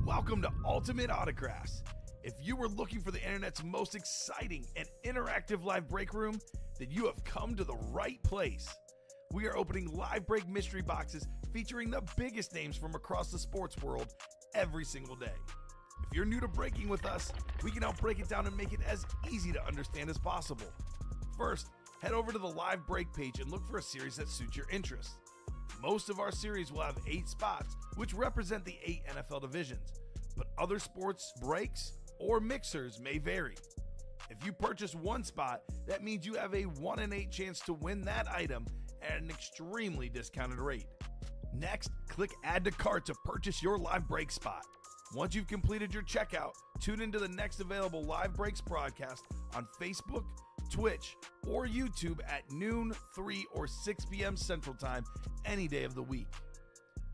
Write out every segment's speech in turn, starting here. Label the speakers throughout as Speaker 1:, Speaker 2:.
Speaker 1: Welcome to Ultimate Autographs. If you were looking for the internet's most exciting and interactive live break room, then you have come to the right place. We are opening live break mystery boxes featuring the biggest names from across the sports world every single day. If you're new to breaking with us, we can help break it down and make it as easy to understand as possible. First, head over to the live break page and look for a series that suits your interests. Most of our series will have 8 spots, which represent the 8 NFL divisions, but other sports breaks or mixers may vary. If you purchase one spot, that means you have a 1 in 8 chance to win that item at an extremely discounted rate. Next, click Add to Cart to purchase your live break spot. Once you've completed your checkout, tune into the next available Live Breaks broadcast on Facebook, Twitch, or YouTube at noon, 3, or 6 p.m. Central Time any day of the week.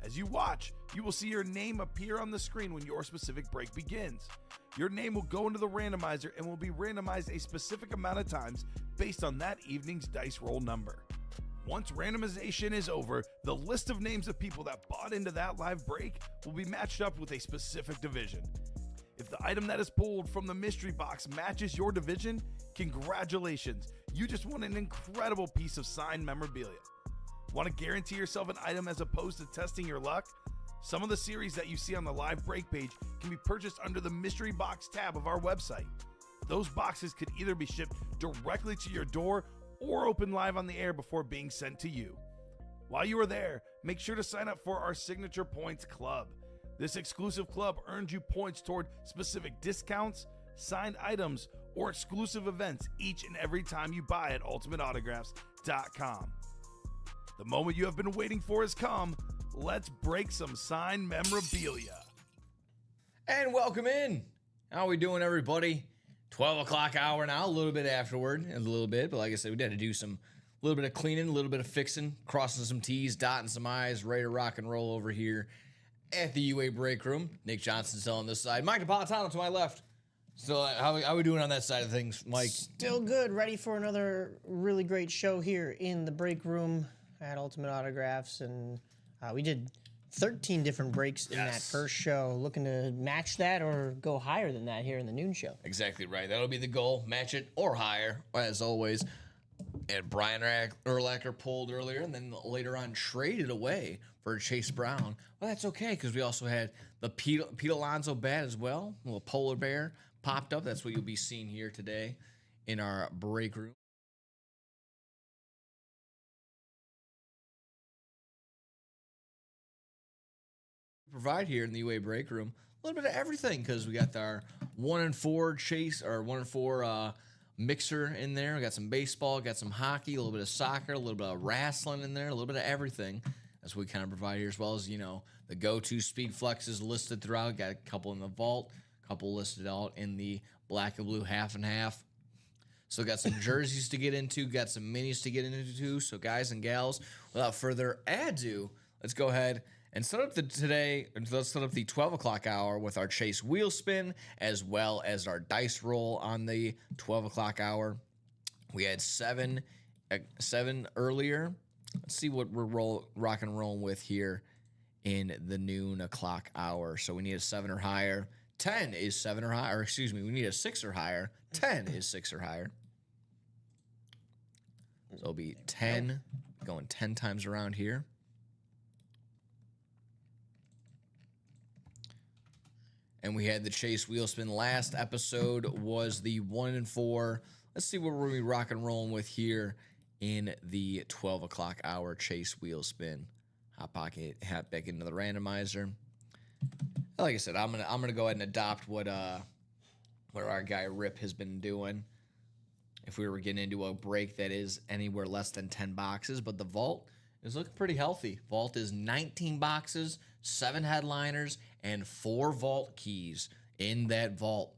Speaker 1: As you watch, you will see your name appear on the screen when your specific break begins. Your name will go into the randomizer and will be randomized a specific amount of times based on that evening's dice roll number. Once randomization is over, the list of names of people that bought into that live break will be matched up with a specific division. If the item that is pulled from the mystery box matches your division, congratulations, you just won an incredible piece of signed memorabilia. Want to guarantee yourself an item as opposed to testing your luck? Some of the series that you see on the live break page can be purchased under the mystery box tab of our website. Those boxes could either be shipped directly to your door or open live on the air before being sent to you. While you are there, make sure to sign up for our Signature Points Club. This exclusive club earns you points toward specific discounts, signed items, or exclusive events each and every time you buy at ultimateautographs.com. The moment you have been waiting for has come. Let's break some signed memorabilia.
Speaker 2: And welcome in. How are we doing, everybody? 12 o'clock hour now, a little bit afterward, a little bit. But like I said, we had to do a little bit of cleaning, a little bit of fixing, crossing some T's, dotting some I's, ready to rock and roll over here at the UA break room. Nick Johnson still on this side. Mike Napolitano to my left. So how are we doing on that side of things, Mike?
Speaker 3: Still good. Ready for another really great show here in the break room at Ultimate Autographs. And we did 13 different breaks in that first show. Looking to match that or go higher than that here in the noon show.
Speaker 2: Exactly right. That'll be the goal. Match it or higher, as always. And Brian Urlacher pulled earlier and then later on traded away for Chase Brown. Well, that's okay because we also had the Pete Alonso bat as well. A little polar bear popped up. That's what you'll be seeing here today in our break room. Provide here in the UA break room a little bit of everything because we got our 1 in 4 chase or 1 in 4 mixer in there. We got some baseball, got some hockey, a little bit of soccer, a little bit of wrestling in there, a little bit of everything. That's what we kind of provide here, as well as, the go-to speed flexes listed throughout. Got a couple in the vault, a couple listed out in the black and blue half and half. So got some jerseys to get into, got some minis to get into too. So guys and gals, without further ado, let's go ahead and set up let's set up the 12 o'clock hour with our Chase wheel spin, as well as our dice roll on the 12 o'clock hour. We had seven earlier. Let's see what we're rock and rolling with here in the noon o'clock hour. So we need a 7 or higher. 10 is 7 or higher. Or excuse me, we need a 6 or higher. 10 is 6 or higher. So it'll be 10, going 10 times around here. And we had the Chase wheel spin. Last episode was the 1 in 4. Let's see what we're going to be rock and rolling with here in the 12 o'clock hour Chase wheel spin. Hop back into the randomizer. Like I said, I'm gonna go ahead and adopt what our guy Rip has been doing. If we were getting into a break that is anywhere less than 10 boxes, but the vault is looking pretty healthy. Vault is 19 boxes, 7 headliners, and 4 vault keys in that vault.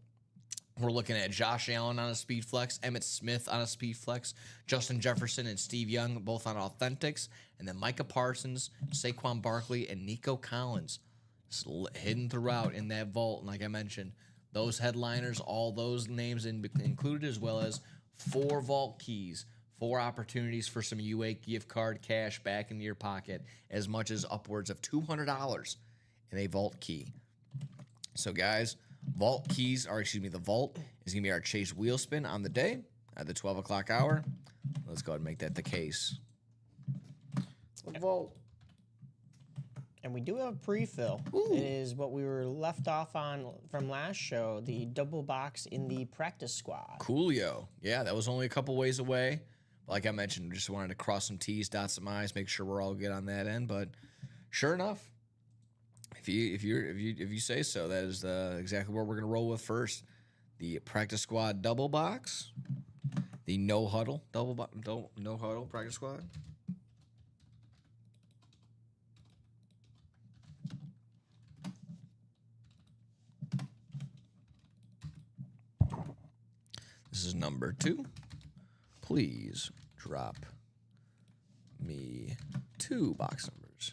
Speaker 2: We're looking at Josh Allen on a speed flex, Emmitt Smith on a speed flex, Justin Jefferson and Steve Young both on authentics, and then Micah Parsons, Saquon Barkley, and Nico Collins hidden throughout in that vault. And like I mentioned, those headliners, all those names included, as well as 4 vault keys. 4 opportunities for some UA gift card cash back in your pocket, as much as upwards of $200 in a vault key. So, guys, the vault is going to be our Chase wheel spin on the day at the 12 o'clock hour. Let's go ahead and make that the case.
Speaker 3: Vault. And we do have pre-fill.
Speaker 2: Ooh.
Speaker 3: It is what we were left off on from last show, the double box in the practice squad.
Speaker 2: Coolio. Yeah, that was only a couple ways away. Like I mentioned, just wanted to cross some T's, dot some I's, make sure we're all good on that end. But sure enough, if you say so, that is exactly what we're gonna roll with first. The practice squad double box, the no huddle no huddle practice squad. This is number 2. Please drop me 2 box numbers.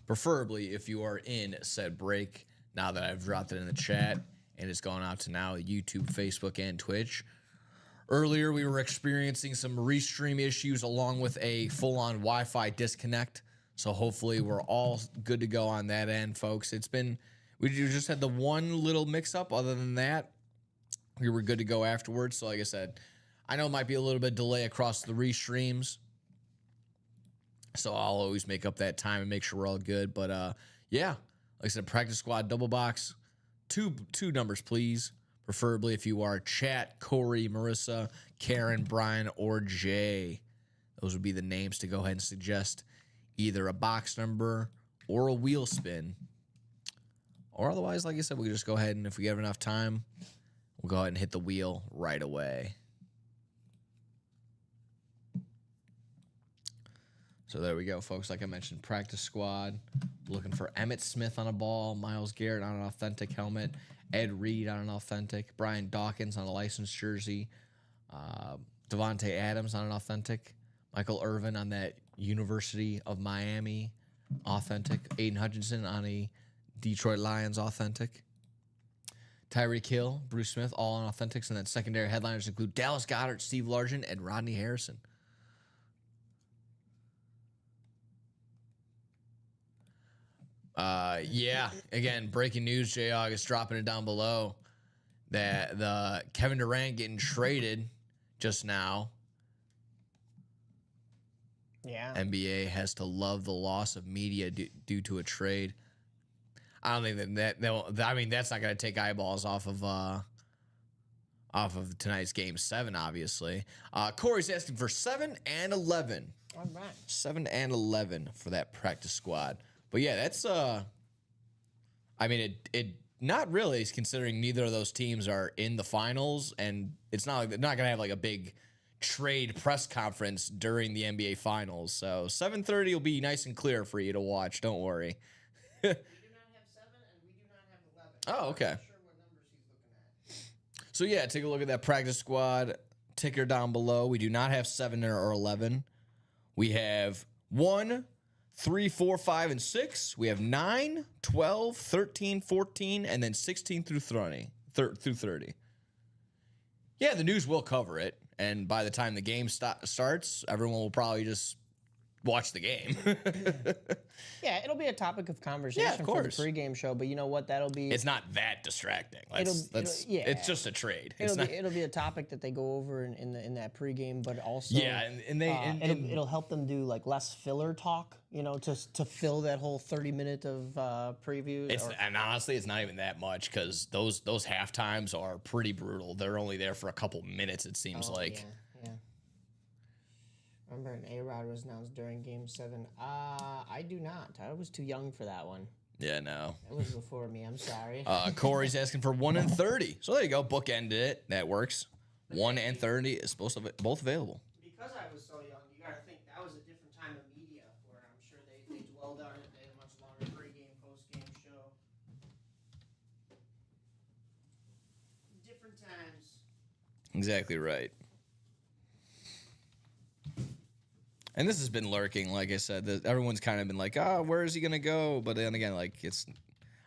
Speaker 2: Preferably if you are in said break, now that I've dropped it in the chat and it's gone out to now YouTube, Facebook, and Twitch. Earlier, we were experiencing some restream issues along with a full-on Wi-Fi disconnect. So hopefully we're all good to go on that end, folks. We just had the one little mix-up. Other than that, we were good to go afterwards. So like I said, I know it might be a little bit delay across the restreams. So I'll always make up that time and make sure we're all good. But yeah, like I said, practice squad double box, two numbers, please. Preferably if you are chat, Corey, Marissa, Karen, Brian, or Jay. Those would be the names to go ahead and suggest either a box number or a wheel spin. Or otherwise, like I said, we can just go ahead and if we have enough time, we'll go ahead and hit the wheel right away. So there we go, folks. Like I mentioned, practice squad. Looking for Emmitt Smith on a ball, Myles Garrett on an authentic helmet, Ed Reed on an authentic, Brian Dawkins on a licensed jersey, Devontae Adams on an authentic, Michael Irvin on that University of Miami authentic, Aiden Hutchinson on a Detroit Lions authentic, Tyreek Hill, Bruce Smith, all on authentics, and then secondary headliners include Dallas Goedert, Steve Largent, and Rodney Harrison. Yeah, again, breaking news, J-August dropping it down below that the Kevin Durant getting traded just now.
Speaker 3: Yeah.
Speaker 2: NBA has to love the loss of media due to a trade. I don't think I mean, that's not going to take eyeballs off of tonight's game 7, obviously. Corey's asking for 7 and 11.
Speaker 3: All right.
Speaker 2: 7 and 11 for that practice squad. But yeah, that's I mean, it not really, considering neither of those teams are in the finals, and it's not like they're not gonna have like a big trade press conference during the NBA finals. So 7:30 will be nice and clear for you to watch. Don't worry.
Speaker 3: We do not have 7 and we do not have 11.
Speaker 2: Oh, okay.
Speaker 3: I'm not sure what numbers he's looking at.
Speaker 2: So yeah, take a look at that practice squad ticker down below. We do not have 7 or 11. We have 1, 3, 4, 5, and 6. We have 9, 12, 13, 14, and then 16 through 30. Yeah, the news will cover it, and by the time the game starts, everyone will probably just watch the game.
Speaker 3: Yeah, it'll be a topic of conversation for the pregame show, but you know what? That'll be...
Speaker 2: It's not that distracting.
Speaker 3: Yeah.
Speaker 2: It's just a trade.
Speaker 3: It'll be a topic that they go over in that pregame, but also...
Speaker 2: Yeah,
Speaker 3: it'll help them do like less filler talk, you know, to fill that whole 30-minute of previews.
Speaker 2: And honestly, it's not even that much because those half times are pretty brutal. They're only there for a couple minutes, it seems like.
Speaker 3: Yeah. Remember an A-Rod was announced during Game 7. I do not. I was too young for that one.
Speaker 2: Yeah, no.
Speaker 3: That was before me. I'm sorry.
Speaker 2: Corey's asking for 1 and 30. So there you go. Bookended it. That works. 1 and 30 is supposed to be both available.
Speaker 3: Because I was so young, you got to think that was a different time of media where I'm sure they dwelled on it. They had a much longer pre-game, post-game show. Different times.
Speaker 2: Exactly right. And this has been lurking, like I said. Everyone's kind of been like, where is he going to go? But then again, like it's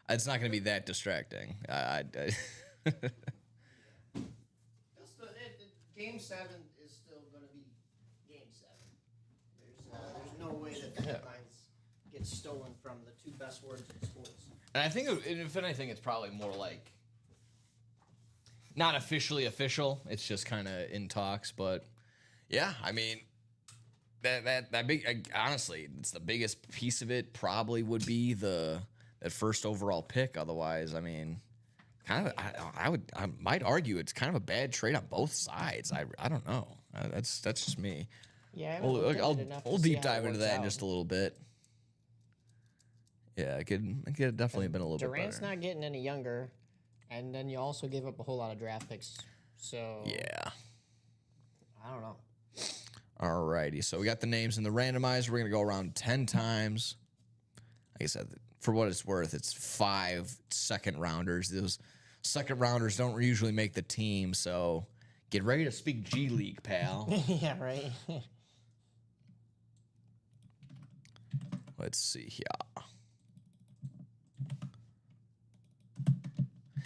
Speaker 2: not going to be that distracting.
Speaker 3: Game 7 is still going to be Game 7. There's no way that the headlines get it's stolen from the two best words in sports.
Speaker 2: And I think, if anything, it's probably more like not officially official. It's just kind of in talks. But yeah, I mean, that big. Honestly, it's the biggest piece of it. Probably would be that first overall pick. Otherwise, I mean, kind of. I might argue it's kind of a bad trade on both sides. I don't know. That's just me.
Speaker 3: Yeah,
Speaker 2: I'll deep dive into that in just a little bit. Yeah, it could definitely have been a little
Speaker 3: Durant's
Speaker 2: bit better.
Speaker 3: not getting any younger, and then you also gave up a whole lot of draft picks. So
Speaker 2: Yeah.
Speaker 3: I don't know.
Speaker 2: Alrighty, so we got the names in the randomizer. We're gonna go around 10 times. Like I said, for what it's worth, it's 5 second rounders. Those second rounders don't usually make the team, so get ready to speak G League, pal.
Speaker 3: Yeah, right.
Speaker 2: Let's see here.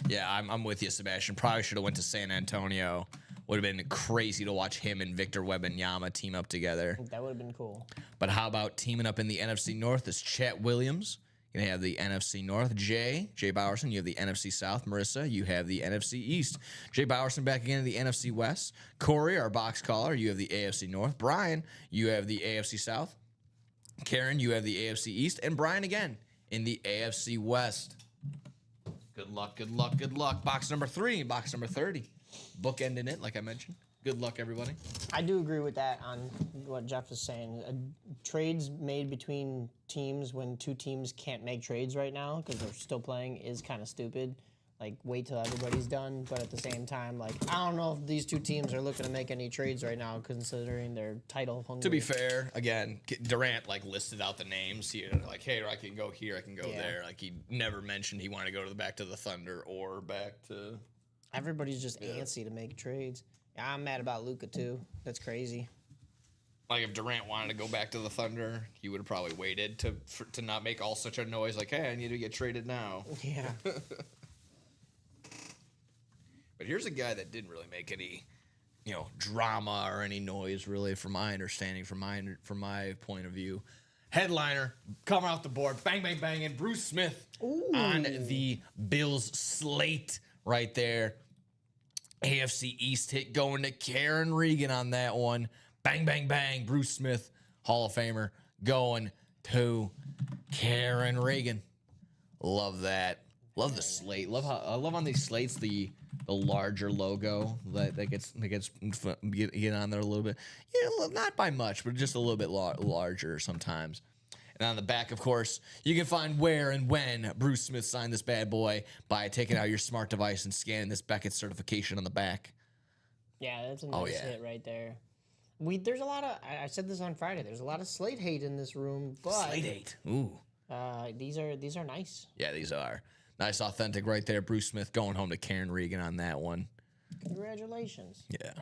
Speaker 2: Yeah, I'm with you, Sebastian. Probably should have went to San Antonio. Would have been crazy to watch him and Victor Wembanyama team up together.
Speaker 3: That would have been cool.
Speaker 2: But how about teaming up in the NFC North is Chet Williams. You're going to have the NFC North. Jay Bowerson, you have the NFC South. Marissa, you have the NFC East. Jay Bowerson back again in the NFC West. Corey, our box caller, you have the AFC North. Brian, you have the AFC South. Karen, you have the AFC East. And Brian again in the AFC West. Good luck, good luck, good luck. Box number 3, box number 30. Bookending it, like I mentioned. Good luck, everybody.
Speaker 3: I do agree with that on what Jeff is saying. Trades made between teams when two teams can't make trades right now because they're still playing is kind of stupid. Like, wait till everybody's done. But at the same time, like, I don't know if these two teams are looking to make any trades right now considering their title hungry.
Speaker 2: To be fair, again, Durant like listed out the names here, like, hey, I can go here, I can go there. Like, he never mentioned he wanted to go back to the Thunder or back to.
Speaker 3: Everybody's just antsy to make trades. Yeah, I'm mad about Luka too. That's crazy.
Speaker 2: Like, if Durant wanted to go back to the Thunder, he would have probably waited to not make all such a noise. Like, hey, I need to get traded now.
Speaker 3: Yeah.
Speaker 2: But here's a guy that didn't really make any, drama or any noise, really, from my understanding, from my point of view. Headliner, coming off the board, bang, bang, bang, and Bruce Smith on the Bills slate right there. AFC East hit going to Karen Regan on that one. Bang, bang, bang. Bruce Smith, Hall of Famer, going to Karen Regan. Love that. Love the slate. Love on these slates the larger logo that gets get on there a little bit. Yeah, not by much, but just a little bit larger sometimes. And on the back, of course, you can find where and when Bruce Smith signed this bad boy by taking out your smart device and scanning this Beckett certification on the back.
Speaker 3: Yeah, that's a nice hit right there. There's a lot of, I said this on Friday, there's a lot of slate hate in this room, but
Speaker 2: Slate hate. Ooh.
Speaker 3: these are nice.
Speaker 2: Yeah, these are. Nice, authentic right there. Bruce Smith going home to Karen Regan on that one.
Speaker 3: Congratulations.
Speaker 2: Yeah.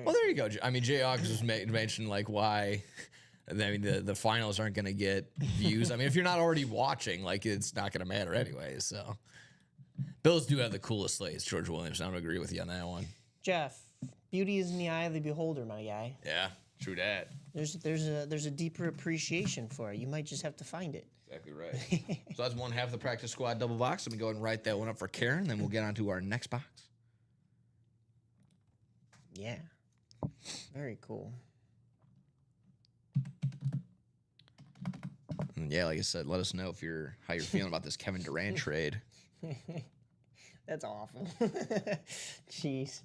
Speaker 2: Well, there you go. I mean, Jay August was mentioned like why. I mean, the finals aren't going to get views. I mean, if you're not already watching, like it's not going to matter anyway. So, Bills do have the coolest slates. George Williams. I'm going to agree with you on that one.
Speaker 3: Jeff, beauty is in the eye of the beholder, my guy.
Speaker 2: Yeah, true that.
Speaker 3: There's a deeper appreciation for it. You might just have to find it.
Speaker 2: Exactly right. So that's one half of the practice squad double box. Let me go ahead and write that one up for Karen. Then we'll get on to our next box.
Speaker 3: Yeah. Very cool.
Speaker 2: And yeah, like I said, let us know how you're feeling about this Kevin Durant trade.
Speaker 3: That's awful. Jeez.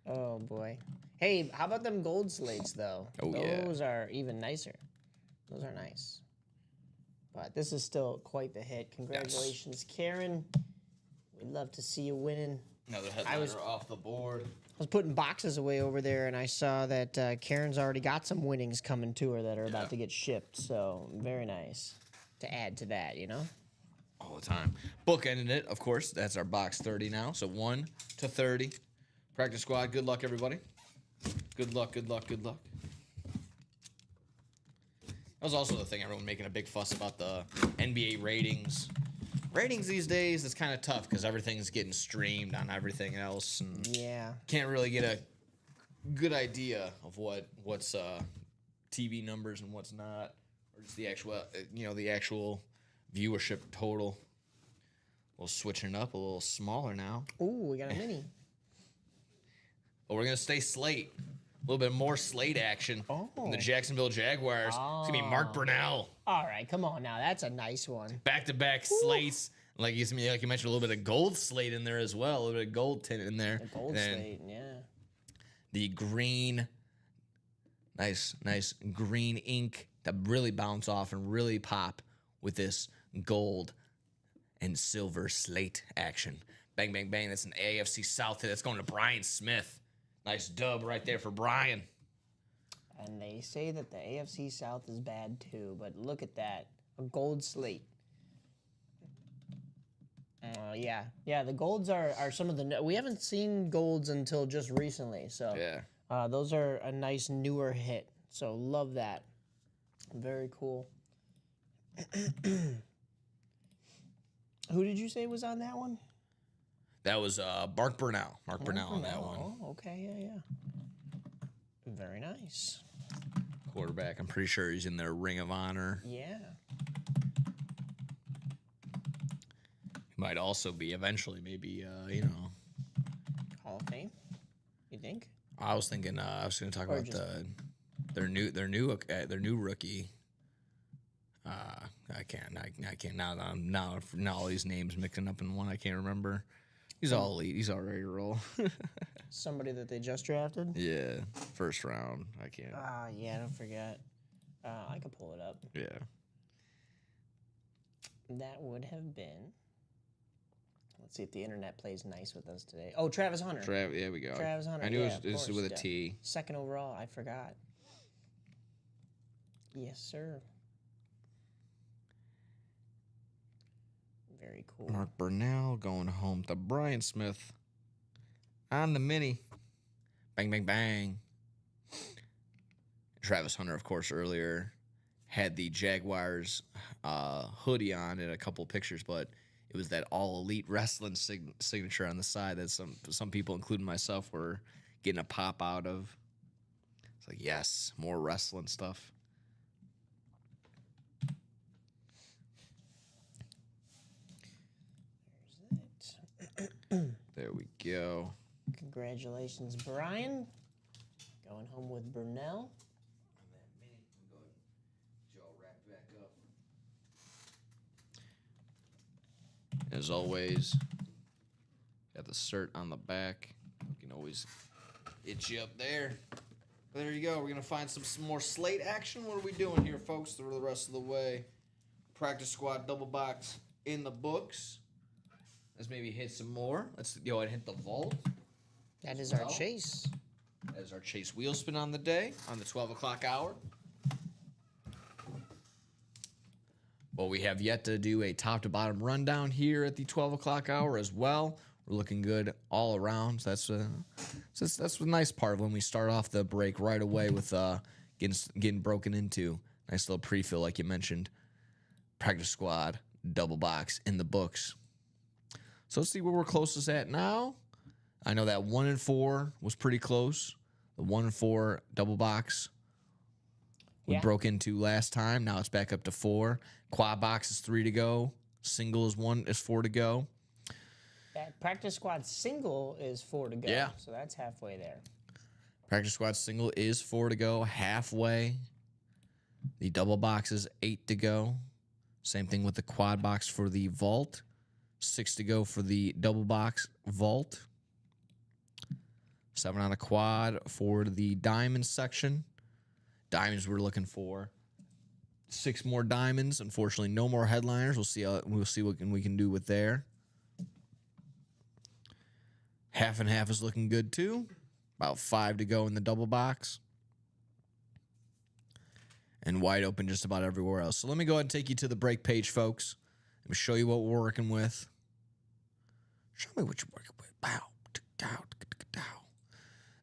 Speaker 3: Oh boy. Hey, how about them gold slates though?
Speaker 2: Oh, yeah.
Speaker 3: Those are even nicer. Those are nice. But this is still quite the hit. Congratulations, Karen. We'd love to see you winning.
Speaker 2: Another headliner off the board.
Speaker 3: I was putting boxes away over there, and I saw that Karen's already got some winnings coming to her that are about to get shipped. So very nice to add to that,
Speaker 2: All the time. Bookending it, of course. That's our box 30 now. So 1 to 30. Practice squad. Good luck, everybody. Good luck, good luck, good luck. That was also the thing, everyone making a big fuss about the NBA ratings. Ratings these days, it's kind of tough because everything's getting streamed on everything else. And
Speaker 3: Yeah.
Speaker 2: can't really get a good idea of what's TV numbers and what's not, or just the actual the actual viewership total. We'll switching it up a little smaller now.
Speaker 3: Ooh, we got a mini.
Speaker 2: But we're gonna stay slate. A little bit more slate action from the Jacksonville Jaguars. It's gonna be Mark Brunell.
Speaker 3: All right, come on now. That's a nice one.
Speaker 2: Back-to-back slates. Like you mentioned, a little bit of gold slate in there as well. A little bit of gold tint in there.
Speaker 3: The gold slate, yeah.
Speaker 2: The green, nice green ink that really bounce off and really pop with this gold and silver slate action. Bang, bang, bang. That's an AFC South hit. That's going to Brian Smith. Nice dub right there for Brian.
Speaker 3: And they say that the AFC South is bad too, but look at that. A gold slate. Yeah, the golds are some of the... We haven't seen golds until just recently, so...
Speaker 2: Yeah.
Speaker 3: Those are a nice newer hit, so love that. Very cool. Who did you say was on that one?
Speaker 2: That was Mark Brunell. Mark Brunell on that one.
Speaker 3: Oh, okay, yeah. Very nice.
Speaker 2: Quarterback. I'm pretty sure he's in their Ring of Honor.
Speaker 3: Yeah.
Speaker 2: He might also be eventually, maybe,
Speaker 3: Hall of Fame, you think?
Speaker 2: I was thinking. I was going to talk about their new rookie. I can't. Now all these names mixing up in one. I can't remember. He's all elite. He's all ready to roll.
Speaker 3: Somebody that they just drafted?
Speaker 2: Yeah, first round. I can't.
Speaker 3: Yeah, don't forget. I could pull it up.
Speaker 2: Yeah.
Speaker 3: That would have been. Let's see if the internet plays nice with us today. Oh, Travis Hunter.
Speaker 2: There we go.
Speaker 3: Travis Hunter.
Speaker 2: I knew
Speaker 3: yeah,
Speaker 2: it was with a T.
Speaker 3: Second overall. I forgot. Yes, sir. Very cool.
Speaker 2: Mark Brunell going home to Brian Smith on the mini. Bang, bang, bang. Travis Hunter, of course, earlier had the Jaguars hoodie on in a couple pictures, but it was that all elite wrestling signature on the side that some people, including myself, were getting a pop out of. It's like, yes, more wrestling stuff. There we go.
Speaker 3: Congratulations, Brian. Going home with Brunell.
Speaker 2: As always, got the cert on the back. You can always itch you up there. But there you go. We're going to find some more slate action. What are we doing here, folks, the rest of the way? Practice squad double box in the books. Let's maybe hit some more. Let's go ahead and hit the vault.
Speaker 3: That is our chase.
Speaker 2: That is our chase wheel spin on the day, on the 12 o'clock hour. Well, we have yet to do a top to bottom rundown here at the 12 o'clock hour as well. We're looking good all around. So that's the nice part when we start off the break right away with getting broken into. Nice little pre-fill, like you mentioned. Practice squad, double box in the books. So let's see where we're closest at now. I know that 1 and 4 was pretty close. The 1 and 4 double box we broke into last time. Now it's back up to 4. Quad box is 3 to go. Single is 4 to go.
Speaker 3: That practice squad single is 4 to go.
Speaker 2: Yeah.
Speaker 3: So that's halfway there.
Speaker 2: Practice squad single is 4 to go, halfway. The double box is 8 to go. Same thing with the quad box for the vault. 6 to go for the double box vault. 7 on a quad for the diamond section. Diamonds we're looking for 6 more diamonds. Unfortunately, no more headliners. We'll see what we can do with there. Half and half is looking good too. About 5 to go in the double box. And wide open just about everywhere else. So let me go ahead and take you to the break page, folks. Let me show you what we're working with. Show me what you're working with. Bow.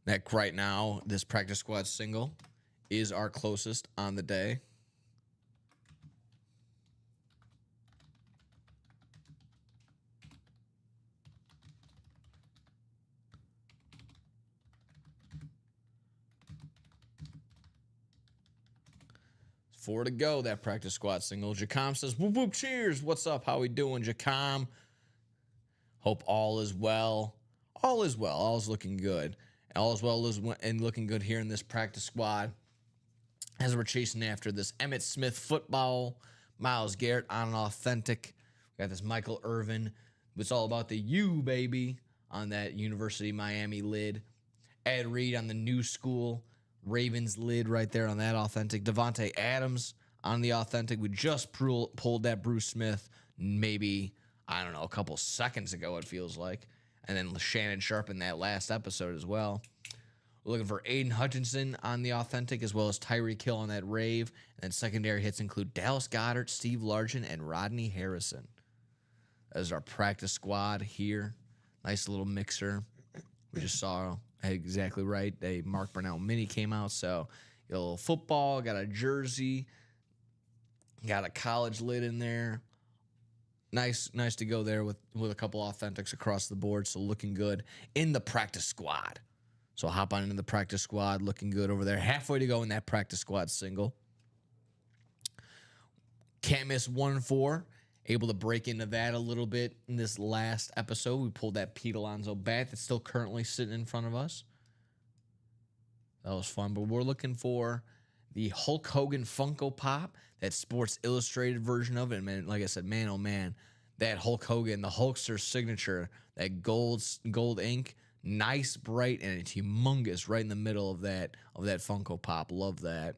Speaker 2: That right now, this practice squad single is our closest on the day. 4 to go, that practice squad single. Jacom says, whoop, whoop, cheers. What's up? How we doing, Jacom? Hope all is well. All is well. All is looking good. All is well and looking good here in this practice squad as we're chasing after this Emmitt Smith football, Myles Garrett on an authentic. We got this Michael Irvin. It's all about the U, baby, on that University of Miami lid. Ed Reed on the New School Ravens lid right there on that authentic. Devontae Adams on the authentic. We just pulled that Bruce Smith maybe, I don't know, a couple seconds ago, it feels like. And then Shannon Sharp in that last episode as well. We're looking for Aiden Hutchinson on the authentic, as well as Tyreek Hill on that rave. And then secondary hits include Dallas Goedert, Steve Largent, and Rodney Harrison. That is our practice squad here. Nice little mixer. We just saw exactly right. A Mark Brunell mini came out, so got a little football, got a jersey, got a college lid in there. Nice to go there with a couple authentics across the board, so looking good in the practice squad. So I'll hop on into the practice squad, looking good over there. Halfway to go in that practice squad single. Can't miss 1-4. Able to break into that a little bit in this last episode. We pulled that Pete Alonso bat that's still currently sitting in front of us. That was fun, but we're looking for the Hulk Hogan Funko Pop, that Sports Illustrated version of it. And man, like I said, man, oh man, that Hulk Hogan, the Hulkster signature, that gold ink, nice, bright, and it's humongous right in the middle of that Funko Pop. Love that.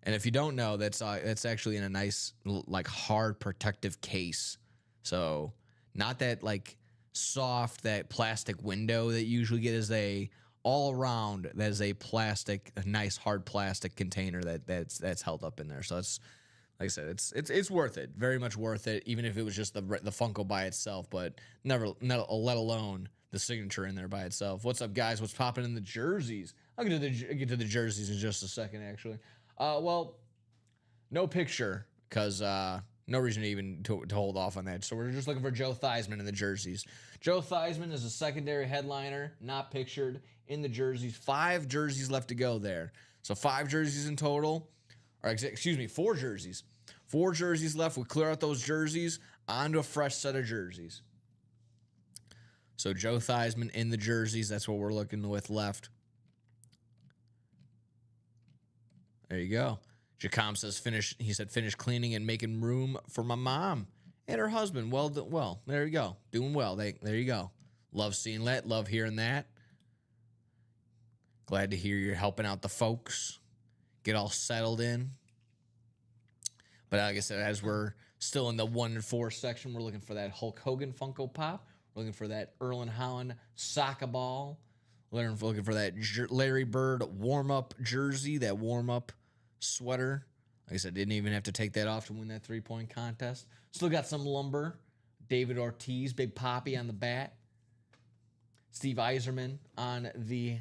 Speaker 2: And if you don't know, that's actually in a nice, like, hard protective case. So not that like soft, that plastic window that you usually get, as a all around, that is a nice hard plastic container that's held up in there. So it's, like I said, it's worth it, very much worth it, even if it was just the Funko by itself, but let alone the signature in there by itself. What's up, guys? What's popping in the jerseys? I'll get to the jerseys in just a second, actually. Well, no picture, because no reason to even to hold off on that. So we're just looking for Joe Theismann in the jerseys. Joe Theismann is a secondary headliner, not pictured in the jerseys. 5 jerseys left to go there. So 5 jerseys in total. Or excuse me, 4 jerseys. 4 jerseys left. We clear out those jerseys, onto a fresh set of jerseys. So Joe Theismann in the jerseys. That's what we're looking with left. There you go. Jacom says finish cleaning and making room for my mom and her husband. Well, there you go. Doing well. There you go. Love seeing that. Love hearing that. Glad to hear you're helping out the folks. Get all settled in. But like I said, as we're still in the 1-4 section, we're looking for that Hulk Hogan Funko Pop. We're looking for that Erlen Holland soccer ball. We're looking for that Larry Bird warm-up jersey, that warm-up sweater. Like I said, didn't even have to take that off to win that 3-point contest. Still got some lumber. David Ortiz, Big Poppy on the bat. Steve Yzerman on the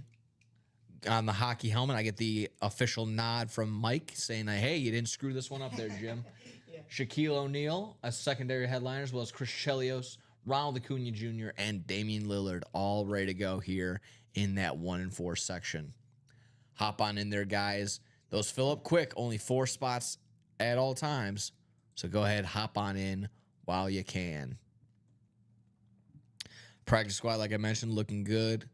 Speaker 2: hockey helmet. I get the official nod from Mike saying, hey, you didn't screw this one up there, Jim. Yeah. Shaquille O'Neal, a secondary headliner, as well as Chris Chelios, Ronald Acuna Jr., and Damian Lillard, all ready to go here in that 1-4 section. Hop on in there, guys. Those fill up quick. Only 4 spots at all times. So go ahead, hop on in while you can. Practice squad, like I mentioned, looking good.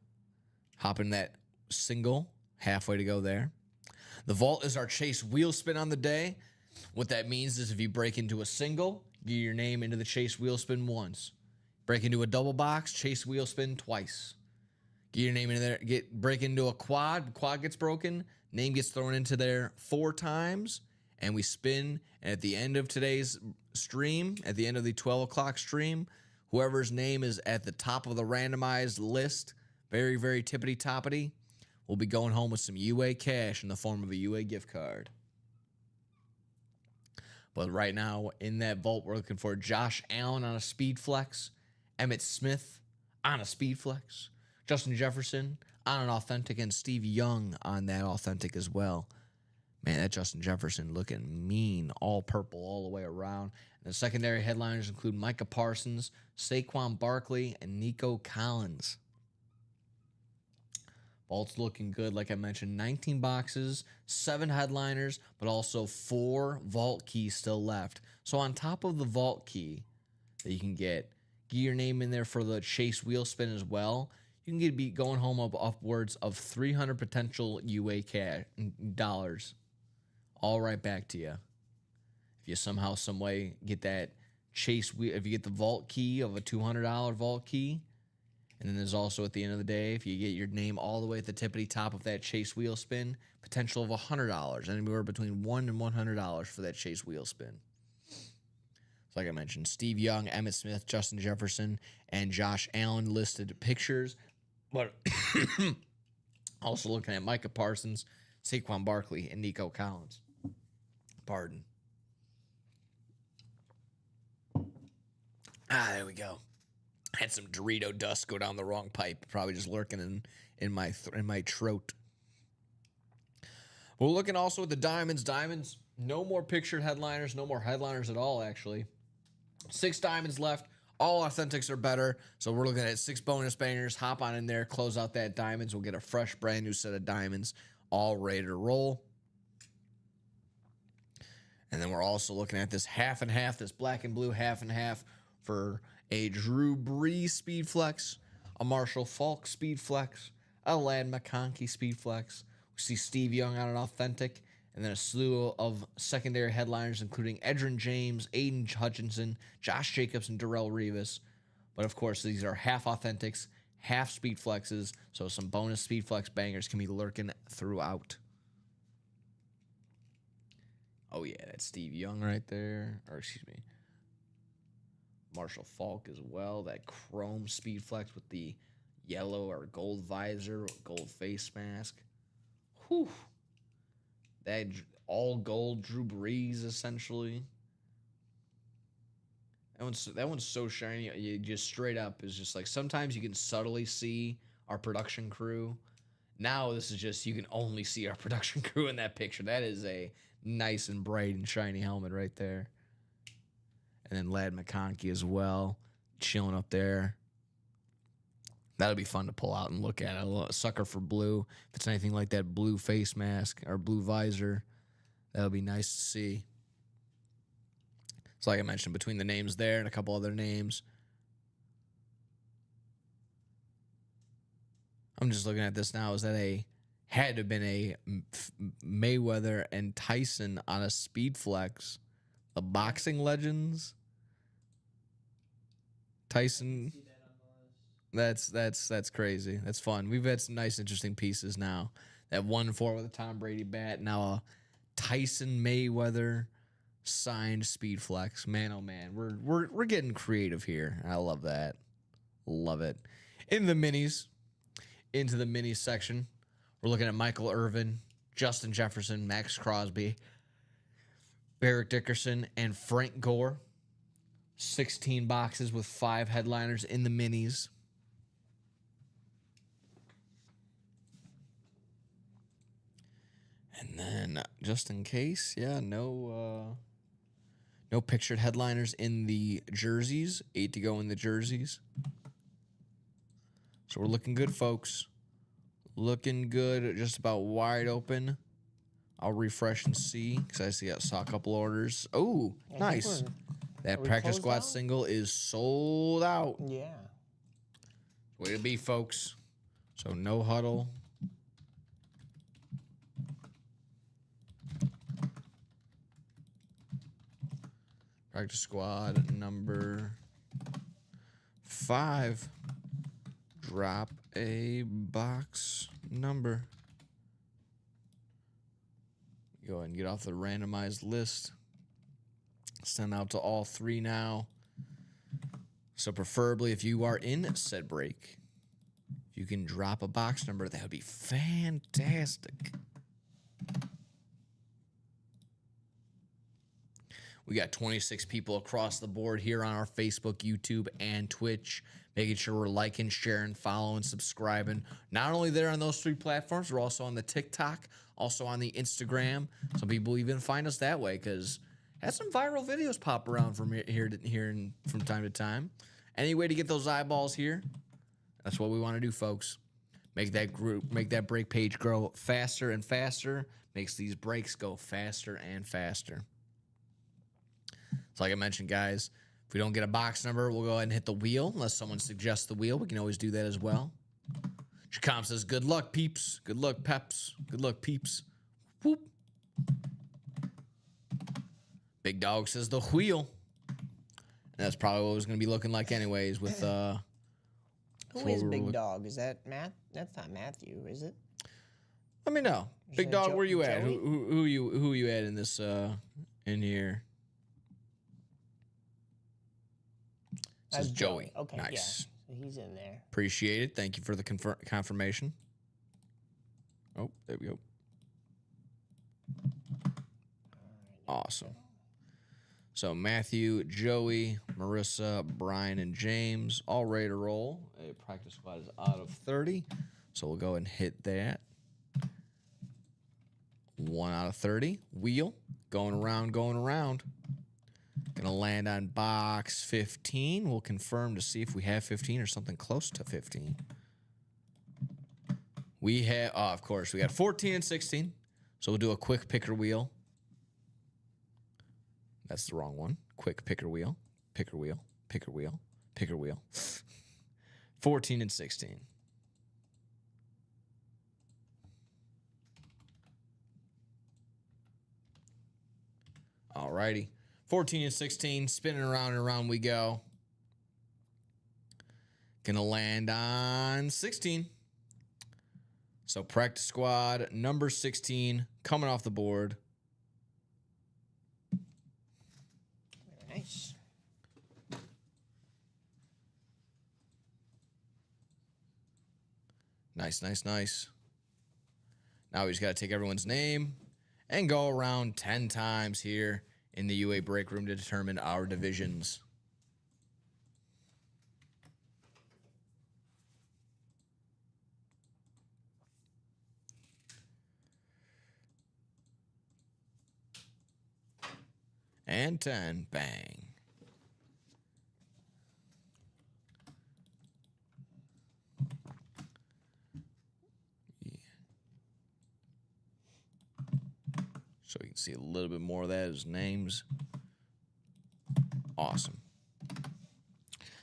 Speaker 2: Hop in that single. Halfway to go there. The vault is our chase wheel spin on the day. What that means is if you break into a single, get your name into the chase wheel spin once. Break into a double box, chase wheel spin twice. Get your name into there. Break into a quad gets broken, name gets thrown into there 4 times, and we spin. And at the end of today's stream, at the end of the 12 o'clock stream, whoever's name is at the top of the randomized list, very, very tippity-toppity, will be going home with some UA cash in the form of a UA gift card. But right now, in that vault, we're looking for Josh Allen on a speed flex, Emmitt Smith on a speed flex, Justin Jefferson on an authentic, and Steve Young on that authentic as well. Man, that Justin Jefferson looking mean, all purple all the way around. And the secondary headliners include Micah Parsons, Saquon Barkley, and Nico Collins. Vault's looking good. Like I mentioned, 19 boxes, 7 headliners, but also 4 vault keys still left. So on top of the vault key that you can get your name in there for the Chase wheel spin as well. You can be going home up upwards of 300 potential UA cash dollars, all right back to you. If you somehow, some way get that Chase wheel, if you get the vault key of a $200 vault key, and then there's also at the end of the day, if you get your name all the way at the tippity top of that Chase wheel spin, potential of $100, anywhere between $1 and $100 for that Chase wheel spin. So like I mentioned, Steve Young, Emmitt Smith, Justin Jefferson, and Josh Allen listed pictures. But also looking at Micah Parsons, Saquon Barkley, and Nico Collins. Pardon. There we go. Had some Dorito dust go down the wrong pipe. Probably just lurking in my throat. We're looking also at the Diamonds. Diamonds, no more pictured headliners. No more headliners at all, actually. 6 Diamonds left. All authentics are better. So we're looking at 6 bonus bangers. Hop on in there. Close out that Diamonds. We'll get a fresh, brand new set of Diamonds all ready to roll. And then we're also looking at this half and half, this black and blue half and half for a Drew Brees Speed Flex, a Marshall Faulk Speed Flex, a Ladd McConkey Speed Flex. We see Steve Young on an authentic, and then a slew of secondary headliners, including Edgerrin James, Aiden Hutchinson, Josh Jacobs, and Darrelle Revis. But of course, these are half authentics, half speed flexes, so some bonus speed flex bangers can be lurking throughout. Oh yeah, that's Steve Young right there. Or excuse me, Marshall Faulk as well. That chrome speed flex with the yellow or gold visor, gold face mask. Whew. That all gold Drew Brees essentially. That one's so shiny. You just straight up is just like, sometimes you can subtly see our production crew. Now this is just, you can only see our production crew in that picture. That is a nice and bright and shiny helmet right there. And then Ladd McConkey as well, chilling up there. That'll be fun to pull out and look at. A sucker for blue. If it's anything like that blue face mask or blue visor, that'll be nice to see. So like I mentioned, between the names there and a couple other names, I'm just looking at this now. Is that had to have been a Mayweather and Tyson on a speed flex? The boxing legends. Tyson. That's crazy. That's fun. We've had some nice, interesting pieces now. That 1-4 with a Tom Brady bat. Now a Tyson Mayweather signed speed flex. Man, oh man, we're getting creative here. I love that. Love it. In the minis, into the minis section, we're looking at Michael Irvin, Justin Jefferson, Max Crosby, Eric Dickerson, and Frank Gore. 16 boxes with 5 headliners in the minis. And then, just in case, yeah, no pictured headliners in the jerseys. 8 to go in the jerseys. So we're looking good, folks. Looking good, just about wide open. I'll refresh and see, because I saw a couple orders. Oh, nice. That practice squad out? Single is sold out.
Speaker 3: Yeah.
Speaker 2: Way to be, folks. So no huddle. Practice squad number 5. Drop a box number. Go ahead and get off the randomized list. Send out to all 3 now. So preferably if you are in said break, if you can drop a box number, that would be fantastic. We got 26 people across the board here on our Facebook, YouTube, and Twitch. Making sure we're liking, sharing, following, subscribing. Not only there on those 3 platforms, we're also on the TikTok, also on the Instagram. Some people even find us that way because had some viral videos pop around from here from time to time. Any way to get those eyeballs here, that's what we want to do, folks. Make that break page grow faster and faster. Makes these breaks go faster and faster. So like I mentioned, guys, if we don't get a box number, we'll go ahead and hit the wheel. Unless someone suggests the wheel, we can always do that as well. Chacom says, good luck, peeps. Good luck, peps. Good luck, peeps. Whoop. Big Dog says the wheel. And that's probably what it was going to be looking like anyways with...
Speaker 3: Who is Big Dog? Is that Matt? That's not Matthew, is it?
Speaker 2: Let me know. Big
Speaker 3: that
Speaker 2: Dog, where you at?
Speaker 3: Joey?
Speaker 2: Who you at in this in here? This is Joey.
Speaker 3: Okay,
Speaker 2: nice.
Speaker 3: yeah. So he's in there.
Speaker 2: Appreciate it. Thank you for the confirmation. Oh, there we go. Awesome. So Matthew, Joey, Marissa, Brian, and James all ready to roll. A practice squad is out of 30. So we'll go and hit that. 1 out of 30. Wheel. Going around, going around. Gonna land on box 15. We'll confirm to see if we have 15 or something close to 15. We have, of course, we got 14 and 16. So we'll do a quick picker wheel. That's the wrong one. Quick picker wheel. Picker wheel. Picker wheel. Picker wheel. 14 and 16. Alrighty. 14 and 16. Spinning around and around we go. Gonna land on 16. So practice squad number 16 coming off the board.
Speaker 3: Nice.
Speaker 2: Nice, nice, nice. Now we just got to take everyone's name and go around 10 times here in the UA break room to determine our divisions. And 10, bang. So you can see a little bit more of that as names. Awesome.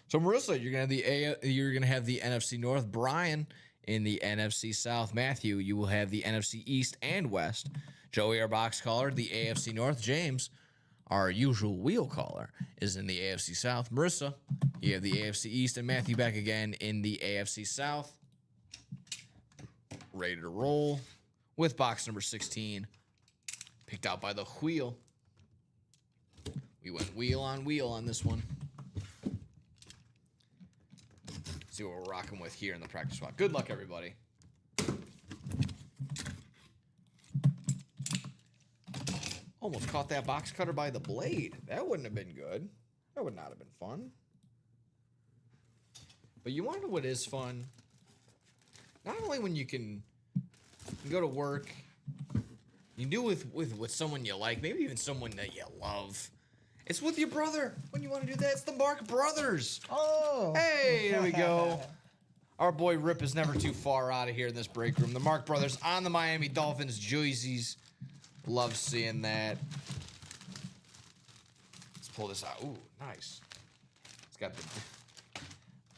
Speaker 2: So Marissa, you're gonna have the NFC North. Brian in the NFC South. Matthew, you will have the NFC East and West. Joey, our box caller, the AFC North. James, our usual wheel caller, is in the AFC South. Marissa, you have the AFC East, and Matthew back again in the AFC South. Ready to roll with box number 16. Picked out by the wheel. We went wheel on this one. See what we're rocking with here in the practice squad. Good luck, everybody. Almost caught that box cutter by the blade. That wouldn't have been good. That would not have been fun. But you want to know what is fun? Not only when you can go to work, you can do it with someone you like, maybe even someone that you love. It's with your brother when you want to do that. It's the Mark Brothers.
Speaker 3: Oh.
Speaker 2: Hey, there we go. Our boy Rip is never too far out of here in this break room. The Mark Brothers on the Miami Dolphins jerseys. Love seeing that. Let's pull this out. Ooh, nice. It's got the...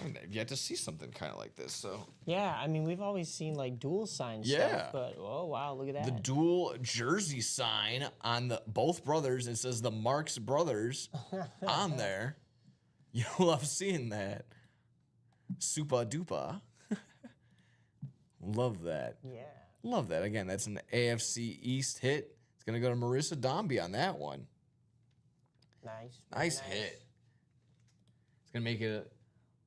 Speaker 2: I've yet to see something kind of like this, so...
Speaker 3: Yeah, I mean, we've always seen, like, dual sign
Speaker 2: Yeah.
Speaker 3: stuff, but, oh, wow, look at that.
Speaker 2: The dual jersey sign on the both brothers. It says the Marks Brothers on there. You love seeing that. Super duper. Love that.
Speaker 3: Yeah.
Speaker 2: Love that. Again, that's an AFC East hit. It's going to go to Marissa Dombey on that one.
Speaker 3: Nice.
Speaker 2: Nice hit. It's going to make it...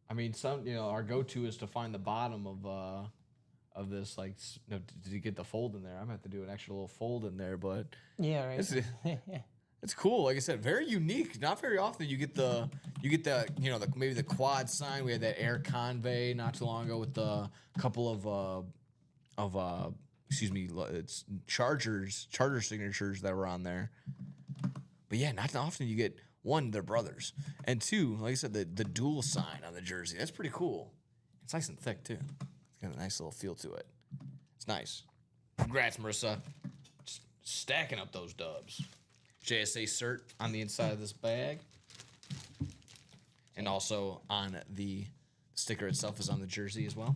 Speaker 2: I mean, our go-to is to find the bottom of this, like, to get the fold in there. I'm going to have to do an extra little fold in there, but...
Speaker 3: Yeah, right.
Speaker 2: It's cool. Like I said, very unique. Not very often you get the maybe the quad sign. We had that Air Convey not too long ago with the couple of it's charger signatures that were on there. But yeah, not often you get one, they're brothers, and two, like I said, the dual sign on the jersey. That's pretty cool. It's nice and thick too. It's Got a nice little feel to it. It's nice. Congrats, Marissa. Just stacking up those dubs. JSA cert on the inside of this bag. And also on the sticker itself is on the jersey as well.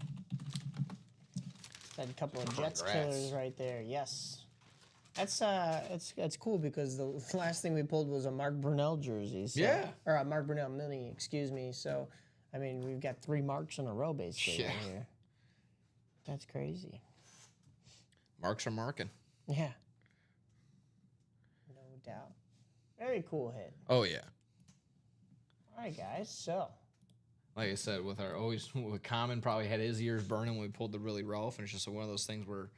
Speaker 3: Had a couple of Jets
Speaker 2: Congrats.
Speaker 3: killers right there. Yes. That's cool because the last thing we pulled was a Mark Brunell jersey. So,
Speaker 2: Yeah.
Speaker 3: Or a Mark Brunell mini, excuse me. So, I mean, we've got 3 marks in a row basically
Speaker 2: Yeah.
Speaker 3: right here. That's crazy.
Speaker 2: Marks are marking.
Speaker 3: Yeah. No doubt. Very cool hit.
Speaker 2: Oh, yeah.
Speaker 3: All right, guys. So,
Speaker 2: Like I said, with Common probably had his ears burning when we pulled the really rough, and it's just one of those things where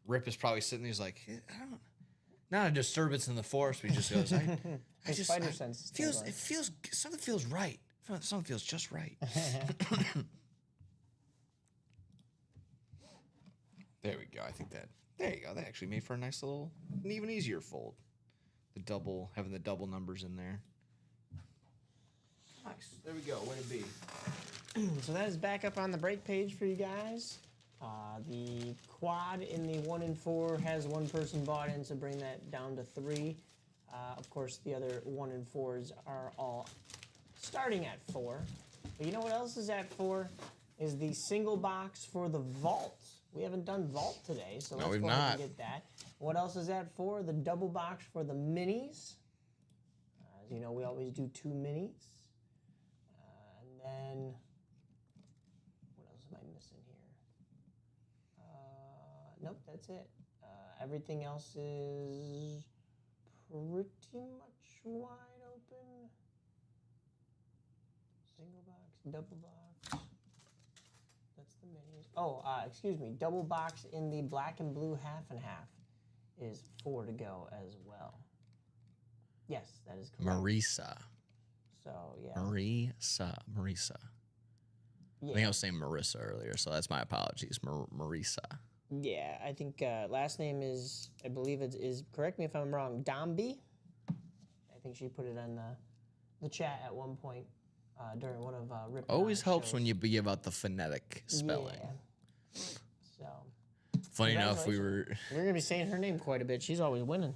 Speaker 2: Rip is probably sitting there, he's like, I don't, not a disturbance in the force, but he just goes,
Speaker 3: his spider sense is
Speaker 2: something feels right. Something feels just right. There we go. I think there you go. That actually made for a nice little, an even easier fold. Having the double numbers in there. Nice. There we go. Way to be.
Speaker 3: So that is back up on the break page for you guys. The quad in the 1 and 4 has one person bought in, so bring that down to 3. Of course, the other 1 and 4s are all starting at 4. But you know what else is at 4? Is the single box for the vault. We haven't done vault today, so let's go ahead and get that. What else is at 4? The double box for the minis. As you know, we always do 2 minis. And then, what else am I missing here? Nope, that's it. Everything else is pretty much wide open. Single box, double box. That's the minis. Oh, excuse me. Double box in the black and blue half and half is 4 to go as well. Yes, that is correct.
Speaker 2: Marisa.
Speaker 3: So, yeah.
Speaker 2: Marisa.
Speaker 3: Yeah.
Speaker 2: I think I was saying Marissa earlier, so that's my apologies. Marisa.
Speaker 3: Yeah, I think last name is, I believe it is, correct me if I'm wrong, Domby. I think she put it on the chat at one point during one of Rip.
Speaker 2: Always helps when you give out the phonetic spelling.
Speaker 3: Yeah. So.
Speaker 2: Funny enough,
Speaker 3: We're gonna be saying her name quite a bit. She's always winning.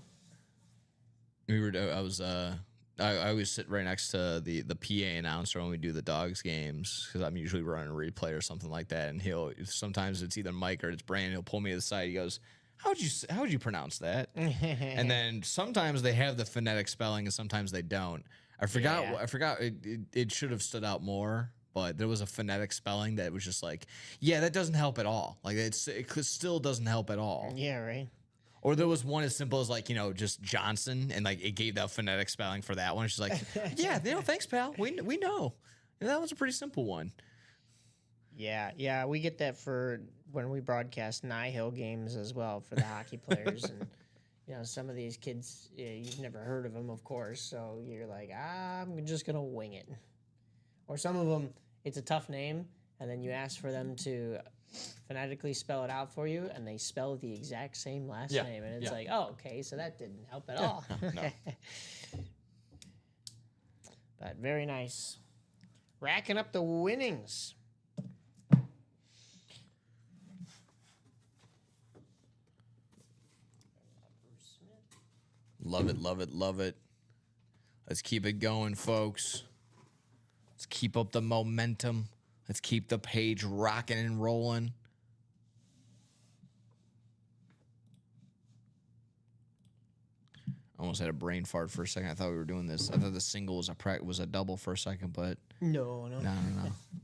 Speaker 2: I always sit right next to the PA announcer when we do the Dogs games because I'm usually running a replay or something like that, and sometimes it's either Mike or it's Brandon. He'll pull me to the side. He goes, "How would you pronounce that?" And then sometimes they have the phonetic spelling, and sometimes they don't. I forgot.
Speaker 3: Yeah.
Speaker 2: I forgot. It should have stood out more, but there was a phonetic spelling that was just like, yeah, that doesn't help at all. Like it still doesn't help at all.
Speaker 3: Yeah, right.
Speaker 2: Or there was one as simple as like, just Johnson, and like it gave that phonetic spelling for that one. She's like, yeah, thanks, pal. We know. And that was a pretty simple one.
Speaker 3: Yeah, we get that for when we broadcast Nihil games as well for the hockey players, and some of these kids you've never heard of them, of course. So you're like, I'm just gonna wing it. Or some of them, it's a tough name, and then you ask for them to phonetically spell it out for you, and they spell the exact same last name, and it's like, oh, okay, so that didn't help at all.
Speaker 2: No.
Speaker 3: But very nice. Racking up the winnings.
Speaker 2: Love it, love it, love it. Let's keep it going, folks. Let's keep up the momentum. Let's keep the page rocking and rolling. I almost had a brain fart for a second. I thought we were doing this. I thought the single was a double for a second, but
Speaker 3: No.
Speaker 2: no.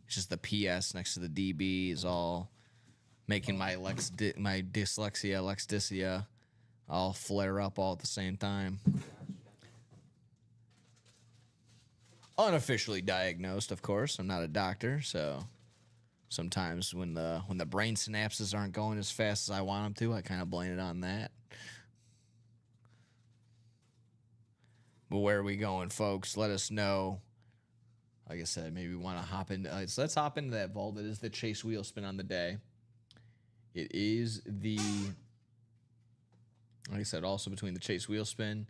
Speaker 2: It's just the PS next to the DB is all making my dyslexia, Lexdicia, all flare up all at the same time. Unofficially diagnosed, of course. I'm not a doctor, so sometimes when the brain synapses aren't going as fast as I want them to, I kind of blame it on that. But where are we going, folks? Let us know. Like I said, maybe we want to hop into. So let's hop into that vault. It is the Chase Wheel Spin on the day. It is the. Like I said, also between the Chase Wheel Spin,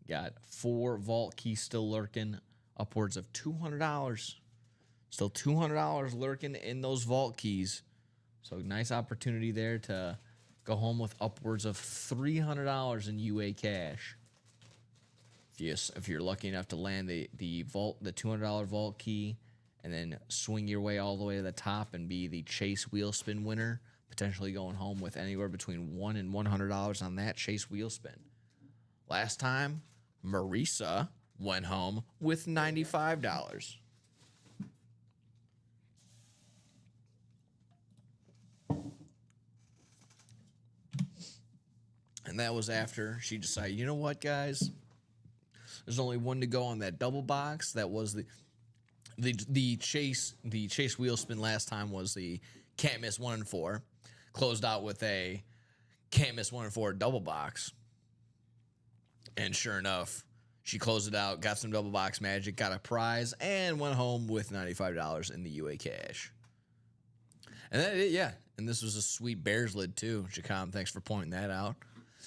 Speaker 2: got 4 vault keys still lurking, upwards of $200. Still $200 lurking in those vault keys So nice opportunity there to go home with upwards of $300 in UA cash. If you're lucky enough to land the $200 vault key, and then swing your way all the way to the top and be the Chase wheel spin winner, potentially going home with anywhere between $1 and $100 on that Chase wheel spin. Last time, Marisa went home with $95. And that was after she decided, you know what, guys? There's only one to go on that double box. That was the Chase wheel spin last time was the can't miss 1 and 4. Closed out with a can't miss 1 and 4 double box. And sure enough, she closed it out, got some double box magic, got a prize, and went home with $95 in the UA cash. And that, yeah, and this was a sweet Bears lid too. Chacom, thanks for pointing that out.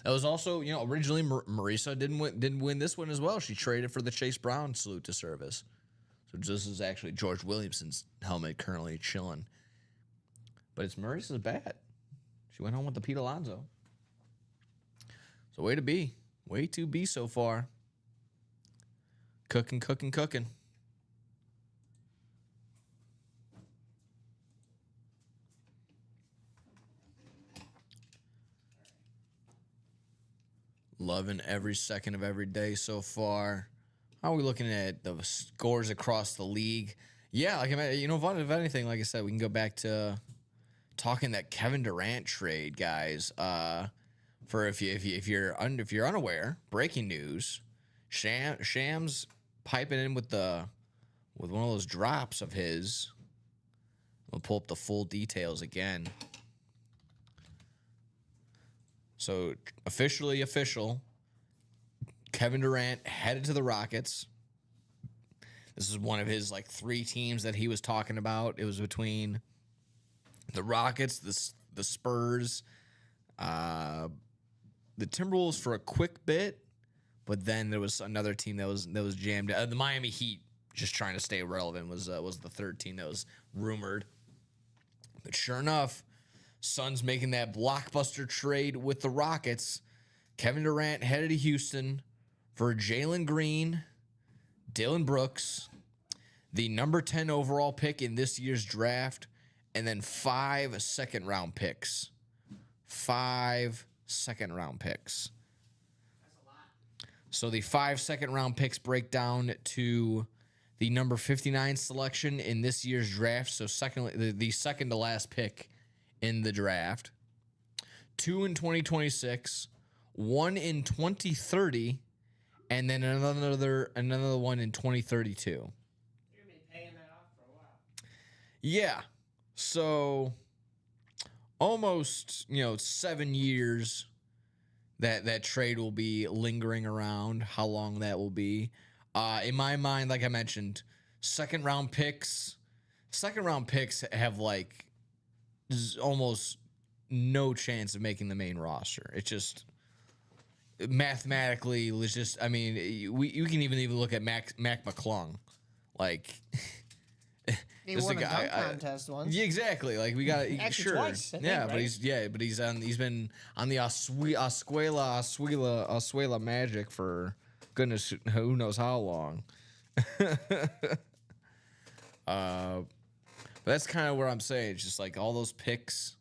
Speaker 2: That was also, originally Marisa didn't win this one as well. She traded for the Chase Brown salute to service. So this is actually George Williamson's helmet currently chilling. But it's Marisa's bat. She went home with the Pete Alonso. So way to be. Way to be so far. Cooking. 'Loving every second of every day so far. How are we looking at the scores across the league? Yeah, like if anything, like I said, we can go back to talking that Kevin Durant trade, guys. For if you're unaware, breaking news: Shams piping in with one of those drops of his. We'll pull up the full details again. So official. Kevin Durant headed to the Rockets. This is one of his 3 teams that he was talking about. It was between the Rockets, the Spurs, the Timberwolves for a quick bit, but then there was another team that was jammed. The Miami Heat, just trying to stay relevant, was the third team that was rumored. But sure enough, Suns making that blockbuster trade with the Rockets. Kevin Durant headed to Houston for Jalen Green, Dillon Brooks, the number 10 overall pick in this year's draft, and then 5 second-round picks. 5 second-round picks. That's a lot. So the 5 second-round picks break down to the number 59 selection in this year's draft. So the second to last pick in the draft, 2 in 2026, 1 in 2030, and then another one in 2032. You're gonna be paying that off for a while. Yeah, so almost 7 years that trade will be lingering around. How long that will be? In my mind, like I mentioned, second round picks have almost no chance of making the main roster. It's just mathematically, you can even look at Mac McClung.
Speaker 3: He won a dunk contest once.
Speaker 2: Yeah, exactly. We got sure.
Speaker 3: Twice, I think,
Speaker 2: yeah,
Speaker 3: right?
Speaker 2: but he's been on the Oswela Magic for goodness who knows how long. But that's kind of where I'm saying. It's just all those picks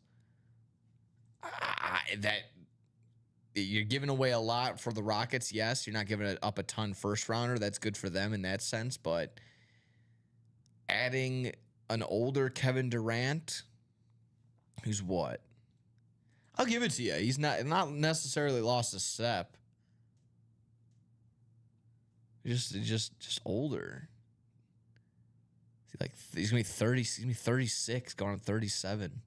Speaker 2: that you're giving away a lot for the Rockets. Yes, you're not giving up a ton first rounder. That's good for them in that sense. But adding an older Kevin Durant, who's what? I'll give it to you. He's not necessarily lost a step. Just older. He's gonna be 30. He's gonna be 36, going on 37.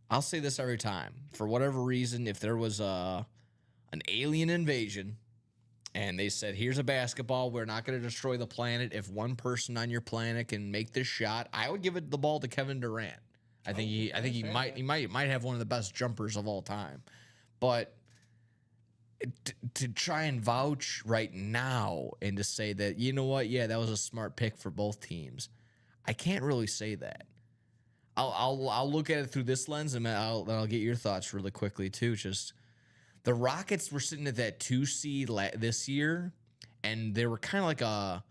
Speaker 2: I'll say this every time. For whatever reason, if there was an alien invasion and they said, "Here's a basketball. We're not going to destroy the planet. If one person on your planet can make this shot," I would give the ball to Kevin Durant. I think he might have one of the best jumpers of all time. But to try and vouch right now and to say that, you know what, yeah, that was a smart pick for both teams, I can't really say that. I'll look at it through this lens, and I'll get your thoughts really quickly too. Just the Rockets were sitting at that 2 seed this year, and they were kind of like a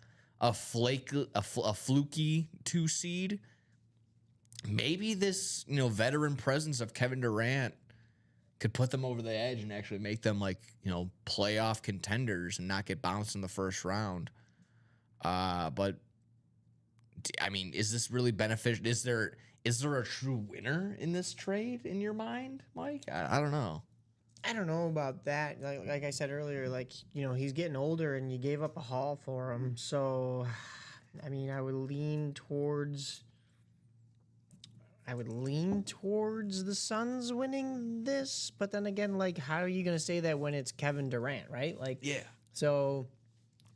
Speaker 2: fluky 2 seed. Maybe this veteran presence of Kevin Durant could put them over the edge and actually make them playoff contenders and not get bounced in the first round. But I mean, is this really beneficial? Is there a true winner in this trade in your mind, Mike? I don't know.
Speaker 3: I don't know about that. Like I said earlier, he's getting older, and you gave up a haul for him. So, I mean, I would lean towards the Suns winning this. But then again, how are you going to say that when it's Kevin Durant, right?
Speaker 1: Yeah.
Speaker 3: So,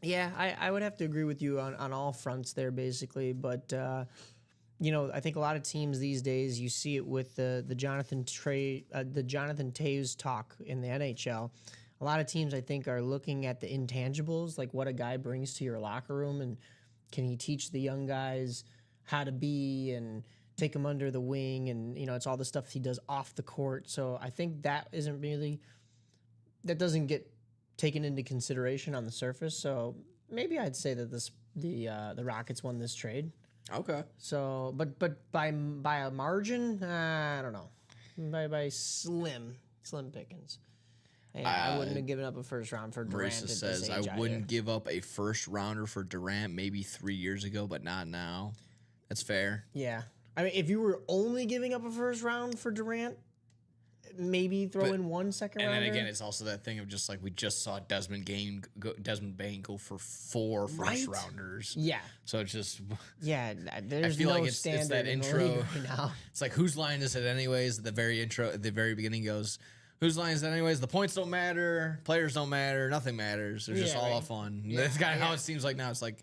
Speaker 3: yeah, I would have to agree with you on all fronts there, basically. But I think a lot of teams these days, you see it with the Jonathan Toews talk in the NHL. A lot of teams, I think, are looking at the intangibles, like what a guy brings to your locker room, and can he teach the young guys how to be and take them under the wing, and it's all the stuff he does off the court. So I think that doesn't get taken into consideration on the surface. So maybe I'd say that the Rockets won this trade.
Speaker 2: Okay.
Speaker 3: So, but by a margin, I don't know. By slim pickings. And I wouldn't have given up a first round for Durant.
Speaker 2: Marissa says I wouldn't give up a first rounder for Durant maybe 3 years ago, but not now. That's fair.
Speaker 3: Yeah. I mean, if you were only giving up a first round for Durant, maybe throw in one second rounder.
Speaker 2: And then again, it's also that thing of just we just saw Desmond Bain go for 4 first rounders.
Speaker 3: Yeah.
Speaker 2: So it's just
Speaker 3: there's
Speaker 2: I feel
Speaker 3: no
Speaker 2: like it's
Speaker 3: standard
Speaker 2: that
Speaker 3: in the
Speaker 2: intro.
Speaker 3: league right now.
Speaker 2: It's like, whose line is it anyways? At the very beginning goes, whose line is it anyways? The points don't matter, players don't matter, nothing matters. They're just all fun.
Speaker 3: Yeah.
Speaker 2: That's kind of how it seems like now. It's like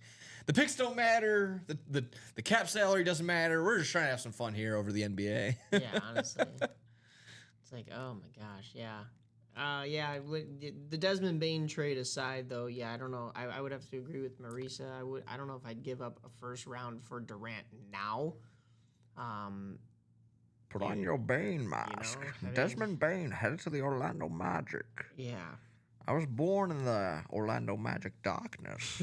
Speaker 2: the picks don't matter, the cap salary doesn't matter. We're just trying to have some fun here over the NBA.
Speaker 3: Yeah, honestly. It's like, oh my gosh, yeah. The Desmond Bain trade aside, though, I don't know. I would have to agree with Marisa. I don't know if I'd give up a first round for Durant now.
Speaker 4: Put on your Bane mask. Desmond Bain headed to the Orlando Magic.
Speaker 3: Yeah.
Speaker 4: I was born in the Orlando Magic darkness.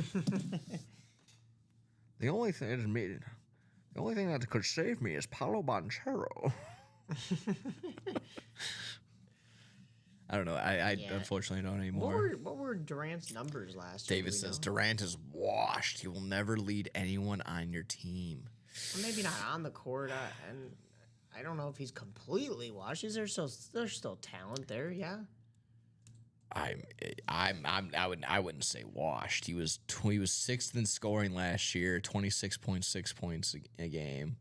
Speaker 4: The only thing that could save me is Paolo Banchero.
Speaker 2: I don't know. I unfortunately don't anymore.
Speaker 3: What were Durant's numbers last year?
Speaker 2: David says Durant is washed. He will never lead anyone on your team.
Speaker 3: Well, maybe not on the court, and I don't know if he's completely washed. There's still talent there, yeah.
Speaker 2: I wouldn't say washed. He was 6th in scoring last year, 26.6 points a game.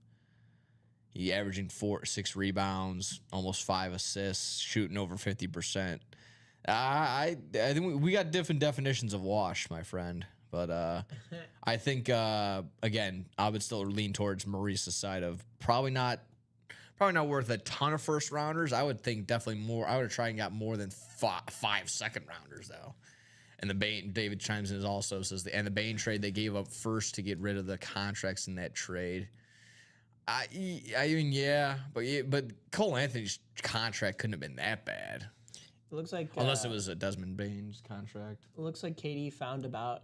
Speaker 2: He averaging 6 rebounds, almost 5 assists, shooting over 50%. I think we got different definitions of wash, my friend. But I think again, I would still lean towards Maurice's side of probably not worth a ton of first rounders. I would think definitely more. I would have tried and got more than 5 second rounders though. And David chimes in also says the Bain trade, they gave up first to get rid of the contracts in that trade. I mean, yeah, but Cole Anthony's contract couldn't have been that bad.
Speaker 3: It looks like
Speaker 2: unless it was a Desmond Bain's contract.
Speaker 3: It looks like KD found out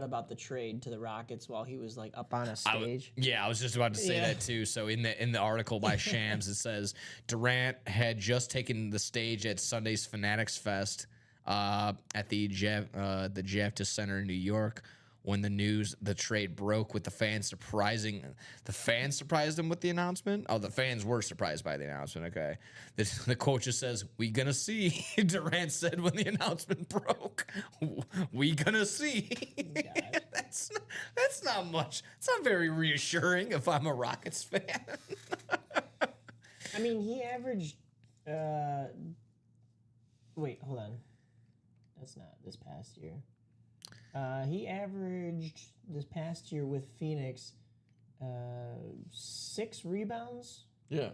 Speaker 3: about the trade to the Rockets while he was up on a stage.
Speaker 2: I was just about to say that too. So in the article by Shams, it says Durant had just taken the stage at Sunday's Fanatics Fest at the Javits Center in New York when the trade broke, with the fans surprised him with the announcement. Oh, the fans were surprised by the announcement. Okay. The quote just says, "We gonna see," Durant said when the announcement broke. We gonna see. That's not much. It's not very reassuring if I'm a Rockets fan.
Speaker 3: I mean, he averaged wait, hold on. That's not this past year. He averaged this past year with Phoenix 6 rebounds.
Speaker 2: Yeah.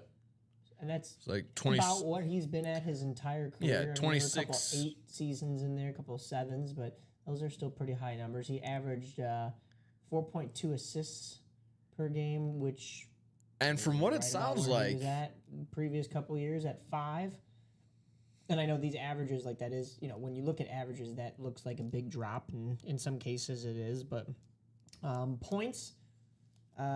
Speaker 3: And that's
Speaker 2: like 20,
Speaker 3: about what he's been at his entire career.
Speaker 2: Yeah, 26.
Speaker 3: A couple 8 seasons in there, a couple of 7s, but those are still pretty high numbers. He averaged 4.2 assists per game, which
Speaker 2: And from what it
Speaker 3: Right about
Speaker 2: sounds
Speaker 3: where he
Speaker 2: like,
Speaker 3: was at previous couple years at 5. And I know these averages, like that is, when you look at averages, that looks like a big drop, and in some cases it is. But points,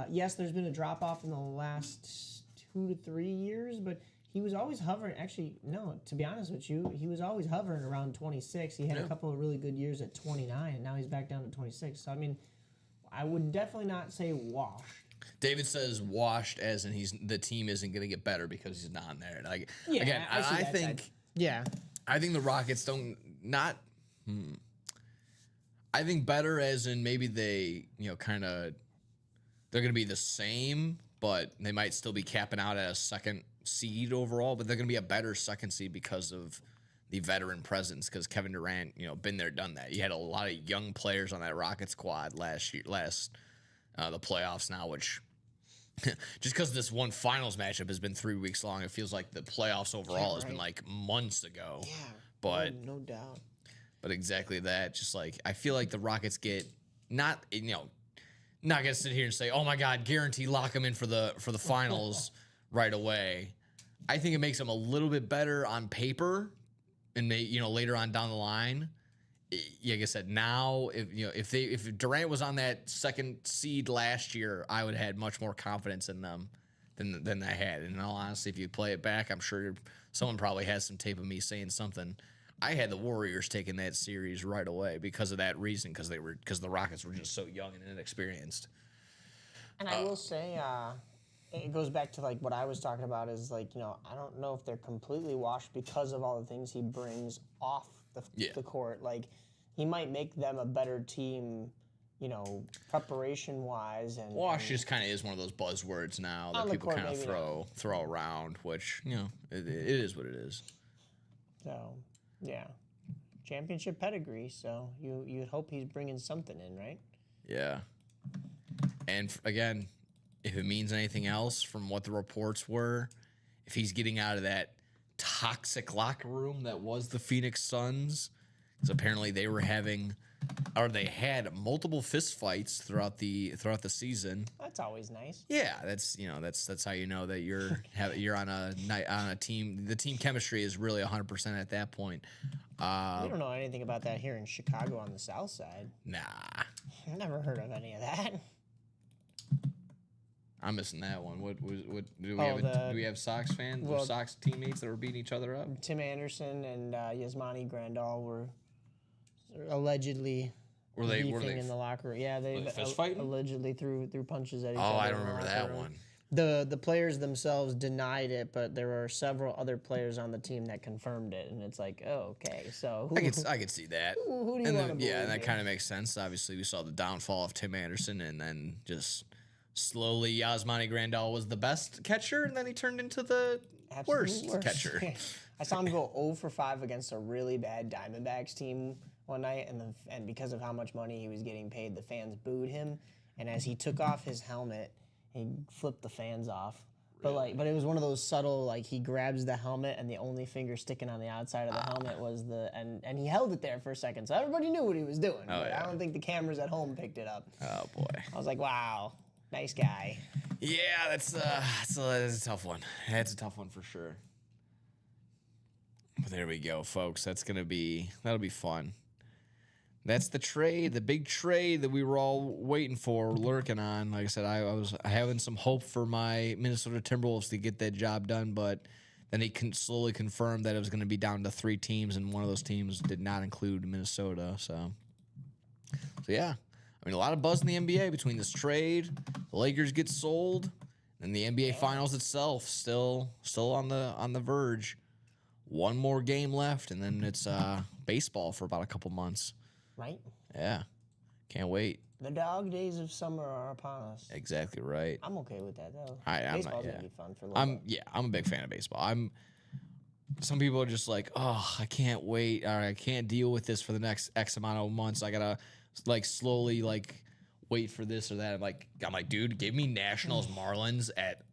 Speaker 3: yes, there's been a drop off in the last 2 to 3 years, but he was always hovering. Actually, no, to be honest with you, he was always hovering around 26. He had a couple of really good years at 29, and now he's back down to 26. So, I mean, I would definitely not say washed.
Speaker 2: David says washed as in the team isn't going to get better because he's not in there. Like,
Speaker 3: Yeah,
Speaker 2: again,
Speaker 3: I see
Speaker 2: I
Speaker 3: that
Speaker 2: think
Speaker 3: side. Yeah.
Speaker 2: I think the Rockets don't not. I think better as in maybe they kind of they're going to be the same, but they might still be capping out at a second seed overall. But they're going to be a better second seed because of the veteran presence. Because Kevin Durant, been there, done that. You had a lot of young players on that Rocket squad last the playoffs now, which just because this one finals matchup has been 3 weeks long, it feels like the playoffs overall has been like months ago.
Speaker 3: Yeah.
Speaker 2: But
Speaker 3: no doubt.
Speaker 2: But exactly that, just like I feel like the Rockets get not gonna sit here and say, oh my God, guarantee lock them in for the finals right away. I think it makes them a little bit better on paper, and later on down the line. Like I said, now if Durant was on that second seed last year, I would have had much more confidence in them than I had. And in all honesty, if you play it back, I'm sure someone probably has some tape of me saying something. I had the Warriors taking that series right away because of that reason, because the Rockets were just so young and inexperienced.
Speaker 3: And I will say, it goes back to like what I was talking about is like, I don't know if they're completely washed because of all the things he brings off the court. Like, he might make them a better team, preparation wise. And
Speaker 2: Wash just kind of is one of those buzzwords now that people kind of throw around, which it is what it is.
Speaker 3: So, yeah, championship pedigree. So you'd hope he's bringing something in, right?
Speaker 2: Yeah. And again, if it means anything else from what the reports were, if he's getting out of that toxic locker room that was the Phoenix Suns, because apparently they had multiple fist fights throughout the season.
Speaker 3: That's always nice.
Speaker 2: Yeah, that's how you know that you're on a team. The team chemistry is really 100% at that point.
Speaker 3: We don't know anything about that here in Chicago on the South Side.
Speaker 2: Nah,
Speaker 3: Never heard of any of that.
Speaker 2: I'm missing that one. What do we have Sox fans or
Speaker 3: Well,
Speaker 2: Sox teammates that were beating each other up?
Speaker 3: Tim Anderson and Yasmani Grandal were allegedly beefing in the locker room. Yeah, they
Speaker 2: fist fighting?
Speaker 3: allegedly threw punches at each
Speaker 2: Oh,
Speaker 3: other.
Speaker 2: I
Speaker 3: in
Speaker 2: don't
Speaker 3: the
Speaker 2: remember
Speaker 3: locker
Speaker 2: that
Speaker 3: room.
Speaker 2: one.
Speaker 3: The players themselves denied it, but there were several other players on the team that confirmed it, and it's like, oh, okay, so
Speaker 2: I could see that.
Speaker 3: who do you
Speaker 2: And
Speaker 3: want to
Speaker 2: then,
Speaker 3: believe?
Speaker 2: and that
Speaker 3: here?
Speaker 2: kind of makes sense. Obviously, we saw the downfall of Tim Anderson, and then just slowly Yasmani Grandal was the best catcher, and then he turned into the
Speaker 3: Absolute
Speaker 2: worst catcher.
Speaker 3: I saw him go 0 for 5 against a really bad Diamondbacks team one night, and because of how much money he was getting paid, the fans booed him. And as he took off his helmet, he flipped the fans off. But it was one of those subtle, like, he grabs the helmet and the only finger sticking on the outside of the helmet was and he held it there for a second, so everybody knew what he was doing. But
Speaker 2: yeah.
Speaker 3: I don't think the cameras at home picked it up.
Speaker 2: Oh boy.
Speaker 3: I was like, wow, nice guy.
Speaker 2: Yeah, that's a tough one. That's a tough one for sure. But there we go, folks. That'll be fun. That's the trade, the big trade that we were all waiting for, lurking on. Like I said, I was having some hope for my Minnesota Timberwolves to get that job done, but then he slowly confirmed that it was going to be down to 3 teams, and one of those teams did not include Minnesota. So yeah, I mean, a lot of buzz in the NBA between this trade, the Lakers get sold, and the NBA Finals itself still on the verge. One more game left, and then it's baseball for about a couple months.
Speaker 3: Right?
Speaker 2: Yeah. Can't wait.
Speaker 3: The dog days of summer are upon us.
Speaker 2: Exactly right.
Speaker 3: I'm okay with that, though.
Speaker 2: I'm
Speaker 3: Baseball's
Speaker 2: not,
Speaker 3: going to be fun for a little bit.
Speaker 2: I'm a big fan of baseball. Some people are just like, oh, I can't wait, or I can't deal with this for the next X amount of months. I gotta slowly wait for this or that. I'm like, dude, give me Nationals Marlins at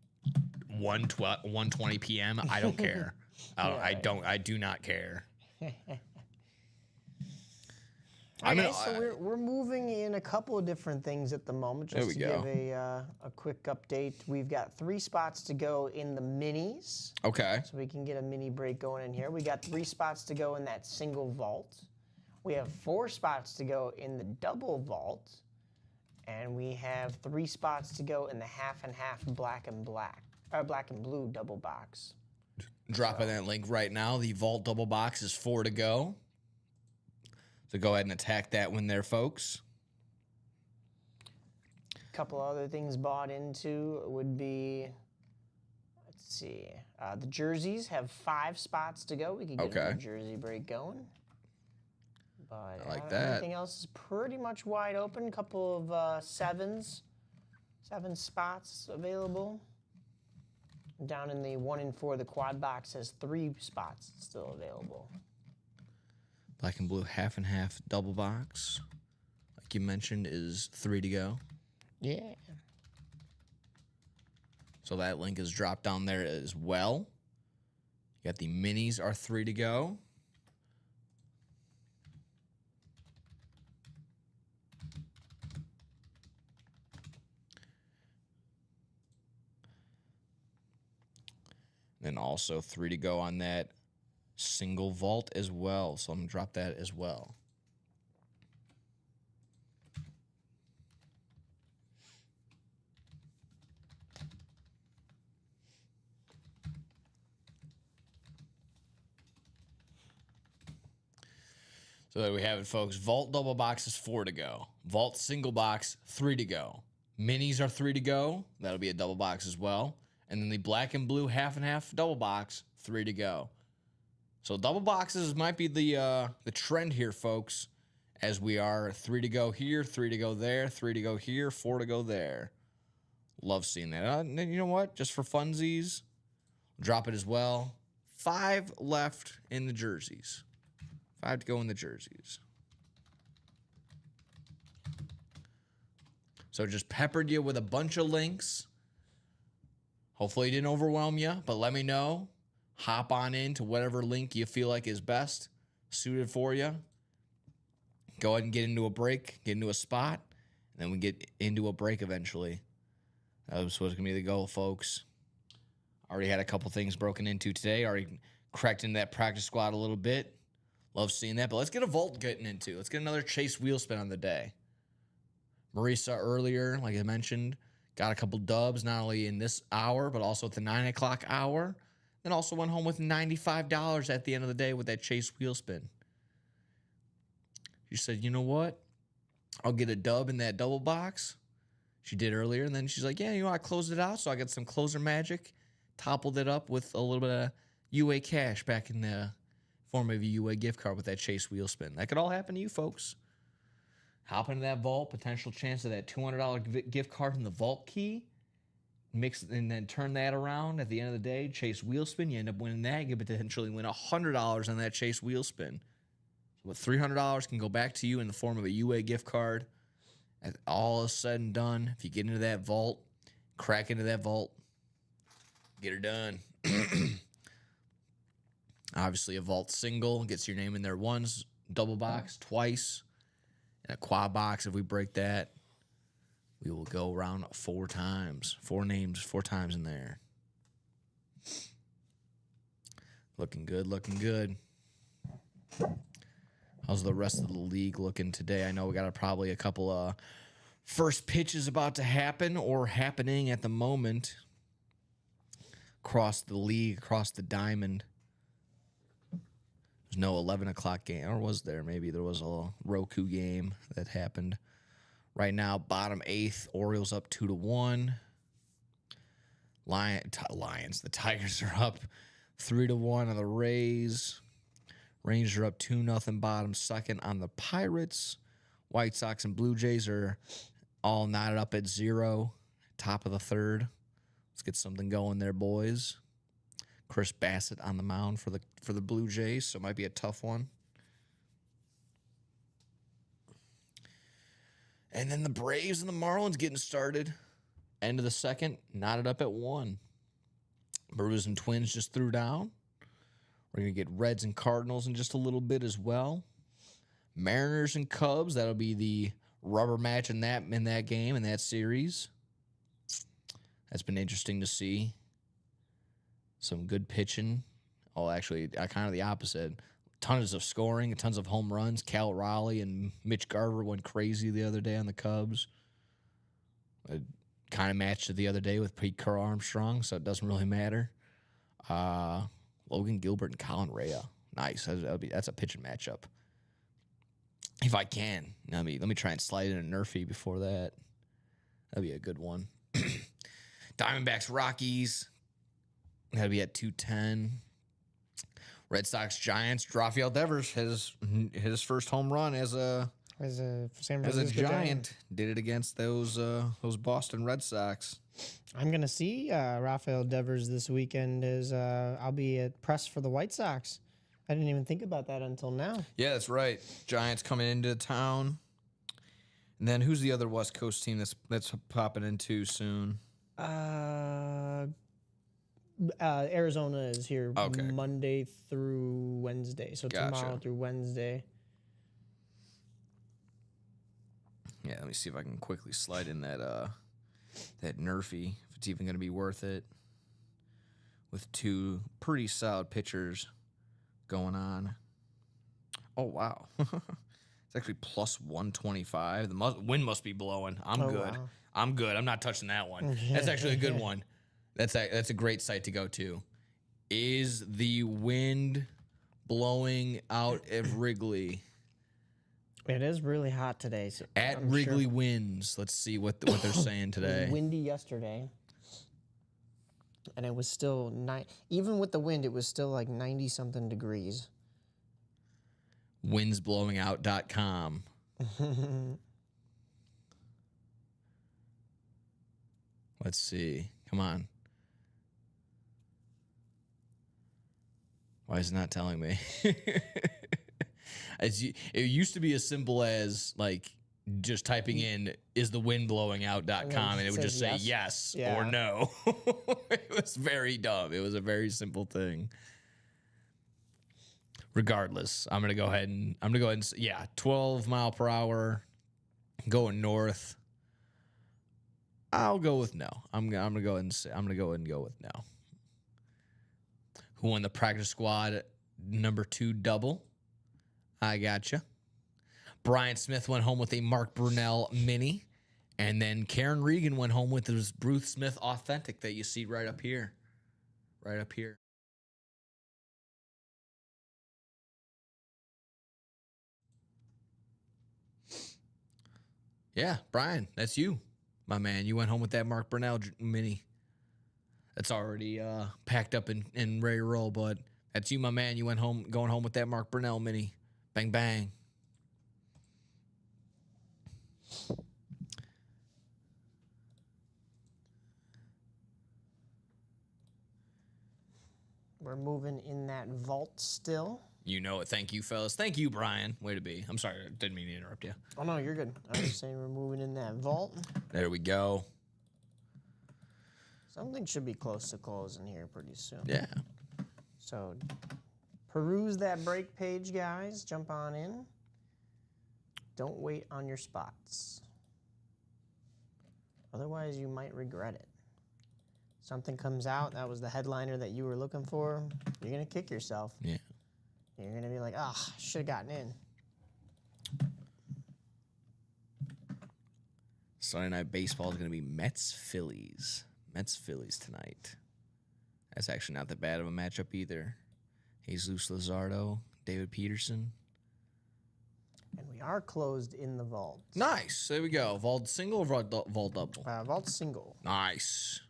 Speaker 2: 1:20 p.m. I don't care. I do not care.
Speaker 3: Okay, so we're moving in a couple of different things at the moment. Just to give a quick update, we've got 3 spots to go in the minis.
Speaker 2: Okay.
Speaker 3: So we can get a mini break going in here. We got 3 spots to go in that single vault. We have 4 spots to go in the double vault. And we have 3 spots to go in the half and half black and blue double box.
Speaker 2: Dropping that link right now. The vault double box is 4 to go. So go ahead and attack that one there, folks.
Speaker 3: A couple other things bought into would be, let's see, the jerseys have 5 spots to go. We could get a jersey break going. But
Speaker 2: I like that.
Speaker 3: Everything else is pretty much wide open. A couple of 7 spots available. Down in the 1 and 4, the quad box has 3 spots still available.
Speaker 2: Black and blue half and half double box, like you mentioned, is 3 to go.
Speaker 3: Yeah.
Speaker 2: So that link is dropped down there as well. You got the minis are 3 to go. Then also 3 to go on that single vault as well. So I'm going to drop that as well. So there we have it, folks. Vault double box is 4 to go. Vault single box, 3 to go. Minis are 3 to go. That'll be a double box as well. And then the black and blue half and half double box, 3 to go. So double boxes might be the trend here, folks, as we are 3 to go here, 3 to go there, 3 to go here, 4 to go there. Love seeing that. And then you know what? Just for funsies, drop it as well. 5 left in the jerseys. 5 to go in the jerseys. So just peppered you with a bunch of links. Hopefully it didn't overwhelm you, but let me know. Hop on into whatever link you feel like is best suited for you. Go ahead and get into a break, get into a spot, and then we get into a break eventually. That was supposed to be the goal, folks. Already had a couple things broken into today. Already cracked into that practice squad a little bit. Love seeing that, but let's get a vault getting into. Let's get another chase wheel spin on the day. Marisa earlier, like I mentioned, got a couple dubs, not only in this hour, but also at the 9 o'clock hour. Then also went home with $95 at the end of the day with that chase wheel spin. She said, you know what? I'll get a dub in that double box. She did earlier, and then she's like, yeah, you know, I closed it out, so I got some closer magic, toppled it up with a little bit of UA cash back in the form of a UA gift card with that chase wheel spin. That could all happen to you, folks. Hop into that vault, potential chance of that $200 gift card in the vault key. Mix and then turn that around at the end of the day. Chase wheel spin, you end up winning that. You potentially win $100 on that chase wheel spin. So what $300 can go back to you in the form of a UA gift card. As all is said and done, if you get into that vault, crack into that vault, get her done. Obviously, a vault single gets your name in there once, double box twice, and a quad box. If we break that, we will go around 4 times. 4 names, 4 times in there. Looking good, looking good. How's the rest of the league looking today? I know we got probably a couple of first pitches about to happen or happening at the moment. Across the league, across the diamond. There's no 11 o'clock game, or was there? Maybe there was a Roku game that happened. Right now, bottom 8th, Orioles up 2-1. Lions, the Tigers are up 3-1 on the Rays. Rangers are up 2-0 bottom 2nd on the Pirates. White Sox and Blue Jays are all knotted up at 0, top of the 3rd. Let's get something going there, boys. Chris Bassett on the mound for the Blue Jays, so it might be a tough one. And then the Braves and the Marlins getting started. End of the 2nd, knotted up at 1. Brewers and Twins just threw down. We're going to get Reds and Cardinals in just a little bit as well. Mariners and Cubs. That'll be the rubber match in that game, in that series. That's been interesting to see. Some good pitching. Oh, actually, kind of the opposite. Tons of scoring, tons of home runs. Cal Raleigh and Mitch Garver went crazy the other day on the Cubs. It kind of matched it the other day with Pete Crow Armstrong, so it doesn't really matter. Logan Gilbert and Colin Rea. Nice. That's a pitching matchup. If I can. Let me try and slide in a Nerfy before that. That'd be a good one. Diamondbacks, Rockies. That'd be at 210. Red Sox, Giants. Rafael Devers has his first home run as a Giant. Did it against those Boston Red Sox.
Speaker 3: I'm gonna see Rafael Devers this weekend. I'll be at press for the White Sox. I didn't even think about that until now.
Speaker 2: Yeah, that's right. Giants coming into town. And then who's the other West Coast team that's popping into soon?
Speaker 3: Arizona is here
Speaker 2: Okay.
Speaker 3: Monday through Wednesday. So
Speaker 2: Gotcha.
Speaker 3: tomorrow through Wednesday.
Speaker 2: Yeah, let me see if I can quickly slide in that Nerfy, if it's even going to be worth it. With two pretty solid pitchers going on. Oh, wow. It's actually plus 125. The wind must be blowing. I'm good.
Speaker 3: Wow.
Speaker 2: I'm good. I'm not touching that one. That's actually a good one. That's a great site to go to. Is the wind blowing out of Wrigley?
Speaker 3: It is really hot today. So
Speaker 2: At
Speaker 3: I'm
Speaker 2: Wrigley
Speaker 3: sure
Speaker 2: Winds. Let's see what they're saying
Speaker 3: it was
Speaker 2: today.
Speaker 3: windy yesterday. And it was still even with the wind, it was still like 90-something degrees.
Speaker 2: Windsblowingout.com. Let's see. Come on. Why is it not telling me? It used to be as simple as like just typing in is the wind blowing out.com and it would just say yes or no. It was very dumb. It was a very simple thing. Regardless, I'm gonna go ahead and 12 mile per hour going north. I'll go with no. I'm gonna go ahead and go with no. Who won the practice squad number 2 double? I gotcha. Brian Smith went home with a Mark Brunell mini. And then Karen Regan went home with his Bruce Smith Authentic that you see right up here. Right up here. Yeah, Brian, that's you, my man. You went home with that Mark Brunell mini. That's already packed up and ready to roll, bud. That's you, my man. You going home with that Mark Brunell mini. Bang, bang.
Speaker 3: We're moving in that vault still.
Speaker 2: You know it. Thank you, fellas. Thank you, Brian. Way to be. I'm sorry. I didn't mean to interrupt you.
Speaker 3: Oh, no, you're good. I was saying we're moving in that vault.
Speaker 2: There we go.
Speaker 3: Something should be close to closing here pretty soon.
Speaker 2: Yeah.
Speaker 3: So peruse that break page, guys. Jump on in. Don't wait on your spots. Otherwise, you might regret it. Something comes out, that was the headliner that you were looking for, you're going to kick yourself.
Speaker 2: Yeah.
Speaker 3: You're going to be like, should have gotten in.
Speaker 2: Sunday Night Baseball is going to be Mets-Phillies. Mets-Phillies tonight. That's actually not that bad of a matchup either. Jesus Luzardo, David Peterson.
Speaker 3: And we are closed in the vault.
Speaker 2: Nice. There we go. Vault single or vault double?
Speaker 3: Vault single.
Speaker 2: Nice.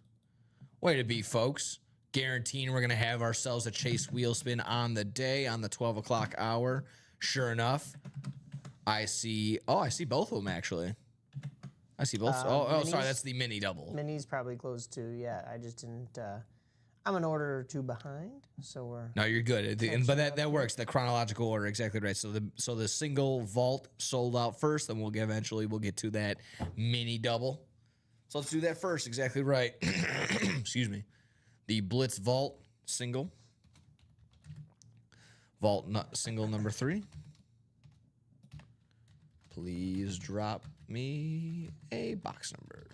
Speaker 2: Way to be, folks. Guaranteeing we're going to have ourselves a Chase wheel spin on the day, on the 12 o'clock hour. Sure enough, I see both of them, actually. I see both. Sorry, that's the mini double.
Speaker 3: Mini's probably closed too. Yeah, I just didn't. I'm an order or two behind, so we're.
Speaker 2: No, you're good. But that works. The chronological order, exactly right. So the single vault sold out first, then we'll get to that mini double. So let's do that first. Exactly right. Excuse me. The Blitz Vault single. Vault single number 3. Please drop me a box number.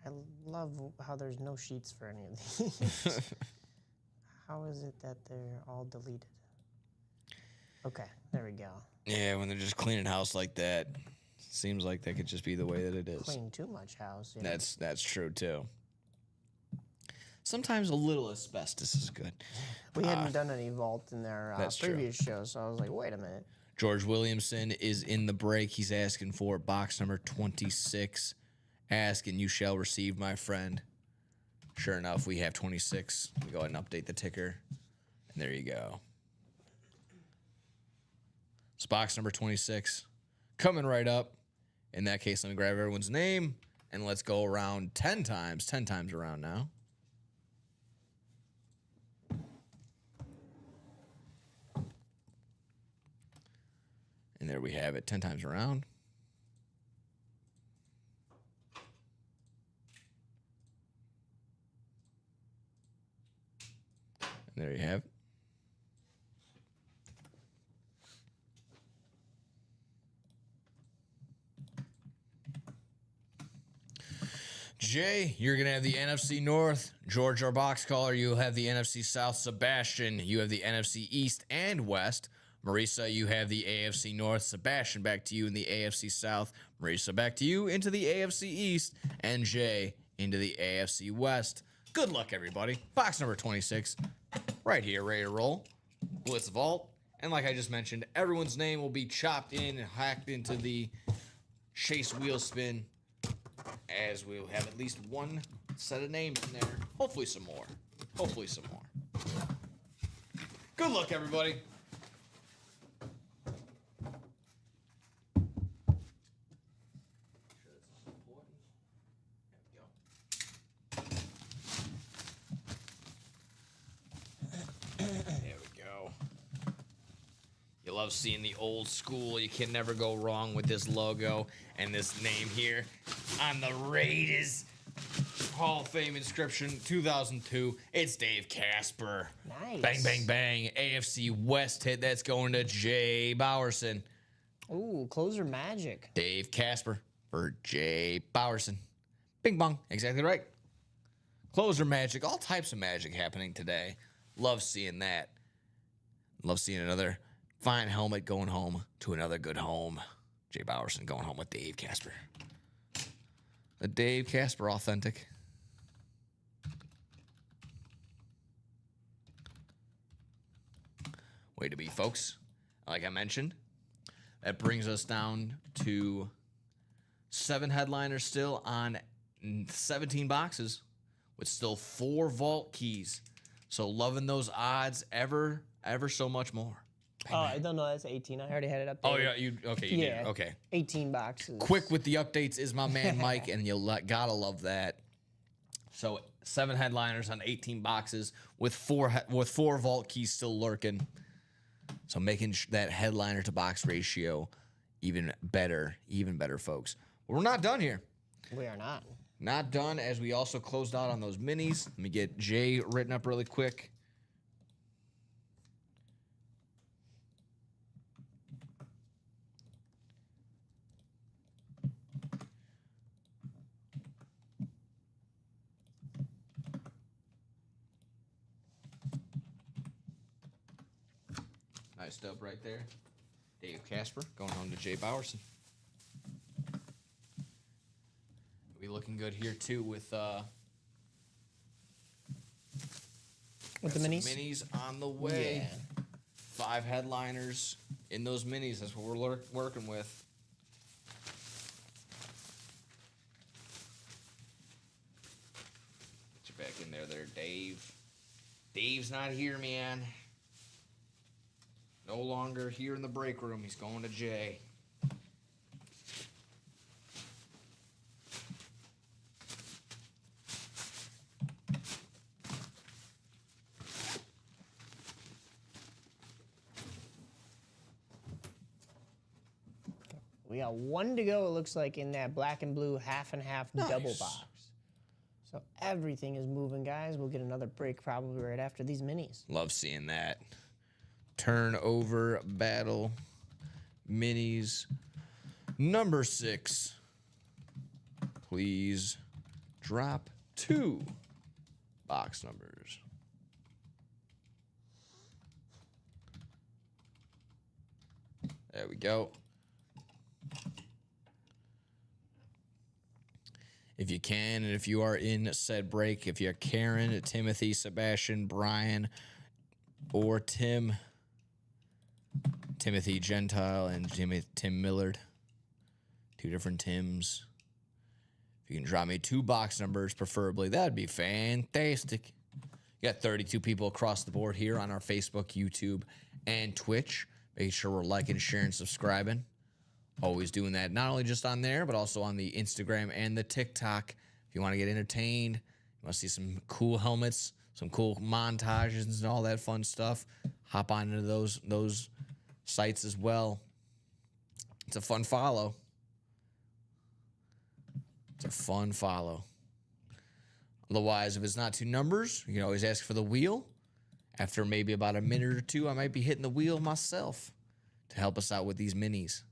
Speaker 3: I love how there's no sheets for any of these. How is it that they're all deleted? Okay, there we go.
Speaker 2: Yeah, when they're just cleaning house like that, seems like that could just be the way that it is.
Speaker 3: Clean too much house. Yeah.
Speaker 2: That's true too. Sometimes a little asbestos is good.
Speaker 3: We hadn't done any vault in their
Speaker 2: That's true.
Speaker 3: previous show, so I was like, wait a minute.
Speaker 2: George Williamson is in the break. He's asking for box number 26. Asking, you shall receive, my friend. Sure enough, we have 26. We go ahead and update the ticker. And there you go. It's box number 26. Coming right up. In that case, let me grab everyone's name. And let's go around 10 times. 10 times around now. And there we have it. 10 times around. And there you have it. Jay, you're going to have the NFC North. George, our box caller, you'll have the NFC South. Sebastian, you have the NFC East and West. Marisa, you have the AFC North. Sebastian, back to you in the AFC South. Marisa, back to you into the AFC East. And Jay, into the AFC West. Good luck, everybody. Box number 26, right here, ready to roll. Blitz Vault. And like I just mentioned, everyone's name will be chopped in and hacked into the Chase Wheel Spin, as we'll have at least one set of names in there. Hopefully some more. Hopefully some more. Good luck, everybody. There we go. You love seeing the old school. You can never go wrong with this logo and this name here on the Raiders Hall of Fame inscription 2002. It's Dave Casper.
Speaker 3: Nice.
Speaker 2: Bang, bang, bang. AFC West hit. That's going to Jay Bowerson.
Speaker 3: Ooh, closer magic.
Speaker 2: Dave Casper for Jay Bowerson. Bing bong. Exactly right. Closer magic. All types of magic happening today. Love seeing that. Love seeing another fine helmet going home to another good home. Jay Bowerson going home with Dave Casper. The Dave Casper authentic. Way to be, folks. Like I mentioned, that brings us down to 7 headliners still on 17 boxes with still 4 vault keys. So loving those odds ever so much more.
Speaker 3: Oh, I don't know. That's 18. I already had it up.
Speaker 2: Oh yeah, you did.
Speaker 3: Yeah.
Speaker 2: Okay.
Speaker 3: 18 boxes.
Speaker 2: Quick with the updates is my man Mike, and gotta love that. So 7 headliners on 18 boxes with 4 vault keys still lurking. So making that headliner to box ratio even better, folks. But we're not done here.
Speaker 3: We are not.
Speaker 2: Not done, as we also closed out on those minis. Let me get Jay written up really quick. Nice dub right there. Dave Casper going home to Jay Bowerson. We looking good here too with
Speaker 3: the
Speaker 2: some
Speaker 3: minis?
Speaker 2: minis on the way.
Speaker 3: Yeah.
Speaker 2: 5 headliners in those minis. That's what we're working with. Get you back in there, Dave. Dave's not here, man. No longer here in the break room. He's going to Jay.
Speaker 3: We got one to go, it looks like, in that black and blue half and half double box. So everything is moving, guys. We'll get another break probably right after these minis.
Speaker 2: Love seeing that. Turnover battle minis number 6. Please drop 2 box numbers. There we go. If you can, and if you are in said break, if you're Karen, Timothy, Sebastian, Brian, or Timothy Gentile, and Tim Millard, 2 different Tims. If you can drop me 2 box numbers, preferably, that'd be fantastic. You got 32 people across the board here on our Facebook, YouTube, and Twitch. Making sure we're liking, sharing, subscribing. Always doing that, not only just on there, but also on the Instagram and the TikTok. If you want to get entertained, you want to see some cool helmets, some cool montages and all that fun stuff, hop on into those sites as well. It's a fun follow. It's a fun follow. Otherwise, if it's not 2 numbers, you can always ask for the wheel. After maybe about a minute or 2, I might be hitting the wheel myself to help us out with these minis.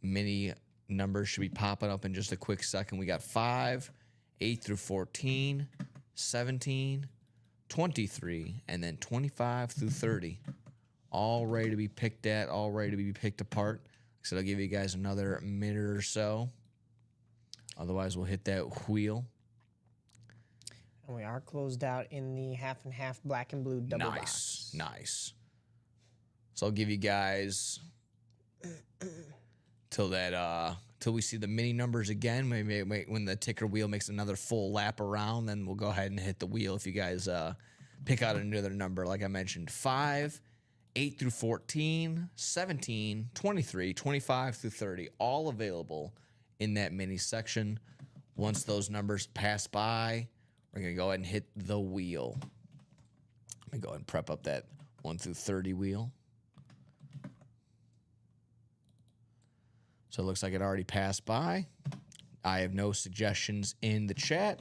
Speaker 2: Mini numbers should be popping up in just a quick second. We got 5, 8 through 14, 17, 23, and then 25 through 30. All ready to be picked at, all ready to be picked apart. So I'll give you guys another minute or so. Otherwise, we'll hit that wheel.
Speaker 3: And we are closed out in the half and half black and blue double box.
Speaker 2: Nice. So I'll give you guys till we see the mini numbers again. Maybe when the ticker wheel makes another full lap around, then we'll go ahead and hit the wheel. If you guys pick out another number, like I mentioned, 5, 8 through 14, 17, 23, 25 through 30, all available in that mini section. Once those numbers pass by, we're going to go ahead and hit the wheel. Let me go ahead and prep up that 1 through 30 wheel. So it looks like it already passed by. I have no suggestions in the chat.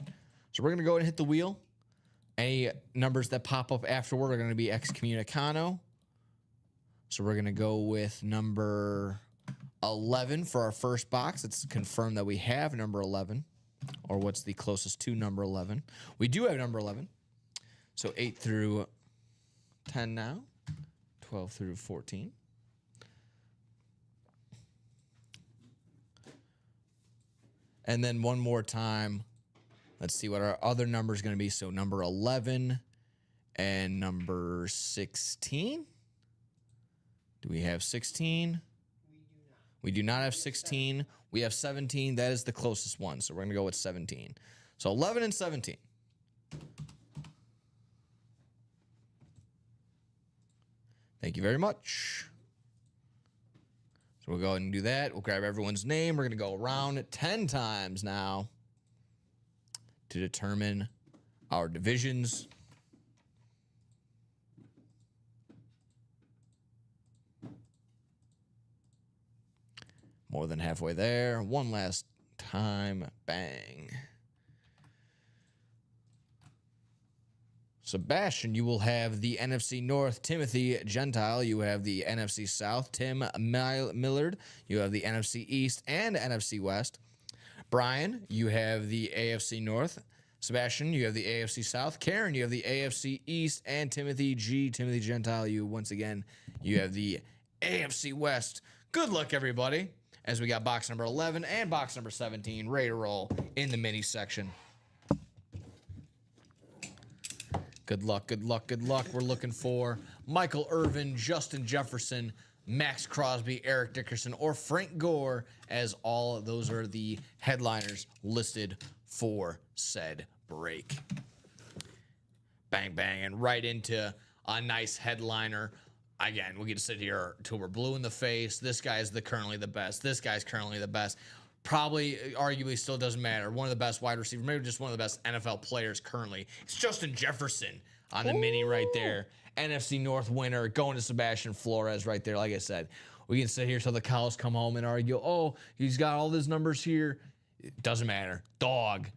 Speaker 2: So we're going to go ahead and hit the wheel. Any numbers that pop up afterward are going to be excommunicado. So we're going to go with number 11 for our first box. It's confirmed that we have number 11, or what's the closest to number 11. We do have number 11. So 8 through 10 now, 12 through 14. And then one more time, let's see what our other number is going to be. So number 11 and number 16. Do we have 16? We do not have 16. We have 17. That is the closest one. So we're going to go with 17. So 11 and 17. Thank you very much. So we'll go ahead and do that. We'll grab everyone's name. We're going to go around 10 times now to determine our divisions. More than halfway there. One last time. Bang. Sebastian, you will have the NFC North, Timothy Gentile. You have the NFC South, Tim Millard. You have the NFC East and NFC West. Brian, you have the AFC North. Sebastian, you have the AFC South. Karen, you have the AFC East. And Timothy Gentile, you have the AFC West. Good luck, everybody, as we got box number 11 and box number 17 ready to roll in the mini section. Good luck, good luck, good luck. We're looking for Michael Irvin, Justin Jefferson, Max Crosby, Eric Dickerson, or Frank Gore, as all of those are the headliners listed for said break. Bang, bang, and right into a nice headliner. Again, we get to sit here until we're blue in the face. This guy's currently the best. This guy's currently the best. Probably, arguably, still doesn't matter. One of the best wide receivers, maybe just one of the best NFL players currently. It's Justin Jefferson. on the mini right there. NFC North winner going to Sebastian Flores right there. Like I said, we can sit here till the cows come home and argue, oh, he's got all his numbers here. It doesn't matter. Dog.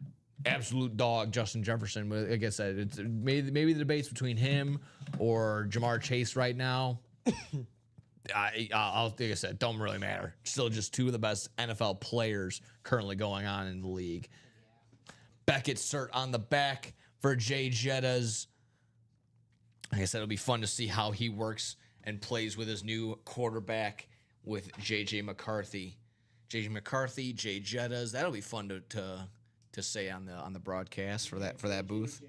Speaker 2: Absolute dog, Justin Jefferson. Like I said, it's maybe the debate's between him or Jamar Chase right now. Like I said, don't really matter. Still just two of the best NFL players currently going on in the league. Beckett cert on the back for Jay Jettas. Like I said, it'll be fun to see how he works and plays with his new quarterback with J.J. McCarthy. J.J. McCarthy, Jay Jettas. That'll be fun to say on the broadcast for that booth.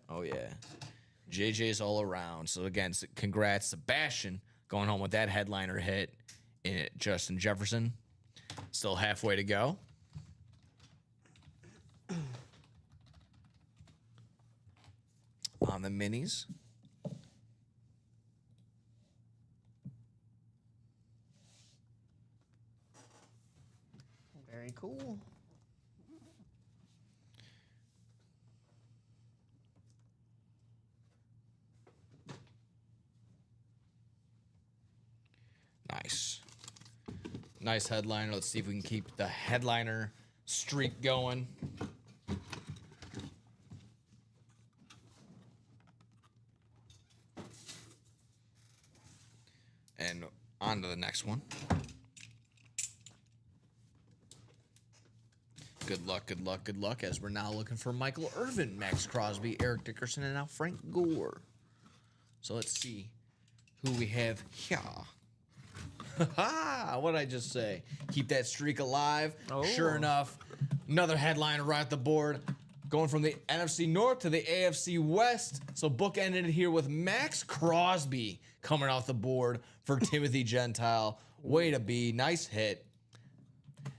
Speaker 2: Oh yeah, JJ's all around. So again, congrats Sebastian going home with that headliner hit in Justin Jefferson. Still halfway to go. On the minis.
Speaker 3: Very cool.
Speaker 2: Nice. Nice headliner. Let's see if we can keep the headliner streak going. And on to the next one. Good luck, good luck, good luck, as we're now looking for Michael Irvin, Max Crosby, Eric Dickerson, and now Frank Gore. So let's see who we have here. What did I just say? Keep that streak alive.
Speaker 3: Oh.
Speaker 2: Sure enough, another headliner right at the board. Going from the NFC North to the AFC West. So bookended here with Max Crosby coming off the board for Timothy Gentile. Way to be. Nice hit.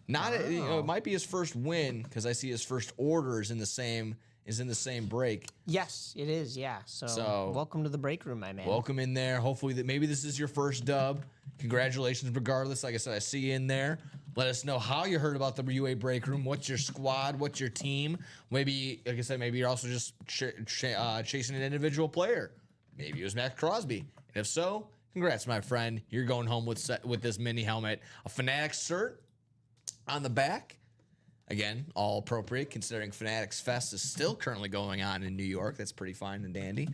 Speaker 2: It might be his first win because I see his first order is in the same break.
Speaker 3: Yes, it is. Yeah. So welcome to the break room, my man.
Speaker 2: Welcome in there. Hopefully maybe this is your first dub. Congratulations, regardless. Like I said, I see you in there. Let us know how you heard about the UA break room. What's your squad? What's your team? Maybe, like I said, maybe you're also just chasing an individual player. Maybe it was Max Crosby. And if so, congrats, my friend. You're going home with this mini helmet, a Fanatics shirt on the back. Again, all appropriate considering Fanatics Fest is still currently going on in New York. That's pretty fine and dandy.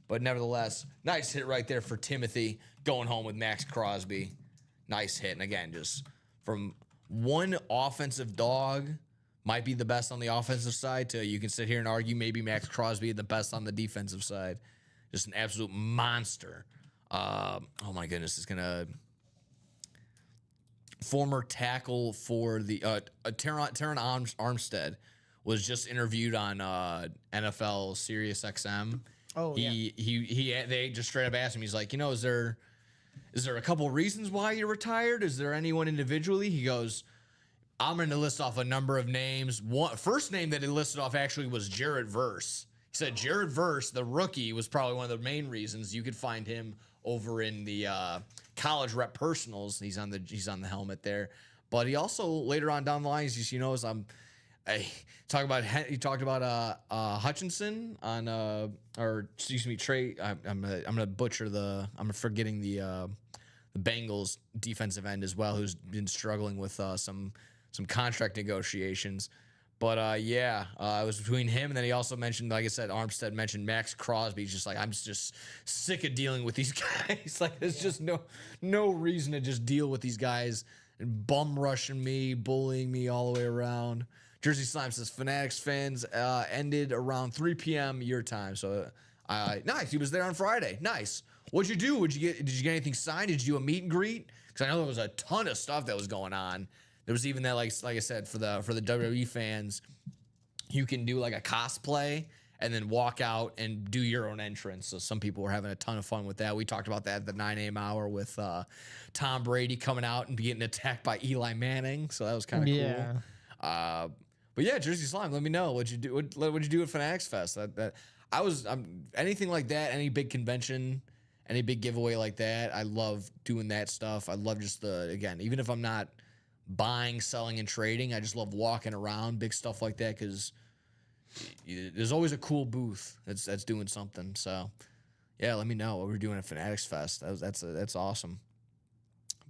Speaker 2: But nevertheless, nice hit right there for Timothy going home with Max Crosby. Nice hit. And again, just from one offensive dog, might be the best on the offensive side, to you can sit here and argue maybe Max Crosby the best on the defensive side. Just an absolute monster. Oh my goodness, it's gonna former tackle for the Teron Armstead was just interviewed on NFL Sirius XM.
Speaker 3: Oh,
Speaker 2: They just straight up asked him. He's like, is there a couple reasons why you're retired? Is there anyone individually? He goes, I'm going to list off a number of names. First name that he listed off actually was Jared Verse. He said Jared Verse, the rookie, was probably one of the main reasons. You could find him over in the college rep personals. He's on the helmet there. But he also later on down the line, he talked about Hutchinson on Trey. I'm gonna butcher I'm forgetting the Bengals defensive end as well, who's been struggling with some contract negotiations. But it was between him, and then he also mentioned, like I said, Armstead mentioned Max Crosby. He's just like, I'm just sick of dealing with these guys. Like, there's just no reason to just deal with these guys and bum rushing me, bullying me all the way around. Jersey Slime says Fanatics fans ended around 3 p.m. your time. So nice. He was there on Friday. Nice. What'd you do? Did you get anything signed? Did you do a meet and greet? Because I know there was a ton of stuff that was going on. There was even that, like I said, for the WWE fans, you can do like a cosplay and then walk out and do your own entrance. So some people were having a ton of fun with that. We talked about that at the 9 a.m. hour with Tom Brady coming out and getting attacked by Eli Manning. So that was kind of cool. But yeah, Jersey Slime, let me know what'd you do. What'd you do at Fanatics Fest? Anything like that, any big convention, any big giveaway like that. I love doing that stuff. I love just even if I'm not buying, selling, and trading, I just love walking around big stuff like that because there's always a cool booth that's doing something. So yeah, let me know what we're doing at Fanatics Fest. That's awesome.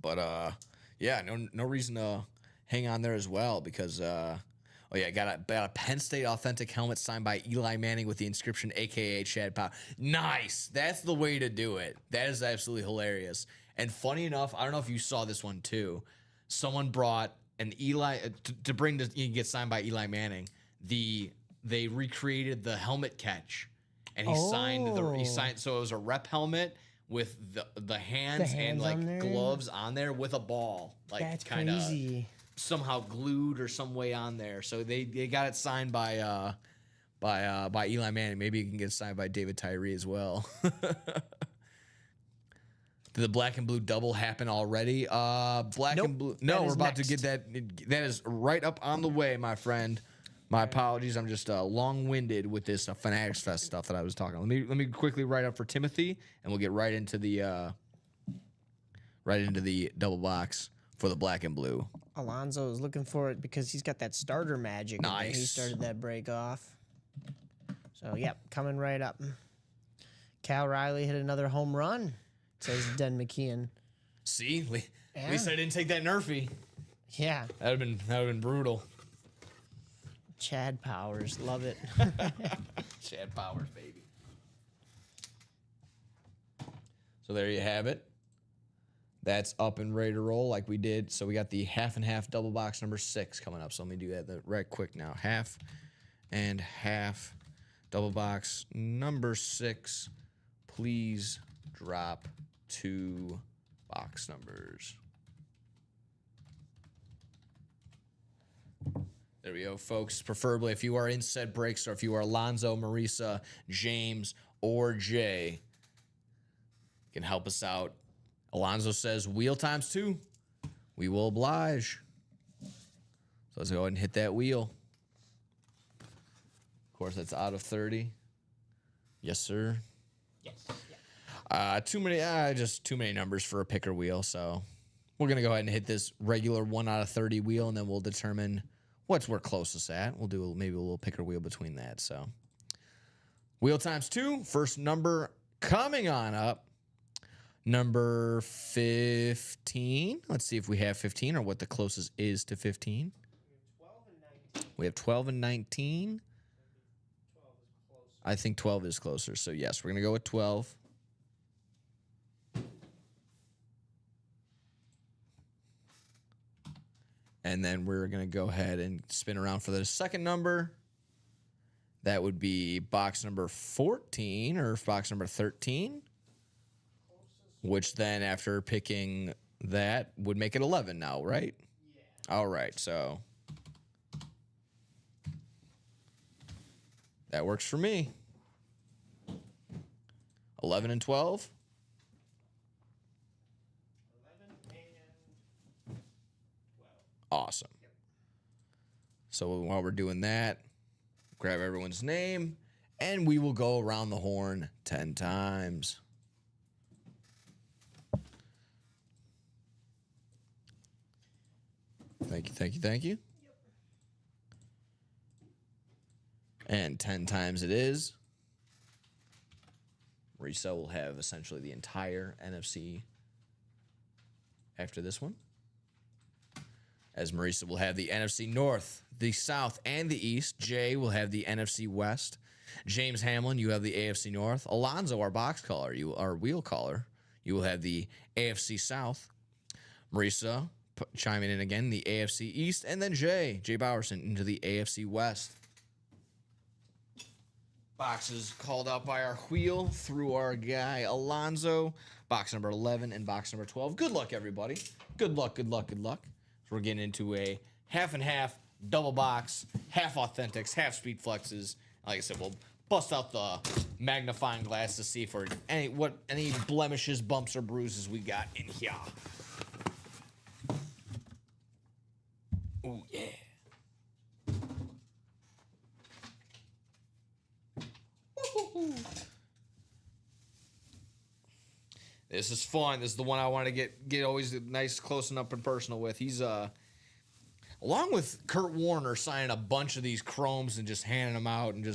Speaker 2: But yeah, no reason to hang on there as well because oh yeah, got a Penn State authentic helmet signed by Eli Manning with the inscription AKA Chad Power. Nice. That's the way to do it. That is absolutely hilarious. And funny enough, I don't know if you saw this one too. Someone brought an Eli to bring to you get signed by Eli Manning. They recreated the helmet catch, and he signed. So it was a rep helmet with the hands and like gloves on there with a ball, like kind of somehow glued or some way on there. So they got it signed by Eli Manning. Maybe you can get it signed by David Tyree as well. Did the black and blue double happen already? Black and blue. No, we're about to get that. That is right up on the way, my friend. My apologies. I'm just long-winded with this Fanatics Fest stuff that I was talking. Let me quickly write up for Timothy, and we'll get right into the double box for the black and blue.
Speaker 3: Alonzo is looking for it because he's got that starter magic.
Speaker 2: Nice.
Speaker 3: He started that break off. So yep, coming right up. Cal Riley hit another home run. Says Den McKeon.
Speaker 2: See, at least I didn't take that Nerfy.
Speaker 3: Yeah.
Speaker 2: That would have been brutal.
Speaker 3: Chad Powers, love it.
Speaker 2: Chad Powers, baby. So there you have it. That's up and ready to roll like we did. So we got the half and half double box number 6 coming up. So let me do that right quick now. Half and half double box number 6. Please drop 2 box numbers. There we go, folks. Preferably if you are in said breaks or if you are Alonzo, Marisa, James, or Jay, can help us out. Alonzo says wheel times 2. We will oblige. So let's go ahead and hit that wheel. Of course, that's out of 30. Yes, sir.
Speaker 3: Yes.
Speaker 2: Just too many numbers for a picker wheel. So we're gonna go ahead and hit this regular 1 out of 30 wheel, and then we'll determine what's we're closest at. We'll do maybe a little picker wheel between that. So wheel times 2. First number coming on up. Number 15. Let's see if we have 15 or what the closest is to 15. We have 12 and 19. I think 12 is closer. So yes, we're gonna go with 12. And then we're going to go ahead and spin around for the second number. That would be box number 14 or box number 13. Which then after picking that would make it 11 now, right? Yeah. All right, so that works for me. 11 and 12. Awesome. Yep. So while we're doing that, grab everyone's name, and we will go around the horn 10 times. Thank you, thank you, thank you. Yep. And 10 times it is. Marisa will have essentially the entire NFC after this one. As Marisa will have the NFC North, the South, and the East. Jay will have the NFC West. James Hamlin, you have the AFC North. Alonzo, our box caller, our wheel caller, you will have the AFC South. Marisa chiming in again, the AFC East. And then Jay Bowerson into the AFC West. Boxes called out by our wheel through our guy Alonzo. Box number 11 and box number 12. Good luck, everybody. Good luck, good luck, good luck. We're getting into a half and half double box, half authentics, half speed flexes. Like I said, we'll bust out the magnifying glass to see for any blemishes, bumps, or bruises we got in here. Oh yeah. This is fun. This is the one I want to get always nice, close and up and personal with. He's along with Kurt Warner signing a bunch of these chromes and just handing them out, and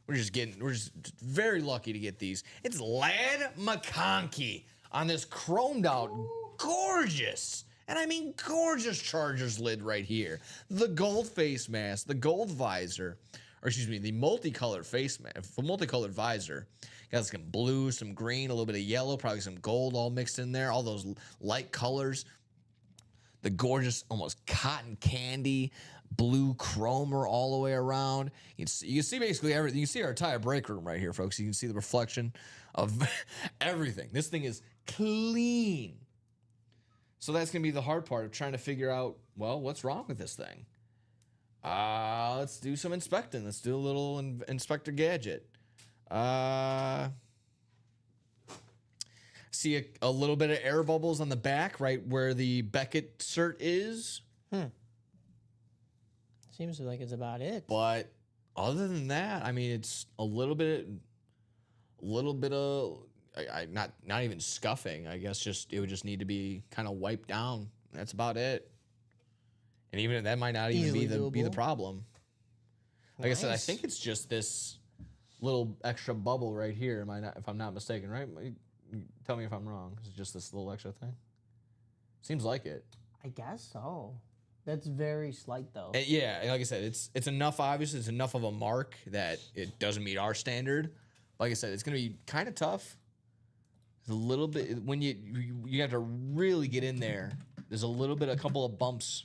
Speaker 2: we're just very lucky to get these. It's Ladd McConkey on this chromed out, gorgeous, and I mean gorgeous Chargers lid right here. The gold face mask, the gold visor, or excuse me, the multicolored face mask, the multicolored visor. Got some blue, some green, a little bit of yellow, probably some gold all mixed in there. All those light colors. The gorgeous, almost cotton candy, blue chromer all the way around. You can see basically everything. You can see our entire break room right here, folks. You can see the reflection of everything. This thing is clean. So that's going to be the hard part of trying to figure out, well, what's wrong with this thing? Let's do some inspecting. Let's do a little Inspector Gadget. See a little bit of air bubbles on the back, right where the Beckett cert is.
Speaker 3: Seems like it's about it.
Speaker 2: But other than that, I mean, it's a little bit of not even scuffing. I guess it would just need to be kind of wiped down. That's about it. And even that might not even be the problem. Like I said, I think it's just this little extra bubble right here. If I'm not mistaken, right? Tell me if I'm wrong. It's just this little extra thing. Seems like it.
Speaker 3: I guess so. That's very slight, though.
Speaker 2: And yeah, like I said, it's enough. Obviously, it's enough of a mark that it doesn't meet our standard. Like I said, it's going to be kind of tough. It's a little bit when you have to really get in there. There's a couple of bumps,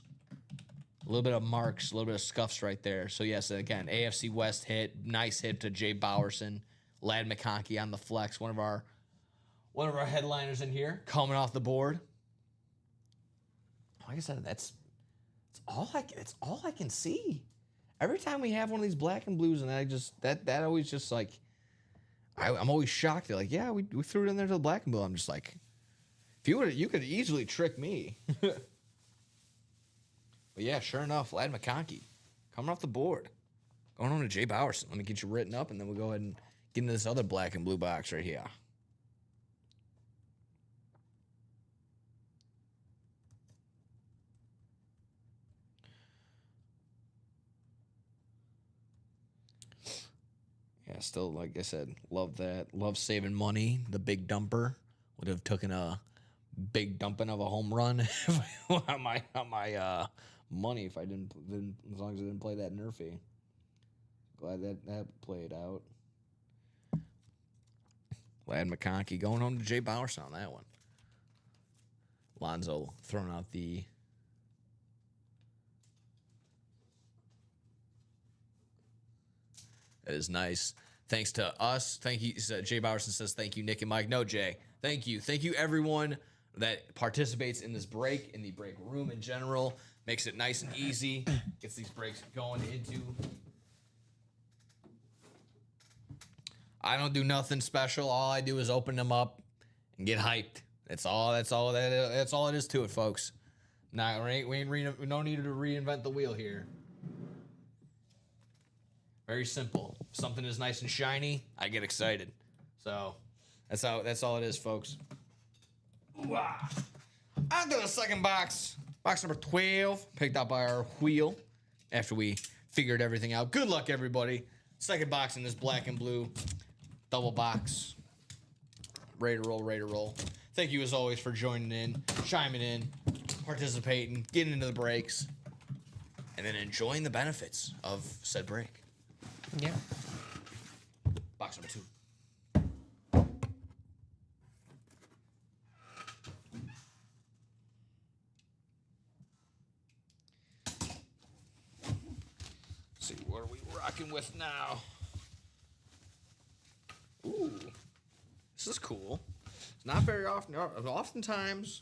Speaker 2: a little bit of marks, a little bit of scuffs right there. So yes, again, AFC West hit, nice hit to Jay Bowerson, Ladd McConkey on the flex, one of our headliners in here, coming off the board. Like I said, that's all I can see. Every time we have one of these black and blues, and that always just like, I'm always shocked. They're like, yeah, we threw it in there to the black and blue. I'm just like, you could easily trick me. But yeah, sure enough, Ladd McConkey coming off the board, going on to Jay Bowerson. Let me get you written up, and then we'll go ahead and get into this other black and blue box right here. Yeah, still, like I said, love that. Love saving money. The big dumper would have taken a big dumping of a home run on my money if I didn't as long as I didn't play that Nerfy. Glad that played out. Ladd McConkey going home to Jay Bowerson on that one. Lonzo throwing out the That is nice. Thanks to us. Thank you. Jay Bowerson says, thank you, Nick and Mike. No, Jay. Thank you. Thank you, everyone that participates in this break, in the break room in general. Makes it nice and easy. Gets these breaks going into. I don't do nothing special. All I do is open them up and get hyped. That's all it is to it, folks. We no need to reinvent the wheel here. Very simple. If something is nice and shiny, I get excited. So that's all it is, folks. On to the second box. Box number 12, picked out by our wheel after we figured everything out. Good luck, everybody. Second box in this black and blue double box. Ready to roll, ready to roll. Thank you, as always, for joining in, chiming in, participating, getting into the breaks, and then enjoying the benefits of said break.
Speaker 3: Yeah.
Speaker 2: Box number 2. Let's see, what are we rocking with now? Ooh, this is cool. It's not very often. Oftentimes,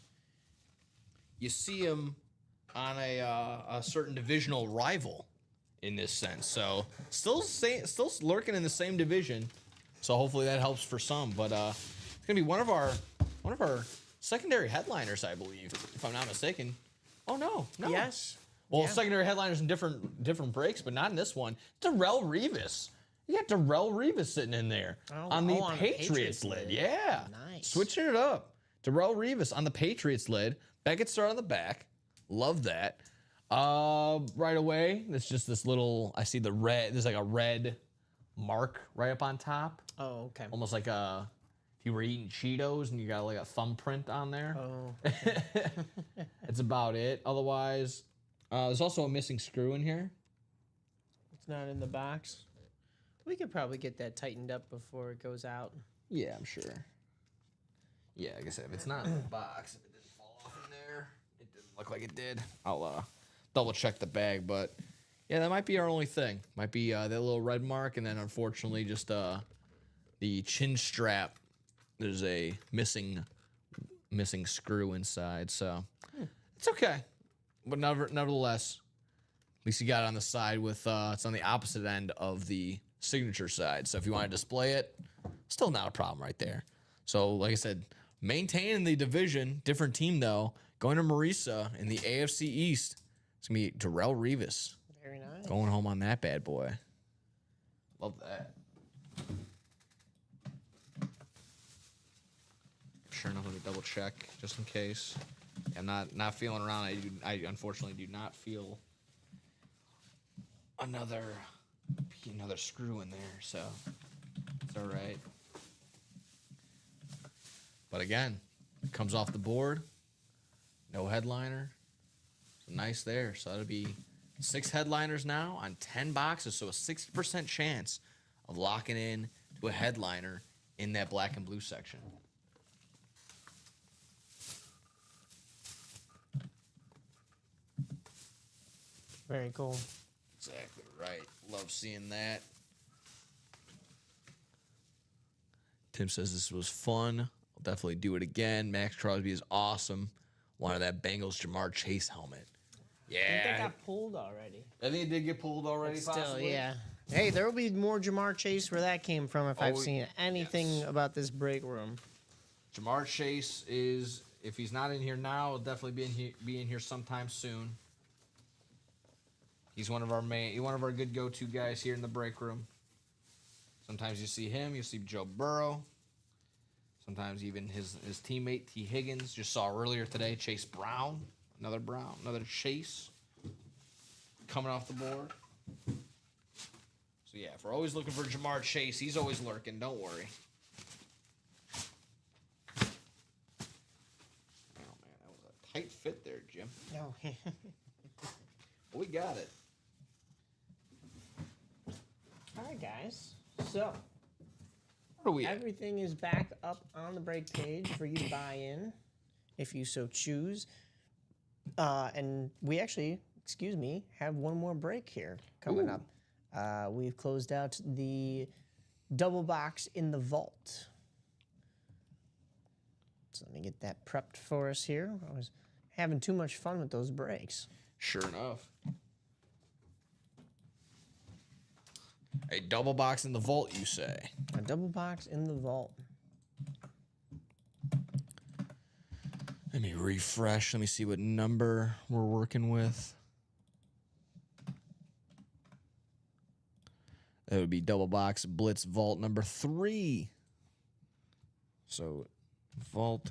Speaker 2: you see him on a certain divisional rival. In this sense, so still lurking in the same division, so hopefully that helps for some. But it's gonna be one of our secondary headliners, I believe, if I'm not mistaken. Oh no.
Speaker 3: Yes.
Speaker 2: Well,
Speaker 3: Yeah.
Speaker 2: secondary headliners in different breaks, but not in this one. Darrelle Revis. You got Darrelle Revis sitting in there on the Patriots lid. Yeah,
Speaker 3: Nice.
Speaker 2: Switching it up. Darrelle Revis on the Patriots lid. Beckett star on the back. Love that. Right away, it's just this little, I see the red, there's like a red mark right up on top.
Speaker 3: Oh, okay.
Speaker 2: Almost like if you were eating Cheetos and you got like a thumbprint on there.
Speaker 3: Oh,
Speaker 2: That's about it. Otherwise, there's also a missing screw in here.
Speaker 3: it's not in the box. We could probably get that tightened up before it goes out.
Speaker 2: Yeah, I'm sure. Yeah, like I said, if it's not in the box, if it didn't fall off in there, it didn't look like it did. I'll double check the bag, but yeah, that might be our only thing. Might be that little red mark, and then unfortunately just the chin strap. There's a missing screw inside, so it's okay. But nevertheless, at least you got it on the side with it's on the opposite end of the signature side. So if you want to display it, still not a problem right there. So like I said, maintaining the division, different team though. Going to Marisa in the AFC East. It's gonna be Darrell Revis
Speaker 3: Very nice.
Speaker 2: going home on that bad boy. Love that. Sure enough, let me double check just in case. I'm not feeling around. I unfortunately do not feel another screw in there, so it's all right. But again, it comes off the board. No headliner. So nice there. So that'll be 6 headliners now on 10 boxes. So a 60% chance of locking in to a headliner in that black and blue section.
Speaker 3: Very cool.
Speaker 2: Exactly right. Love seeing that. Tim says this was fun. I'll definitely do it again. Max Crosby is awesome. Wanted that Bengals Jamar Chase helmet.
Speaker 3: I think
Speaker 2: Yeah.
Speaker 3: that got pulled already.
Speaker 2: I think it did get pulled already,
Speaker 3: Still,
Speaker 2: possibly.
Speaker 3: yeah. Hey, there will be more Jamar Chase where that came from if I've
Speaker 2: Oh,
Speaker 3: seen anything
Speaker 2: yes.
Speaker 3: about this break room.
Speaker 2: Jamar Chase is, if he's not in here now, he'll definitely be in here sometime soon. He's one of our good go-to guys here in the break room. Sometimes you see him, you see Joe Burrow. Sometimes even his teammate T. Higgins. Just saw earlier today Chase Brown, another Chase coming off the board. So yeah, if we're always looking for Jamar Chase, he's always lurking. Don't worry. Oh man, that was a tight fit there, Jim.
Speaker 3: No.
Speaker 2: We got it.
Speaker 3: All right, guys. So
Speaker 2: What are we at?
Speaker 3: everything is back up on the break page for you to buy in, if you so choose. And we actually, have one more break here coming up. We've closed out the double box in the vault. So let me get that prepped for us here. I was having too much fun with those breaks.
Speaker 2: Sure enough. A double box in the vault, you say?
Speaker 3: A double box in the vault.
Speaker 2: Let me refresh. Let me see what number we're working with. That would be double box Blitz Vault number 3. So, Vault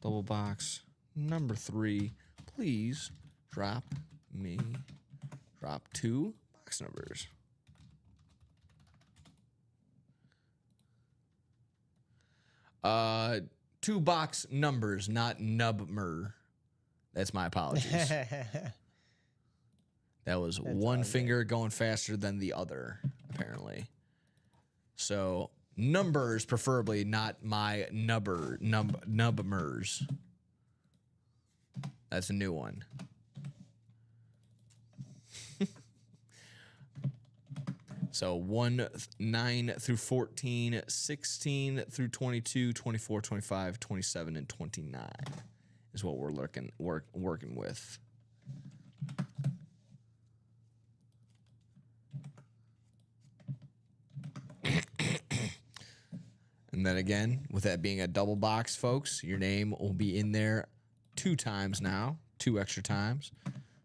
Speaker 2: double box number 3. Please drop 2 box numbers. Two box numbers, not nubmer. That's my apologies. That was one finger going faster than the other, apparently. So numbers, preferably, not my nubmers. That's a new one. So 1, 9 through 14, 16 through 22, 24, 25, 27, and 29 is what we're working with. And then again, with that being a double box, folks, your name will be in there 2 times now, 2 extra times.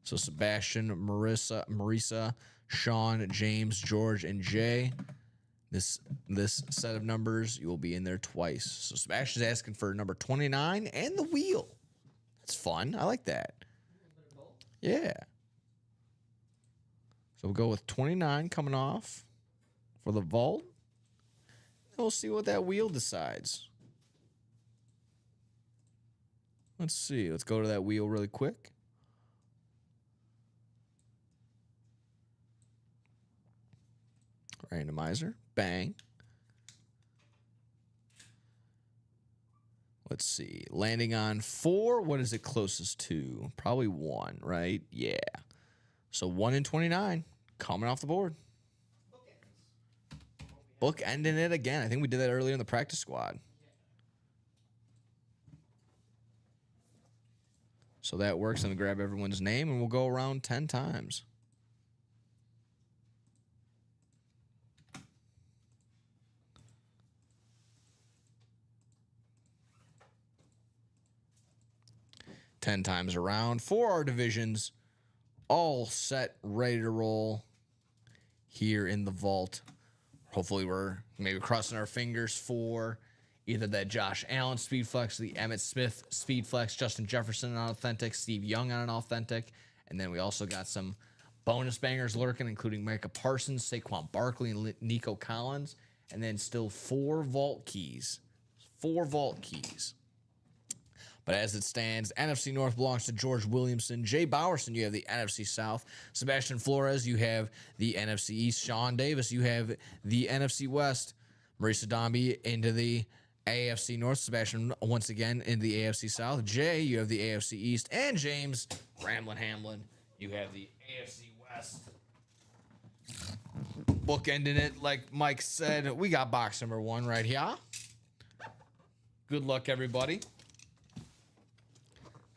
Speaker 2: So Sebastian, Marisa, Sean, James, George, and Jay. This set of numbers, you will be in there twice. So Sebastian's asking for number 29 and the wheel. That's fun. I like that. Yeah. So we'll go with 29 coming off for the vault. And we'll see what that wheel decides. Let's see. Let's go to that wheel really quick. Randomizer. Bang. Let's see. Landing on 4. What is it closest to? Probably 1, right? Yeah. So 1 in 29 coming off the board. Book ending it again. I think we did that earlier in the practice squad. So that works. I'm going to grab everyone's name and we'll go around 10 times. Ten times around for our divisions, all set, ready to roll here in the vault. Hopefully we're maybe crossing our fingers for either that Josh Allen speed flex, the Emmitt Smith speed flex, Justin Jefferson on authentic, Steve Young on an authentic, and then we also got some bonus bangers lurking, including Micah Parsons, Saquon Barkley, and Nico Collins, and then still 4 vault keys. 4 vault keys. But as it stands, NFC North belongs to George Williamson. Jay Bowerson, you have the NFC South. Sebastian Flores, you have the NFC East. Sean Davis, you have the NFC West. Marisa Domby into the AFC North. Sebastian, once again, into the AFC South. Jay, you have the AFC East. And James, Ramblin' Hamlin, you have the AFC West. Bookending it, like Mike said, we got box number 1 right here. Good luck, everybody.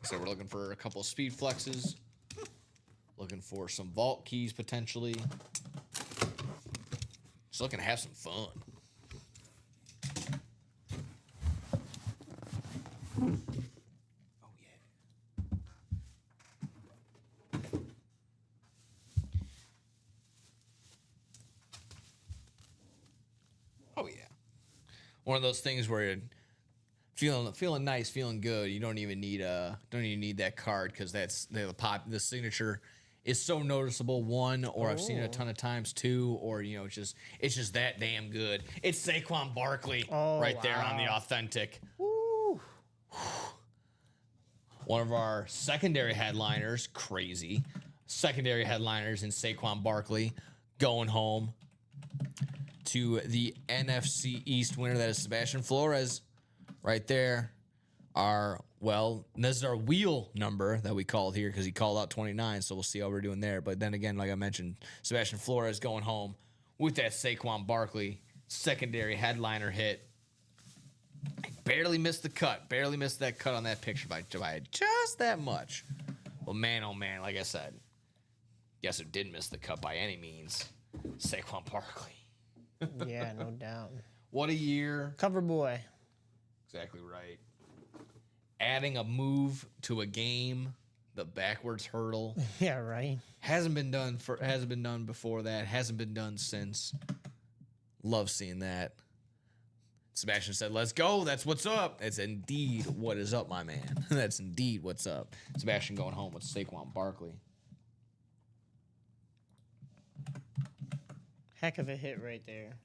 Speaker 2: So we're looking for a couple of speed flexes. Looking for some vault keys, potentially. Just looking to have some fun. Oh, yeah. Oh, yeah. One of those things where you're feeling nice, feeling good. You don't even need that card because that's the signature is so noticeable. 1, or I've seen it a ton of times. 2, or it's just that damn good. It's Saquon Barkley there on the authentic.
Speaker 3: Woo.
Speaker 2: One of our secondary headliners, crazy secondary headliners in Saquon Barkley, going home to the NFC East winner. That is Sebastian Flores. Right there, this is our wheel number that we called here because he called out 29, so we'll see how we're doing there. But then again, like I mentioned, Sebastian Flores going home with that Saquon Barkley secondary headliner hit. Barely missed the cut. Barely missed that cut on that picture by just that much. Well, man, oh man, like I said, guess it didn't miss the cut by any means. Saquon Barkley.
Speaker 3: Yeah, no doubt.
Speaker 2: What a year.
Speaker 3: Cover boy.
Speaker 2: Exactly right. Adding a move to a game, the backwards hurdle.
Speaker 3: Yeah, right.
Speaker 2: Hasn't been done before that. Hasn't been done since. Love seeing that. Sebastian said, "Let's go. That's what's up." It's indeed what is up, my man. That's indeed what's up. Sebastian going home with Saquon Barkley.
Speaker 3: Heck of a hit right there.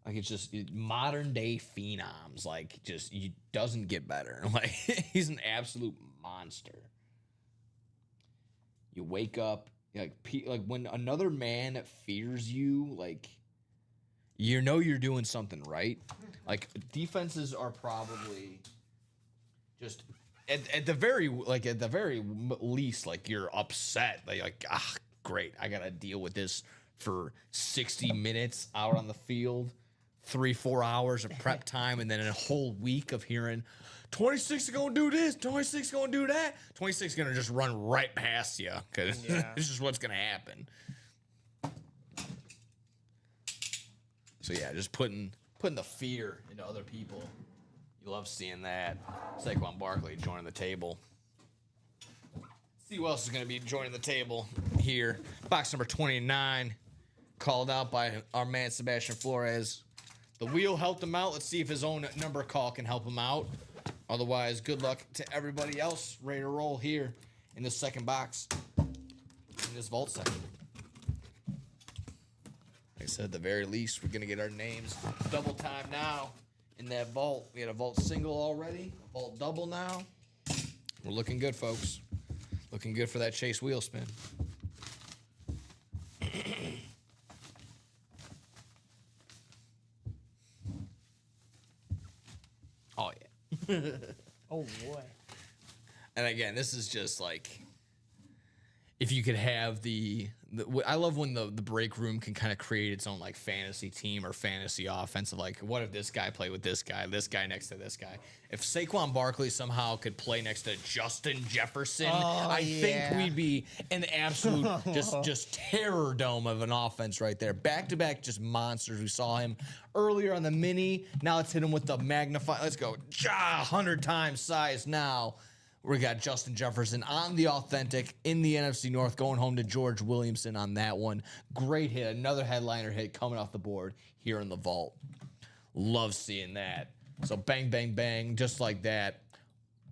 Speaker 2: Like, it's just modern day phenoms. Like, just he doesn't get better. Like, he's an absolute monster. You wake up, like when another man fears you, like, you know you're doing something right. Like, defenses are probably just at the very least, like, you're upset. Like, great, I gotta deal with this for 60 minutes out on the field. 3-4 hours of prep time, and then a whole week of hearing 26 is gonna do this, 26 is gonna do that, 26 is gonna just run right past you because this is what's gonna happen. So yeah, just putting the fear into other people. You love seeing that. Saquon Barkley joining the table. See who else is gonna be joining the table here. Box number 29, called out by our man Sebastian Flores. The wheel helped him out. Let's see if his own number call can help him out. Otherwise, good luck to everybody else ready to roll here in the second box in this vault section. Like I said, at the very least, we're going to get our names double time now in that vault. We had a vault single already, a vault double now. We're looking good, folks. Looking good for that Chase wheel spin. Oh, yeah.
Speaker 3: Oh boy.
Speaker 2: And again, this is just like, if you could have I love when the break room can kind of create its own like fantasy team or fantasy offense of like, what if this guy played with this guy next to this guy? If Saquon Barkley somehow could play next to Justin Jefferson, I think we'd be an absolute just terror dome of an offense right there. Back to back, just monsters. We saw him earlier on the mini. Now let's hit him with the magnify. Let's go, 100 times size now. We got Justin Jefferson on the authentic in the NFC North, going home to George Williamson on that one. Great hit. Another headliner hit coming off the board here in the vault. Love seeing that. So bang, bang, bang, just like that.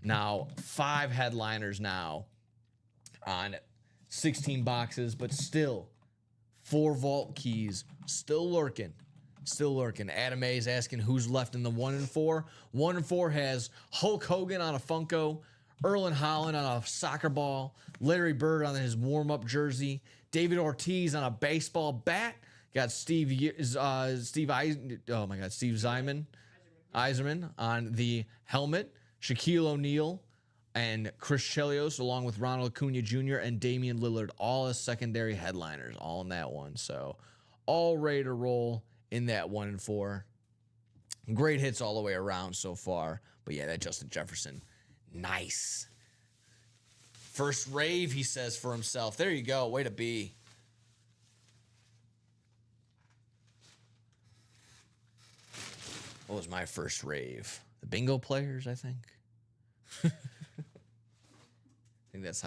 Speaker 2: Now, 5 headliners now on 16 boxes, but still 4 vault keys still lurking. Still lurking. Adam A is asking who's left in the 1 and 4. 1 and 4 has Hulk Hogan on a Funko, Erlen Holland on a soccer ball, Larry Bird on his warm-up jersey, David Ortiz on a baseball bat. Got Steve Yzerman on the helmet, Shaquille O'Neal and Chris Chelios, along with Ronald Acuna Jr. and Damian Lillard, all as secondary headliners, all in that one. So all ready to roll in that 1 and 4. Great hits all the way around so far. But yeah, that Justin Jefferson, nice. First rave, he says for himself. There you go. Way to be. What was my first rave? The bingo players, I think. I think that's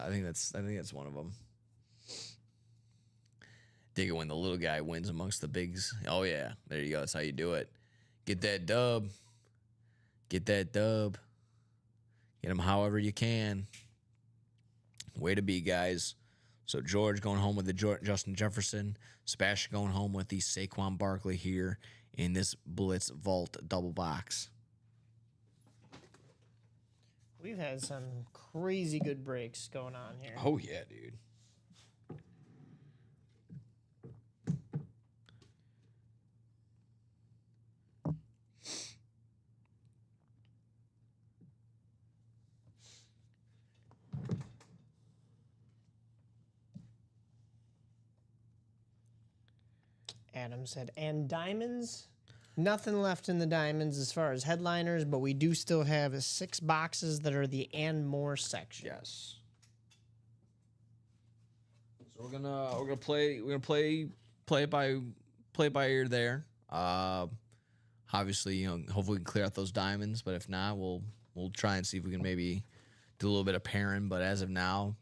Speaker 2: one of them. Dig it when the little guy wins amongst the bigs. Oh yeah, there you go. That's how you do it. Get that dub. Get that dub. Get them however you can. Way to be, guys. So George going home with the Justin Jefferson. Sebastian going home with the Saquon Barkley here in this Blitz Vault double box.
Speaker 3: We've had some crazy good breaks going on here.
Speaker 2: Oh yeah, dude.
Speaker 3: Adam said, and diamonds? Nothing left in the diamonds as far as headliners, but we do still have 6 boxes that are the and more section.
Speaker 2: Yes. So we're gonna play it by ear there. Obviously, hopefully we can clear out those diamonds, but if not, we'll try and see if we can maybe do a little bit of pairing. But as of now,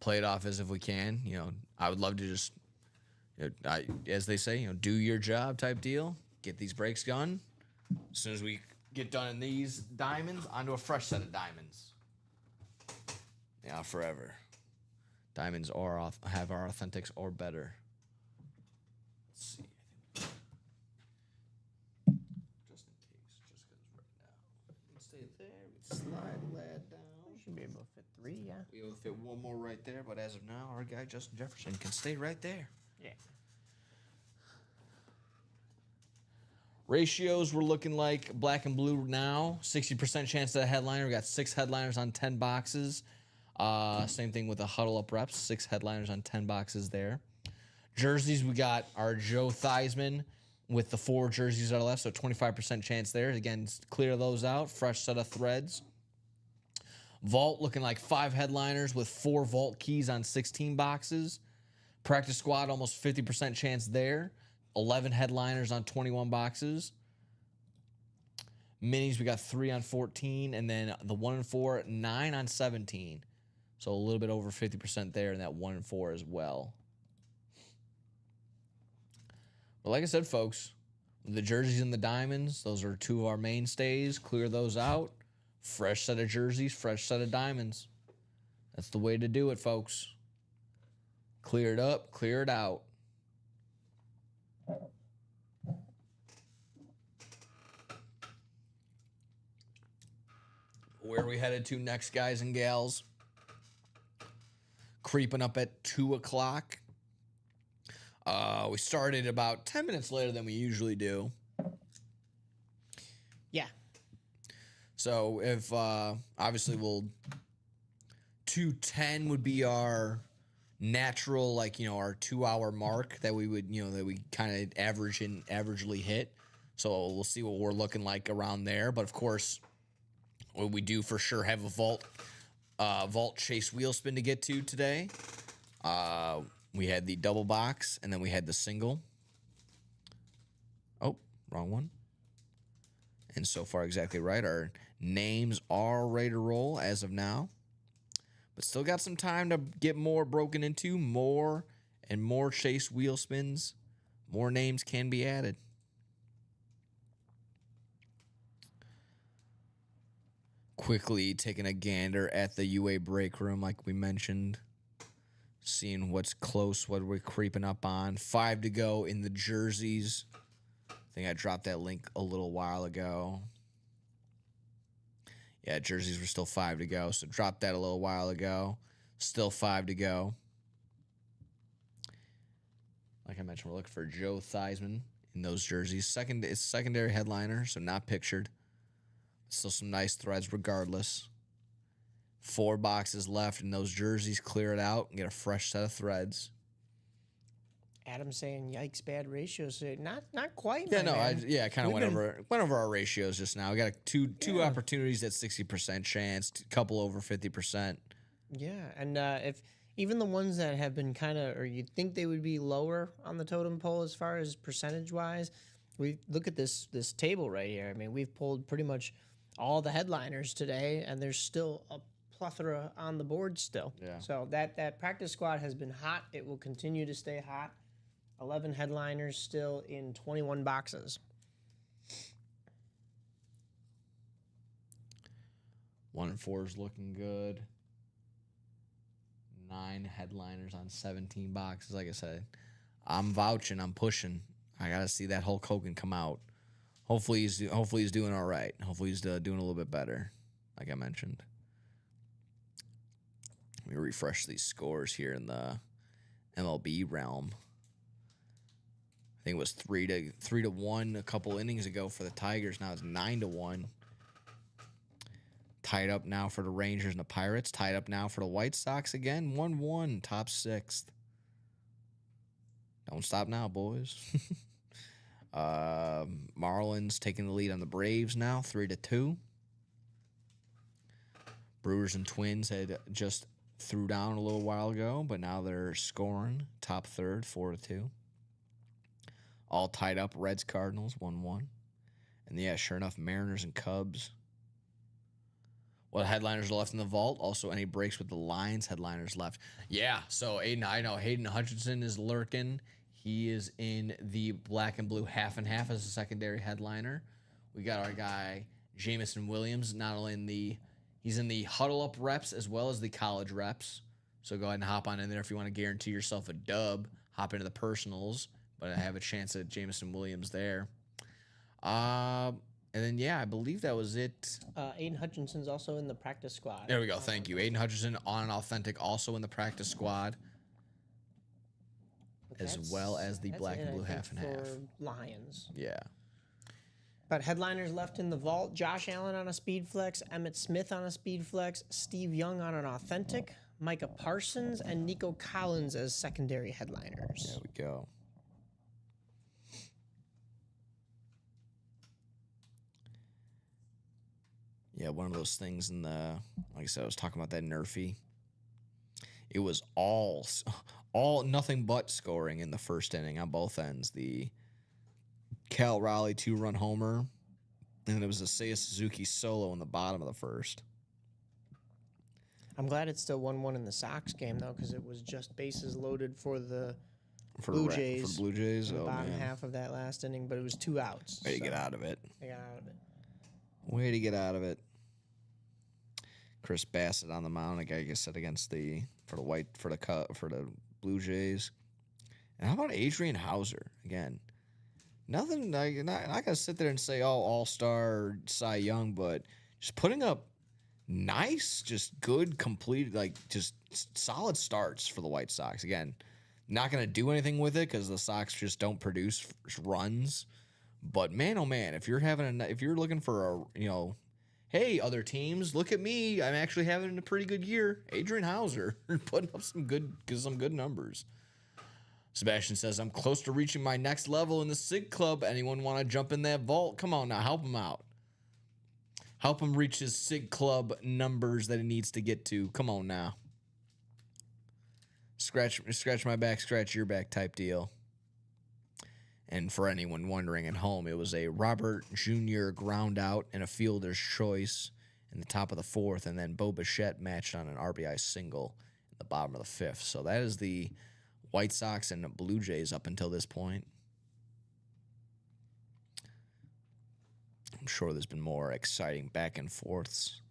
Speaker 2: play it off as if we can. I would love to just, as they say, do your job type deal. Get these breaks done. As soon as we get done in these diamonds, onto a fresh set of diamonds. Yeah, forever. Diamonds have our authentics or better. Let's see. Just in case, just because right now. We stay there. We slide that down.
Speaker 3: Should be able to fit 3, yeah.
Speaker 2: We will fit one more right there, but as of now, our guy Justin Jefferson can stay right there.
Speaker 3: Yeah.
Speaker 2: Ratios, we're looking like black and blue now. 60% chance of a headliner. We got 6 headliners on 10 boxes. Same thing with the huddle up reps. 6 headliners on 10 boxes there. Jerseys, we got our Joe Theismann with the 4 jerseys that are left, so 25% chance there. Again, clear those out. Fresh set of threads. Vault looking like 5 headliners with 4 vault keys on 16 boxes. Practice squad, almost 50% chance there. 11 headliners on 21 boxes. Minis, we got 3 on 14, and then the 1 and 4, 9 on 17. So a little bit over 50% there in that 1 and 4 as well. But like I said, folks, the jerseys and the diamonds, those are 2 of our mainstays. Clear those out. Fresh set of jerseys, fresh set of diamonds. That's the way to do it, folks. Clear it up, clear it out. Where are we headed to next, guys and gals? Creeping up at 2 o'clock. We started about 10 minutes later than we usually do.
Speaker 3: Yeah.
Speaker 2: So if obviously we'll 2:10 would be our natural, like, our 2 hour mark that we would, that we kind of averagely hit. So we'll see what we're looking like around there. But of course, we do for sure have a vault chase wheel spin to get to today. We had the double box and then we had the single. Oh, wrong one. And so far, exactly right. Our names are ready to roll as of now. But still got some time to get more broken into. More and more chase wheel spins. More names can be added. Quickly taking a gander at the UA break room, like we mentioned. Seeing what's close, what we're creeping up on. 5 to go in the jerseys. I think I dropped that link a little while ago. Yeah, jerseys were still 5 to go, so dropped that a little while ago. Still 5 to go. Like I mentioned, we're looking for Joe Theismann in those jerseys. It's secondary headliner, so not pictured. Still some nice threads regardless. 4 boxes left in those jerseys. Clear it out and get a fresh set of threads.
Speaker 3: Adam saying, "Yikes, bad ratios." Not quite.
Speaker 2: Yeah,
Speaker 3: my man.
Speaker 2: I kind of went over our ratios just now. We got two opportunities at 60% chance, a couple over 50%.
Speaker 3: Yeah, and if even the ones that have been kind of, or you'd think they would be lower on the totem pole as far as percentage wise, we look at this table right here. I mean, we've pulled pretty much all the headliners today, and there's still a plethora on the board still.
Speaker 2: Yeah.
Speaker 3: So that practice squad has been hot. It will continue to stay hot. 11 headliners still in 21 boxes.
Speaker 2: 1 and 4 is looking good. 9 headliners on 17 boxes. Like I said, I'm vouching. I'm pushing. I gotta see that Hulk Hogan come out. Hopefully he's doing all right. Hopefully he's doing a little bit better. Like I mentioned. Let me refresh these scores here in the MLB realm. I think it was 3-1 a couple innings ago for the Tigers. Now it's 9-1. Tied up now for the Rangers and the Pirates. Tied up now for the White Sox again. 1-1, top 6th. Don't stop now, boys. Marlins taking the lead on the Braves now, 3-2. Brewers and Twins had just threw down a little while ago, but now they're scoring. Top 3rd, 4-2. All tied up. Reds, Cardinals, 1-1. And yeah, sure enough, Mariners and Cubs. What headliners are left in the vault? Also, any breaks with the Lions headliners left? Yeah, so I know Hayden Hutchinson is lurking. He is in the black and blue half and half as a secondary headliner. We got our guy Jameson Williams, not only he's in the huddle up reps as well as the college reps. So go ahead and hop on in there if you want to guarantee yourself a dub. Hop into the personals, but I have a chance at Jameson Williams there. And then, I believe that was it.
Speaker 3: Aiden Hutchinson's also in the practice squad.
Speaker 2: There we go. Thank you. Aiden Hutchinson on an authentic, also in the practice squad, as well as the black and blue half and half.
Speaker 3: Lions.
Speaker 2: Yeah.
Speaker 3: But headliners left in the vault: Josh Allen on a speed flex, Emmitt Smith on a speed flex, Steve Young on an authentic, Micah Parsons, and Nico Collins as secondary headliners.
Speaker 2: There we go. Yeah, one of those things in the, like I said, I was talking about that Nerfy. It was all nothing but scoring in the first inning on both ends. The Cal Raleigh 2-run homer, and then it was a Seiya Suzuki solo in the bottom of the first.
Speaker 3: I'm glad it's still 1-1 in the Sox game, though, because it was just bases loaded for the
Speaker 2: For
Speaker 3: Blue
Speaker 2: the
Speaker 3: Jays.
Speaker 2: Blue Jays,
Speaker 3: in the
Speaker 2: oh
Speaker 3: bottom
Speaker 2: man.
Speaker 3: half of that last inning, but it was 2 outs.
Speaker 2: Way to get out of it.
Speaker 3: They got out of it.
Speaker 2: Way to get out of it. Chris Bassett on the mound, like I said, against for the Blue Jays. And how about Adrian Hauser again? Nothing. Not gonna sit there and say, "Oh, All-Star or Cy Young," but just putting up nice, just good, complete, like just solid starts for the White Sox. Again, not gonna do anything with it because the Sox just don't produce runs. But man, oh man, if you're looking for hey, other teams, look at me, I'm actually having a pretty good year. Adrian Hauser putting up some good numbers. Sebastian says, I'm close to reaching my next level in the SIG Club. Anyone want to jump in that vault? Come on now, help him out. Help him reach his SIG Club numbers that he needs to get to. Come on now. Scratch my back, scratch your back type deal. And for anyone wondering at home, it was a Robert Jr. ground out and a fielder's choice in the top of the fourth, and then Bo Bichette matched on an RBI single in the bottom of the fifth. So that is the White Sox and the Blue Jays up until this point. I'm sure there's been more exciting back and forths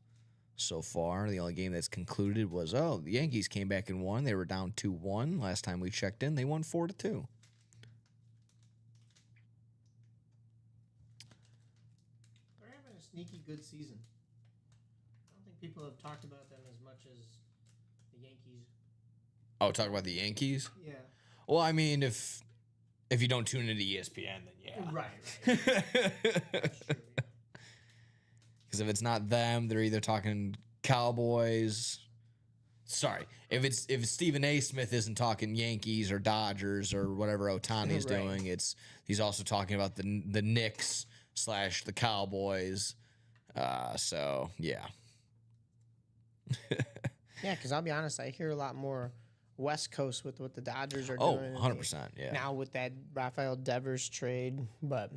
Speaker 2: so far. The only game that's concluded was, the Yankees came back and won. They were down 2-1 last time we checked in. They won 4-2.
Speaker 3: They're having a sneaky good season. I don't think people have talked about them as much as the Yankees.
Speaker 2: Oh, talk about the Yankees?
Speaker 3: Yeah.
Speaker 2: Well, I mean, if you don't tune into ESPN, then yeah.
Speaker 3: Right.
Speaker 2: Because if it's not them, they're either talking Cowboys. Sorry, if Stephen A. Smith isn't talking Yankees or Dodgers or whatever Ohtani's doing, he's also talking about the Knicks / the Cowboys. So yeah.
Speaker 3: Yeah, because I'll be honest, I hear a lot more West Coast with what the Dodgers are
Speaker 2: Oh,
Speaker 3: doing.
Speaker 2: 100%, yeah.
Speaker 3: Now with that Rafael Devers trade, but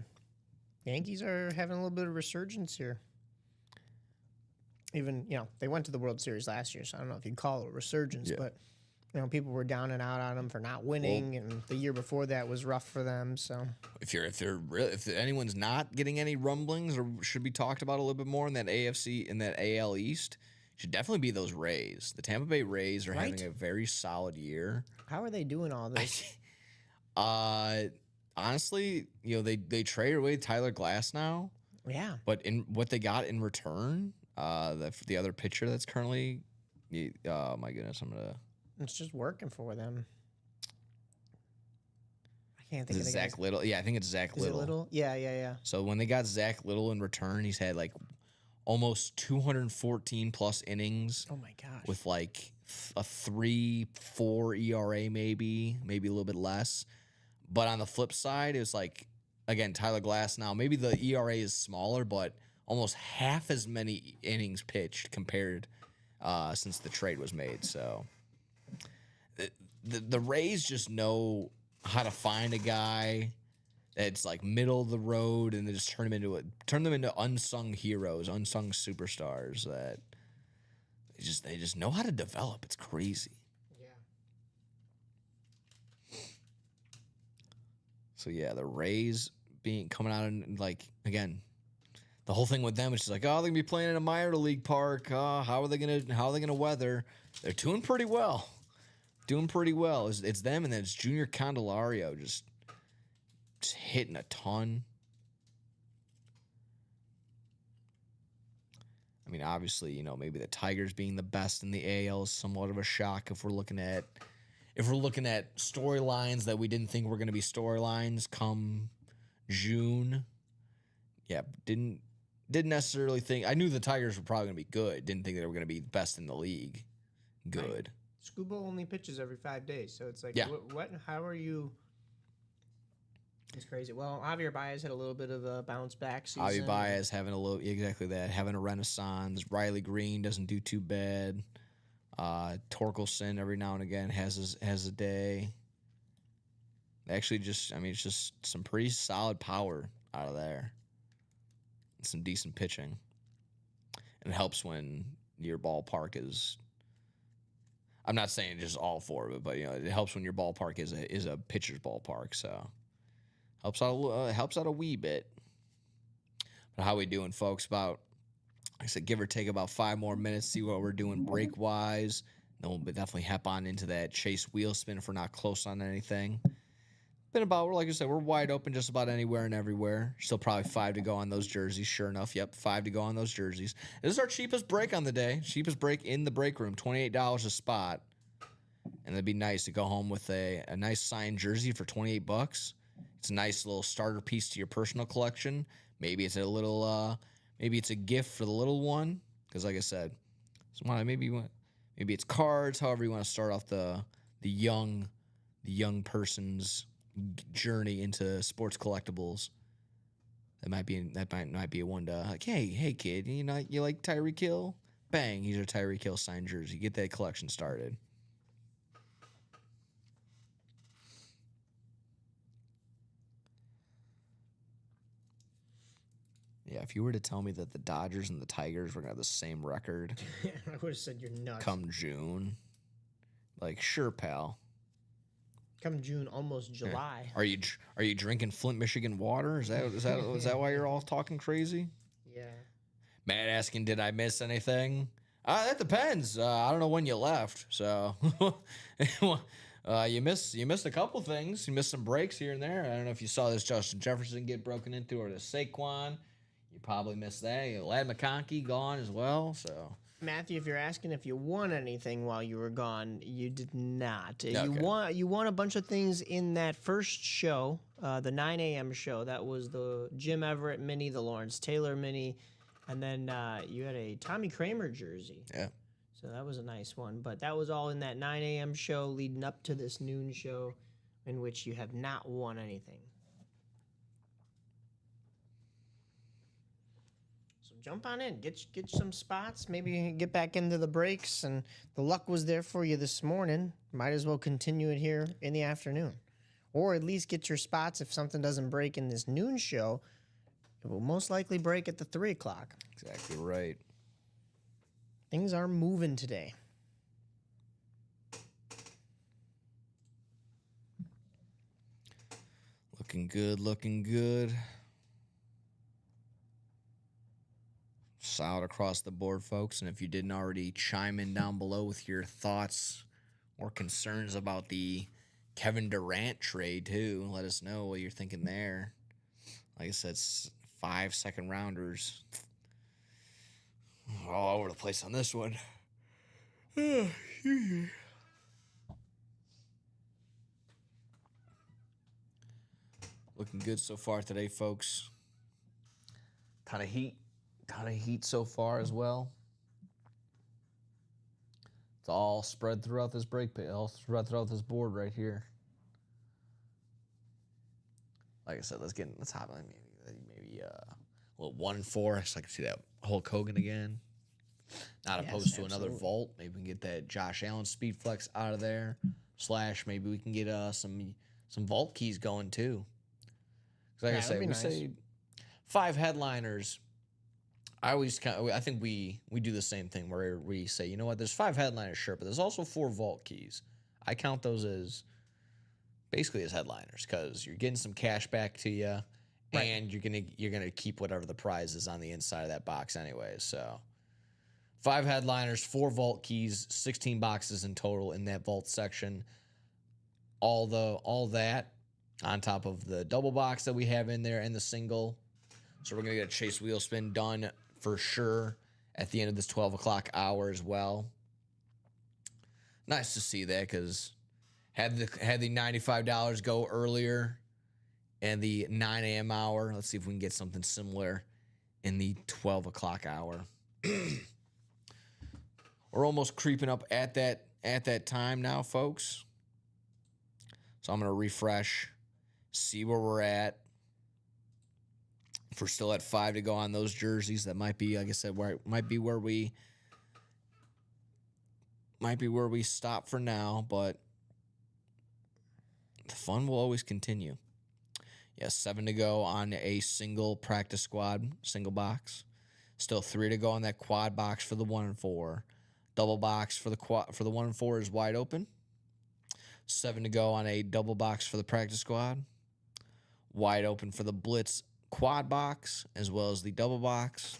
Speaker 3: Yankees are having a little bit of resurgence here. Even, they went to the World Series last year, so I don't know if you'd call it a resurgence, but, people were down and out on them for not winning, and the year before that was rough for them, so.
Speaker 2: If anyone's not getting any rumblings or should be talked about a little bit more in that AL East, should definitely be those Rays. The Tampa Bay Rays are having a very solid year.
Speaker 3: How are they doing all this?
Speaker 2: Honestly, they traded away Tyler Glass now.
Speaker 3: Yeah.
Speaker 2: But in what they got in return, the other pitcher that's currently, oh my goodness,
Speaker 3: It's just working for them. I can't think
Speaker 2: is
Speaker 3: of
Speaker 2: it
Speaker 3: the
Speaker 2: Zach
Speaker 3: guy's-
Speaker 2: Little? Yeah, I think it's Zach
Speaker 3: Is
Speaker 2: Little.
Speaker 3: it Little? Yeah.
Speaker 2: So when they got Zach Little in return, he's had like almost 214 plus innings.
Speaker 3: Oh my gosh.
Speaker 2: With like a 3.4 ERA, maybe a little bit less. But on the flip side, it was like, again, Tyler Glass now, maybe the ERA is smaller, but almost half as many innings pitched compared since the trade was made. So the Rays just know how to find a guy that's like middle of the road and then just turn them into unsung heroes, unsung superstars that they just know how to develop. It's crazy.
Speaker 3: Yeah.
Speaker 2: So yeah, the Rays coming out and like, again, the whole thing with them is just like, they're gonna be playing in a minor league park. How are they gonna weather? They're doing pretty well. It's them, and then it's Junior Candelario just hitting a ton. I mean, obviously, maybe the Tigers being the best in the AL is somewhat of a shock if we're looking at storylines that we didn't think were going to be storylines come June. Yeah, didn't necessarily think. I knew the Tigers were probably going to be good. Didn't think they were going to be best in the league. Good.
Speaker 3: Right. Scuba only pitches every 5 days, so it's like, what? How are you? It's crazy. Well, Javier Baez had a little bit of a bounce back season.
Speaker 2: Javier Baez having having a renaissance. Riley Green doesn't do too bad. Torkelson every now and again has a day. Actually, it's just some pretty solid power out of there. And some decent pitching. And it helps when your ballpark is. I'm not saying just all four of it, but it helps when your ballpark is a pitcher's ballpark. So helps out a wee bit. But how we doing, folks? About I said, give or take about 5 more minutes, see what we're doing break wise. Then we'll definitely hop on into that chase wheel spin if we're not close on anything. Been about, like I said, we're wide open just about anywhere and everywhere. Still probably 5 to go on those jerseys. Sure enough, yep, 5 to go on those jerseys. This is our cheapest break on the day. Cheapest break in the break room, $28 a spot. And it'd be nice to go home with a nice signed jersey for $28. It's a nice little starter piece to your personal collection. Maybe it's a little, maybe it's a gift for the little one. Because like I said, maybe it's cards. However you want to start off the young person's journey into sports collectibles. That might be a one to like, hey kid, you like Tyreek Hill? Bang, here's your Tyreek Hill signed jersey. Get that collection started. Yeah, if you were to tell me that the Dodgers and the Tigers were gonna have the same record
Speaker 3: I would have said you're nuts.
Speaker 2: come June, like, sure, pal.
Speaker 3: Come June, almost July.
Speaker 2: Are you drinking Flint, Michigan water? Is that why you're all talking crazy?
Speaker 3: Yeah.
Speaker 2: Matt asking, did I miss anything? That depends. I don't know when you left, so you missed a couple things. You missed some breaks here and there. I don't know if you saw this Justin Jefferson get broken into or the Saquon. You probably missed that. Lad McConkey gone as well. So
Speaker 3: Matthew, if you're asking if you won anything while you were gone, you did not.
Speaker 2: Okay.
Speaker 3: You won a bunch of things in that first show, the 9 a.m. show. That was the Jim Everett mini, the Lawrence Taylor mini, and then you had a Tommy Kramer jersey.
Speaker 2: yeah.
Speaker 3: So that was a nice one. But that was all in that 9 a.m. show leading up to this noon show, in which you have not won anything. Jump on in, get some spots, maybe get back into the breaks, and the luck was there for you this morning. Might as well continue it here in the afternoon, or at least get your spots. If something doesn't break in this noon show, it will most likely break at the 3 o'clock.
Speaker 2: Exactly right.
Speaker 3: Things are moving today.
Speaker 2: Looking good. Solid across the board, folks. And if you didn't already chime in down below with your thoughts or concerns about the Kevin Durant trade, too, let us know what you're thinking there. Like I said, 5 second rounders. All over the place on this one. Looking good so far today, folks. Ton of heat so far as well. It's all spread throughout this break pit, all spread throughout this board right here. Like I said, let's hop on maybe a little 1-4. So I can see that Hulk Hogan again. Not opposed to another vault. Maybe we can get that Josh Allen speed flex out of there. / maybe we can get some vault keys going too. Like I say, we say 5 headliners. I think we do the same thing where we say, you know what, there's 5 headliners, sure, but there's also 4 vault keys. I count those as basically as headliners because you're getting some cash back to you, right, and you're gonna keep whatever the prize is on the inside of that box anyways. So 5 headliners, 4 vault keys, 16 boxes in total in that vault section. All that on top of the double box that we have in there and the single. So we're gonna get a chase wheel spin done for sure at the end of this 12 o'clock hour as well. Nice to see that because had the $95 go earlier and the 9 a.m. hour. Let's see if we can get something similar in the 12 o'clock hour. We're almost creeping up at that time now, folks. So I'm gonna refresh, see where we're at. If we're still at 5 to go on those jerseys, that might be, like I said, might be where we stop for now, but the fun will always continue. Yes, 7 to go on a single practice squad, single box. Still 3 to go on that quad box for the 1 and 4. Double box for the 1 and 4 is wide open. 7 to go on a double box for the practice squad. Wide open for the blitz quad box as well as the double box.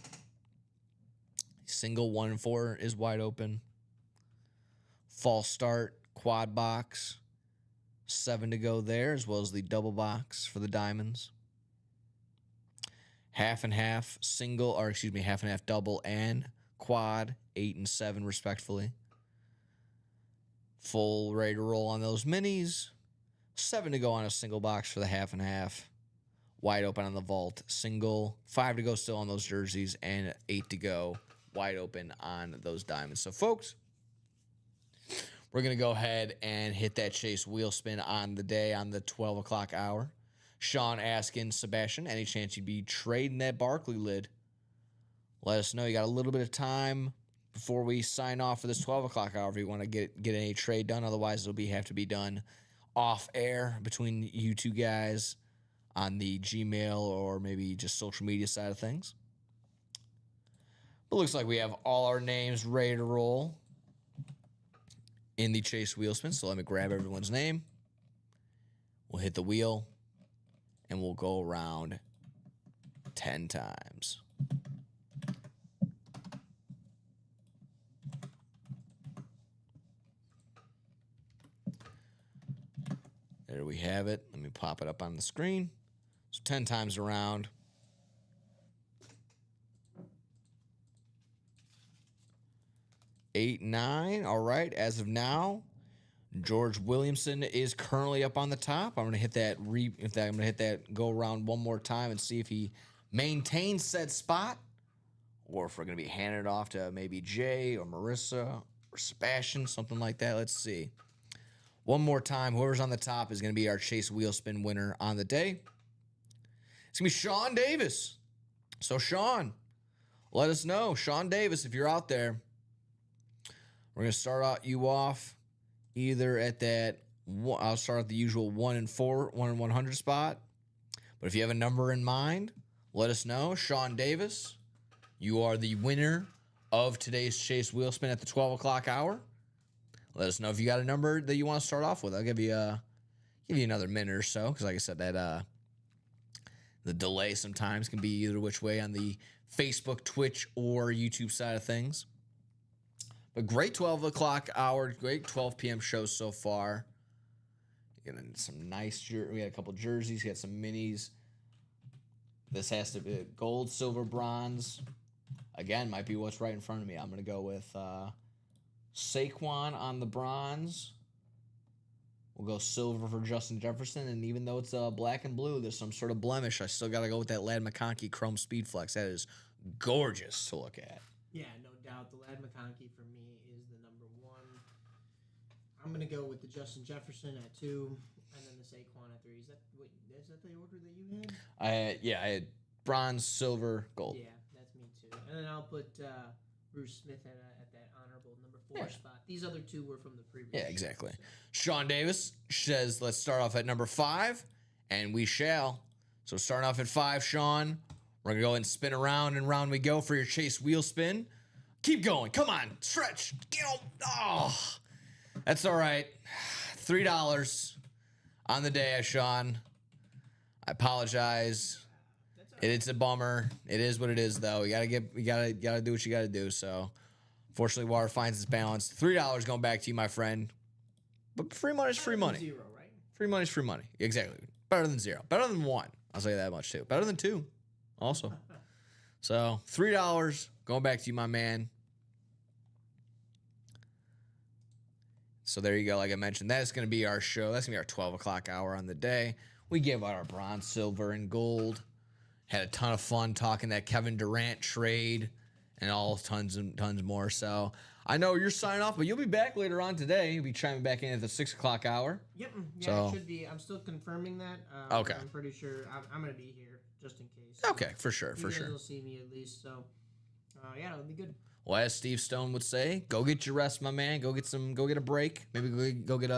Speaker 2: single 1 and 4 is wide open. False start, quad box, 7 to go there, as well as the double box for the diamonds. Half and half single, or excuse me, half and half double and quad, 8 and 7 respectfully. Full ready to roll on those minis. 7 to go on a single box for the half and half. Wide open on the vault, single. 5 to go still on those jerseys, and 8 to go wide open on those diamonds. So, folks, we're going to go ahead and hit that chase wheel spin on the day on the 12 o'clock hour. Sean asking Sebastian, any chance you'd be trading that Barkley lid? Let us know. You got a little bit of time before we sign off for this 12 o'clock hour if you want to get any trade done. Otherwise, it'll have to be done off air between you two guys on the Gmail or maybe just social media side of things. But looks like we have all our names ready to roll in the chase wheel spin. So let me grab everyone's name. We'll hit the wheel and we'll go around 10 times. There we have it. Let me pop it up on the screen. So 10 times around. Eight, 9. All right. As of now, George Williamson is currently up on the top. I'm gonna hit that. I'm gonna hit that go around one more time and see if he maintains said spot, or if we're gonna be handing it off to maybe Jay or Marissa or Sebastian, something like that. Let's see. One more time. Whoever's on the top is gonna be our chase wheel spin winner on the day. It's gonna be Sean Davis. So Sean, let us know. Sean Davis, if you're out there. We're going to start you off either at that, I'll start at the usual 1 and 4, 1 and 100 spot. But if you have a number in mind, let us know. Sean Davis, you are the winner of today's chase wheel spin at the 12 o'clock hour. Let us know if you got a number that you want to start off with. I'll give you another minute or so, because like I said, that the delay sometimes can be either which way on the Facebook, Twitch, or YouTube side of things. But great 12 o'clock hour, great 12 p.m. shows so far. Getting some nice, we had a couple jerseys, we got some minis. This has to be gold, silver, bronze. Again, might be what's right in front of me. I'm going to go with Saquon on the bronze. We'll go silver for Justin Jefferson. And even though it's black and blue, there's some sort of blemish. I still got to go with that Ladd McConkey Chrome Speed Flex. That is gorgeous to look at.
Speaker 3: Yeah, no doubt. The Ladd McConkey for me is the number 1. I'm going to go with the Justin Jefferson at 2, and then the Saquon at 3. Is that the order that you had?
Speaker 2: I had bronze, silver, gold.
Speaker 3: Yeah, that's me too. And then I'll put Bruce Smith at that honorable number 4 spot. These other 2 were from the previous.
Speaker 2: Yeah, exactly. Sean Davis says, let's start off at number 5, and we shall. So starting off at 5, Sean, we're going to go and spin around and round we go for your chase wheel spin. Keep going. Come on. Stretch. Get on. Oh, that's all right. $3 on the day, Sean. I apologize. It's a bummer. It is what it is, though. You gotta do what you gotta do. So, fortunately, water finds its balance. $3 going back to you, my friend. But free money's free money.
Speaker 3: 0, right?
Speaker 2: Free money's free money. Exactly. Better than 0. Better than 1. I'll say that much too. Better than 2. Also. So $3 going back to you, my man. So there you go. Like I mentioned, that's going to be our show. That's going to be our 12 o'clock hour on the day. We gave out our bronze, silver, and gold. Had a ton of fun talking that Kevin Durant trade and all tons and tons more. So I know you're signing off, but you'll be back later on today. You'll be chiming back in at the 6 o'clock hour.
Speaker 3: Yep. Yeah,
Speaker 2: So-
Speaker 3: it should be. I'm still confirming that.
Speaker 2: Okay.
Speaker 3: I'm pretty sure I'm going to be here just in case.
Speaker 2: Okay, for sure,
Speaker 3: You
Speaker 2: for
Speaker 3: guys
Speaker 2: sure.
Speaker 3: will see me at least. So, yeah, it'll be good.
Speaker 2: Well, as Steve Stone would say, go get your rest, my man. Go get a break. Maybe go get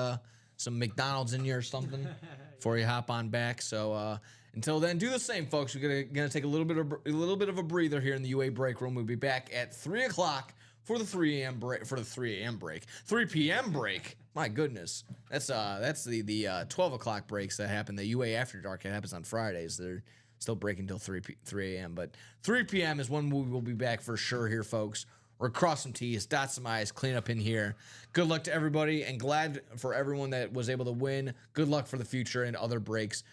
Speaker 2: some McDonald's in you or something before you hop on back. So until then, do the same, folks. We're gonna take a little bit of a breather here in the UA break room. We'll be back at 3 o'clock for the 3 a.m. break. 3 p.m. break. My goodness, that's the 12 o'clock breaks that happen. The UA After Dark, it happens on Fridays. They're still breaking until 3 a.m. But 3 p.m. is when we will be back for sure here, folks. or cross some T's, dot some I's, clean up in here. Good luck to everybody, and glad for everyone that was able to win. Good luck for the future and other breaks.